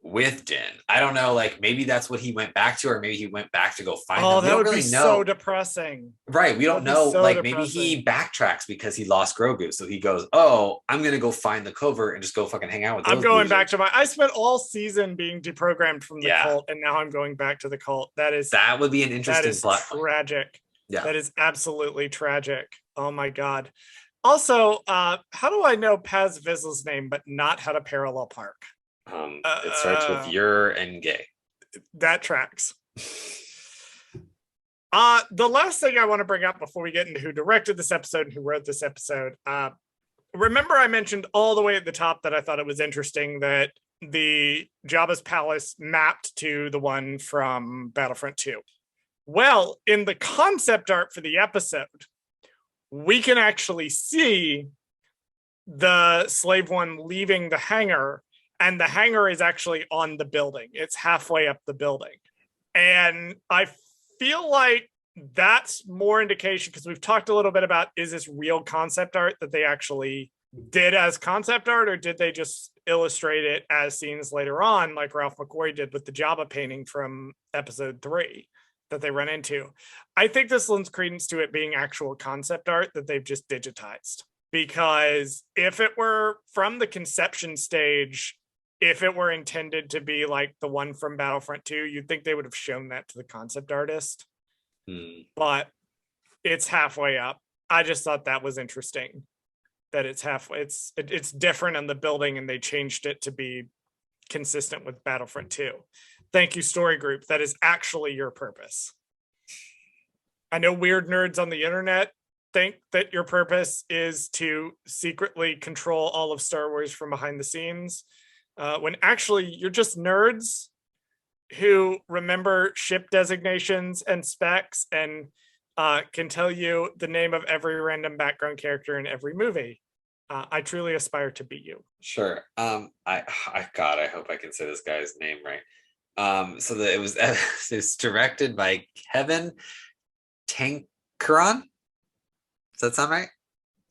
with Din. I don't know, like maybe that's what he went back to, or maybe he went back to go find them. That would really be so depressing. Right, we don't know. So like depressing. Maybe he backtracks because he lost Grogu, so he goes, "Oh, I'm gonna go find the covert and just go fucking hang out with." I'm going back to I spent all season being deprogrammed from the cult, and now I'm going back to the cult. That would be an interesting plot. Tragic. Yeah, that is absolutely tragic. Oh my god. Also, how do I know Paz Vizsla's name but not how to parallel park? It starts with "your" and "gay." That tracks. The last thing I want to bring up before we get into who directed this episode and who wrote this episode. Remember I mentioned all the way at the top that I thought it was interesting that the Jabba's palace mapped to the one from Battlefront 2. Well, in the concept art for the episode, we can actually see the Slave One leaving the hangar, and the hangar is actually on the building. It's halfway up the building. And I feel like that's more indication, because we've talked a little bit about, is this real concept art that they actually did as concept art, or did they just illustrate it as scenes later on, like Ralph McQuarrie did with the Jabba painting from episode 3 that they run into? I think this lends credence to it being actual concept art that they've just digitized. Because if it were from the conception stage, if it were intended to be like the one from Battlefront 2, you'd think they would have shown that to the concept artist. But it's halfway up. I just thought that was interesting. That it's halfway, it's different on the building, and they changed it to be consistent with Battlefront 2. Thank you, story group. That is actually your purpose. I know weird nerds on the internet think that your purpose is to secretly control all of Star Wars from behind the scenes, when actually you're just nerds who remember ship designations and specs and can tell you the name of every random background character in every movie. I truly aspire to be you. Sure. I God, I hope I can say this guy's name right. So that it's directed by Kevin Tancaron. Does that sound right?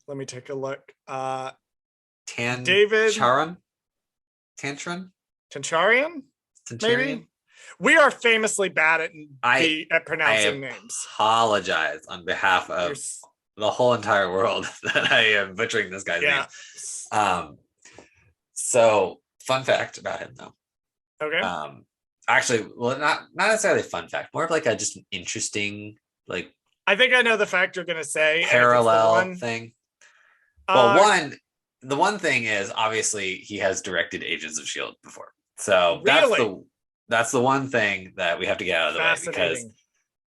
Let me take a look. David Charon? Tancharian? Maybe? We are famously bad at pronouncing names. I apologize on behalf of the whole entire world that I am butchering this guy's name. So, fun fact about him, though. Okay. Actually, well, not necessarily a fun fact, more of like just an interesting, like, I think I know the fact you're going to say. Parallel thing. Well, the one thing is, obviously, he has directed Agents of S.H.I.E.L.D. before. So that's the one thing that we have to get out of the way, because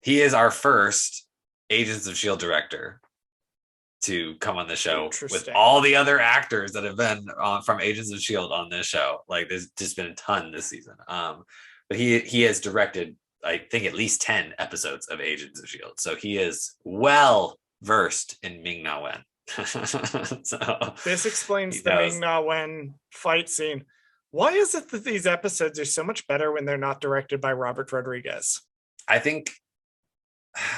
he is our first Agents of S.H.I.E.L.D. director to come on the show with all the other actors that have been from Agents of S.H.I.E.L.D. on this show. Like, there's just been a ton this season. But he has directed, I think, at least 10 episodes of Agents of S.H.I.E.L.D. So he is well versed in Ming Na Wen. So this explains the Ming Na Wen fight scene. Why is it that these episodes are so much better when they're not directed by Robert Rodriguez? I think,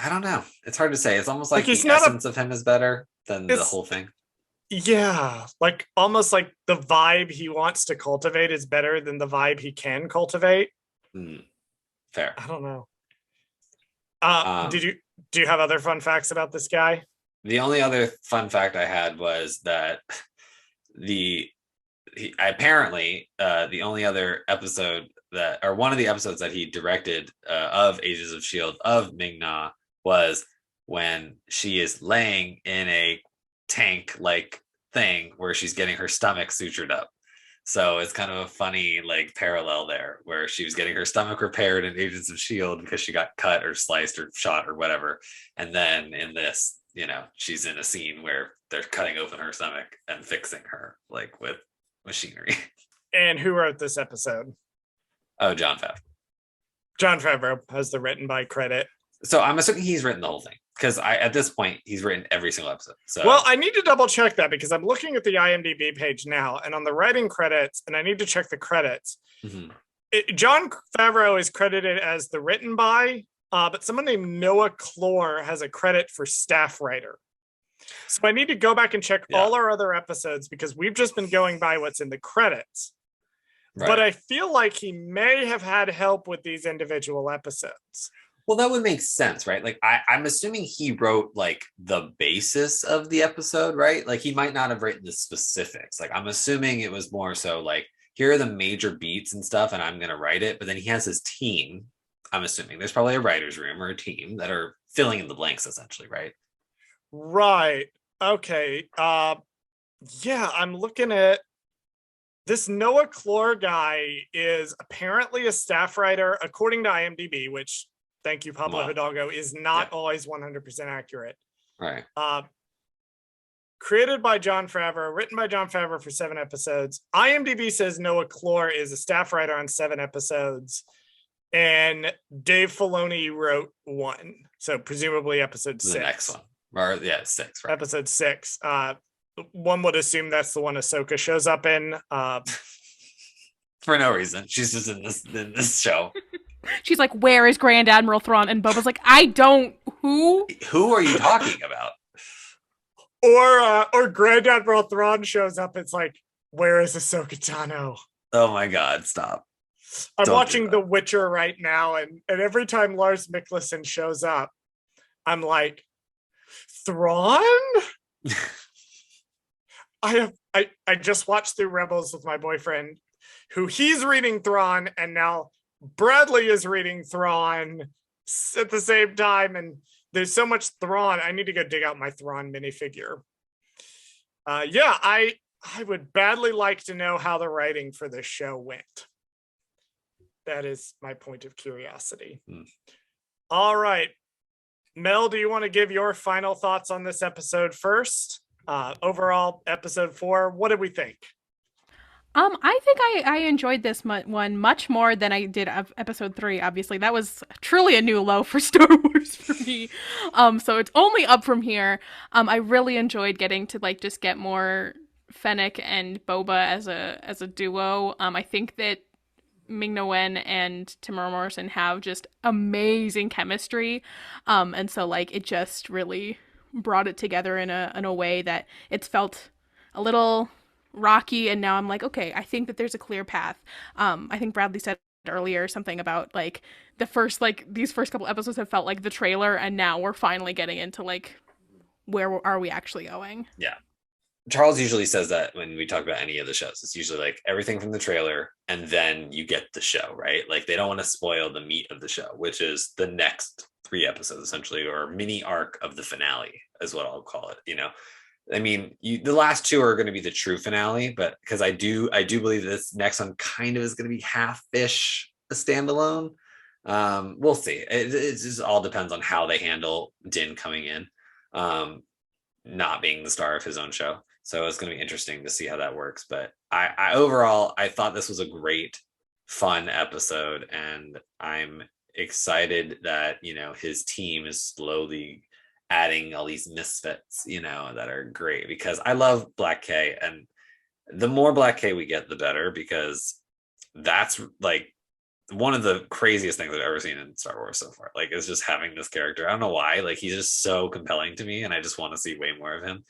I don't know. It's hard to say. It's almost like the essence of him is better than the whole thing. Yeah, like almost like the vibe he wants to cultivate is better than the vibe he can cultivate. Fair. I don't know. Do you have other fun facts about this guy? The only other fun fact I had was that apparently the only other episode that, or one of the episodes that he directed of Agents of S.H.I.E.L.D. of Ming Na was when she is laying in a tank like thing where she's getting her stomach sutured up. So it's kind of a funny like parallel there, where she was getting her stomach repaired in Agents of S.H.I.E.L.D. because she got cut or sliced or shot or whatever. And then in this, she's in a scene where they're cutting open her stomach and fixing her like with machinery. And who wrote this episode? Oh, Jon Favreau. Jon Favreau has the written by credit. So I'm assuming he's written the whole thing, because at this point he's written every single episode. So well, I need to double check that, because I'm looking at the IMDb page now, and on the writing credits, and I need to check the credits. Jon Favreau is credited as the written by, but someone named Noah Clore has a credit for staff writer. So I need to go back and check all our other episodes, because we've just been going by what's in the credits. Right. But I feel like he may have had help with these individual episodes. Well, that would make sense, right? Like, I'm assuming he wrote like the basis of the episode, right? Like, he might not have written the specifics. Like, I'm assuming it was more so like, here are the major beats and stuff, and I'm going to write it. But then he has his team. I'm assuming there's probably a writer's room or a team that are filling in the blanks, essentially, right? Right. Okay. Yeah, I'm looking at this. Noah Clore guy is apparently a staff writer, according to IMDb, which, thank you, Pablo Hidalgo, is not always 100% accurate. Right. Created by Jon Favreau, written by Jon Favreau for 7 episodes. IMDb says Noah Clore is a staff writer on 7 episodes, and Dave Filoni wrote 1. So presumably episode 6. The next one. Or 6. Right. Episode 6. One would assume that's the one Ahsoka shows up in. For no reason. She's just in this show. She's like, "Where is Grand Admiral Thrawn?" And Boba's like, "I don't. Who? Who are you talking about?" Or Grand Admiral Thrawn shows up. It's like, where is Ahsoka Tano? Oh my God, stop. I'm Don't watching The Witcher right now, and every time Lars Mikkelsen shows up, I'm like, Thrawn? I just watched through Rebels with my boyfriend, who he's reading Thrawn, and now Bradley is reading Thrawn at the same time, and there's so much Thrawn. I need to go dig out my Thrawn minifigure. I would badly like to know how the writing for this show went. That is my point of curiosity. All right. Mel, do you want to give your final thoughts on this episode first? Overall, episode 4, what did we think? I think I enjoyed this one much more than I did episode 3. Obviously, that was truly a new low for Star Wars for me. So it's only up from here. I really enjoyed getting to just get more Fennic and Boba as a duo. I think that Ming-Na Wen and Tamara Morrison have just amazing chemistry. And so it just really brought it together in a way that it's felt a little rocky, and now I'm like, okay, I think that there's a clear path. I think Bradley said earlier something about the first these first couple episodes have felt like the trailer, and now we're finally getting into where are we actually going. Yeah, Charles usually says that when we talk about any of the shows, it's usually everything from the trailer and then you get the show, right? They don't want to spoil the meat of the show, which is the next 3 episodes essentially, or mini arc of the finale is what I'll call it. I mean, the last 2 are going to be the true finale, but because I do believe this next one kind of is going to be half-ish a standalone. We'll see. It just all depends on how they handle Din coming in, not being the star of his own show. So it's going to be interesting to see how that works. But I overall, I thought this was a great, fun episode, and I'm excited that his team is slowly adding all these misfits, that are great, because I love Black K, and the more Black K we get, the better, because that's one of the craziest things I've ever seen in Star Wars so far. Is just having this character. I don't know why, he's just so compelling to me, and I just want to see way more of him.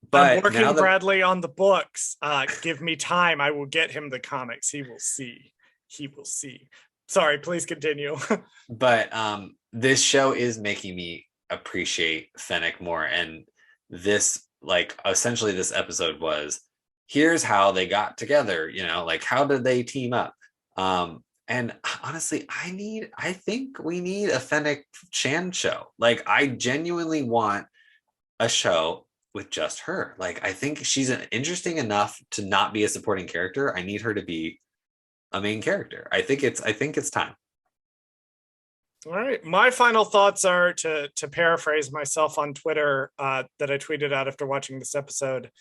But I'm working Bradley on the books. Give me time. I will get him the comics. He will see. Sorry, please continue. But this show is making me appreciate Fennec more, and this essentially this episode was, here's how they got together, how did they team up, and honestly I think we need a Fennic Shand show. I genuinely want a show with just her. I think she's interesting enough to not be a supporting character. I need her to be a main character. I think it's time. All right. My final thoughts are to paraphrase myself on Twitter that I tweeted out after watching this episode.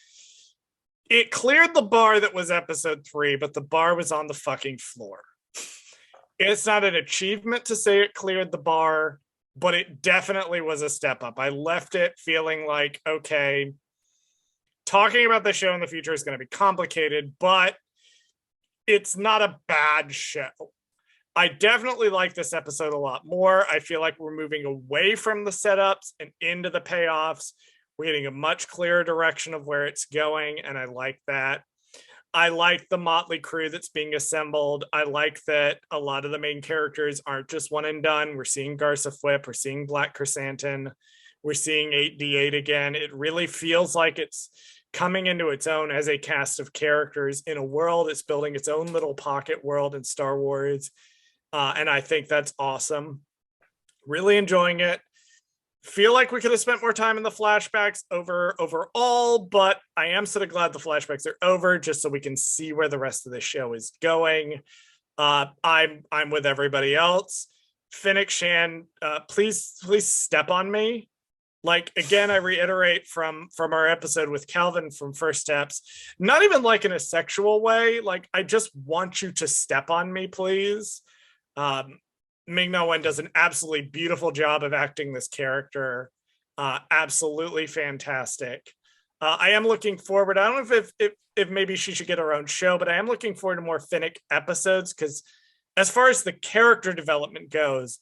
It cleared the bar that was episode 3, but the bar was on the fucking floor. It's not an achievement to say it cleared the bar, but it definitely was a step up. I left it feeling like, okay, talking about the show in the future is going to be complicated, but it's not a bad show. I definitely like this episode a lot more. I feel like we're moving away from the setups and into the payoffs. We're getting a much clearer direction of where it's going, and I like that. I like the motley crew that's being assembled. I like that a lot of the main characters aren't just one and done. We're seeing Garsa Flip. We're seeing Black Chrysanthemum. We're seeing 8D8 again. It really feels like it's coming into its own as a cast of characters in a world. It's building its own little pocket world in Star Wars. And I think that's awesome. Really enjoying it. Feel like we could have spent more time in the flashbacks overall, but I am sort of glad the flashbacks are over, just so we can see where the rest of the show is going. I'm with everybody else. Fennic Shand, please step on me. Again, I reiterate from our episode with Calvin from First Steps, not even in a sexual way. I just want you to step on me, please. Ming-Na Wen does an absolutely beautiful job of acting this character. Absolutely fantastic. I am looking forward. I don't know if maybe she should get her own show, but I am looking forward to more Fennic episodes, because as far as the character development goes,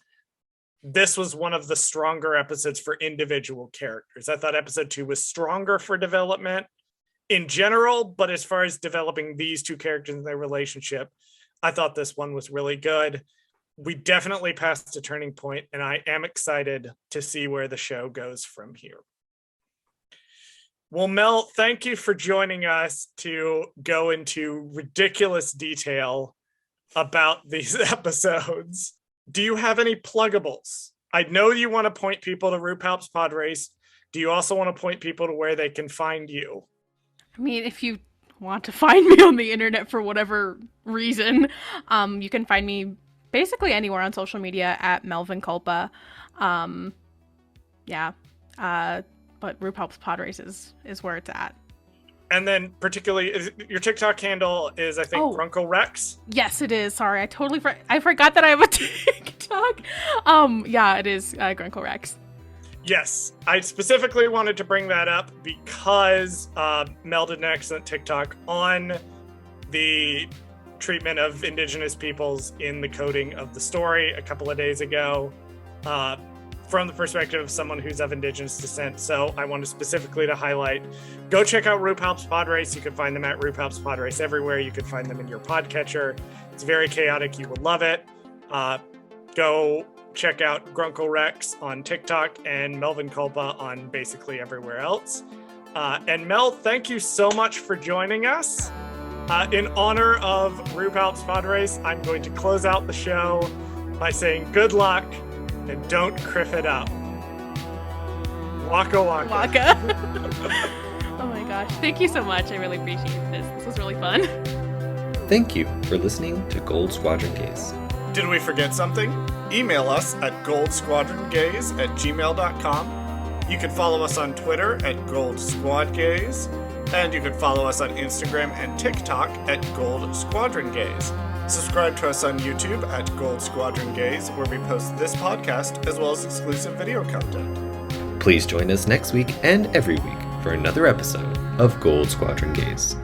this was one of the stronger episodes for individual characters. I thought episode 2 was stronger for development in general, but as far as developing these two characters and their relationship, I thought this one was really good. We definitely passed a turning point, and I am excited to see where the show goes from here. Well, Mel, thank you for joining us to go into ridiculous detail about these episodes. Do you have any pluggables? I know you want to point people to RuPalp's Podrace. Do you also want to point people to where they can find you? I mean, if you want to find me on the internet for whatever reason, you can find me basically anywhere on social media at Melvin Culpa. But RuPalp's Podrace is where it's at. And then particularly, your TikTok handle is, I think, Grunkle Rex? Yes, it is. Sorry, I forgot that I have a TikTok. It is Grunkle Rex. Yes, I specifically wanted to bring that up because Mel did an excellent TikTok on the treatment of Indigenous peoples in the coding of the story a couple of days ago, from the perspective of someone who's of Indigenous descent. So I wanted specifically to highlight, go check out RuPalp's Podrace. You can find them at RuPalp's Podrace everywhere. You can find them in your podcatcher. It's very chaotic. You will love it. Go check out Grunkle Rex on TikTok and Melvin Culpa on basically everywhere else. And Mel, thank you so much for joining us. In honor of RuPalp's Podrace, I'm going to close out the show by saying good luck and don't criff it up. Waka waka. Waka. Oh my gosh. Thank you so much. I really appreciate this. This was really fun. Thank you for listening to Gold Squadron Gaze. Did we forget something? Email us at goldsquadrongaze@gmail.com. You can follow us on Twitter at goldsquadgaze, and you can follow us on Instagram and TikTok at Gold Squadron Gaze. Subscribe to us on YouTube at Gold Squadron Gaze, where we post this podcast as well as exclusive video content. Please join us next week and every week for another episode of Gold Squadron Gaze.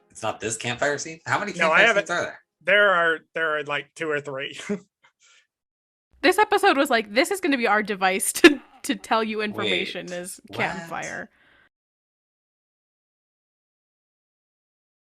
It's not this campfire scene? How many campfire scenes are there? There are like 2 or 3. This episode was like, this is going to be our device to tell you information as campfire.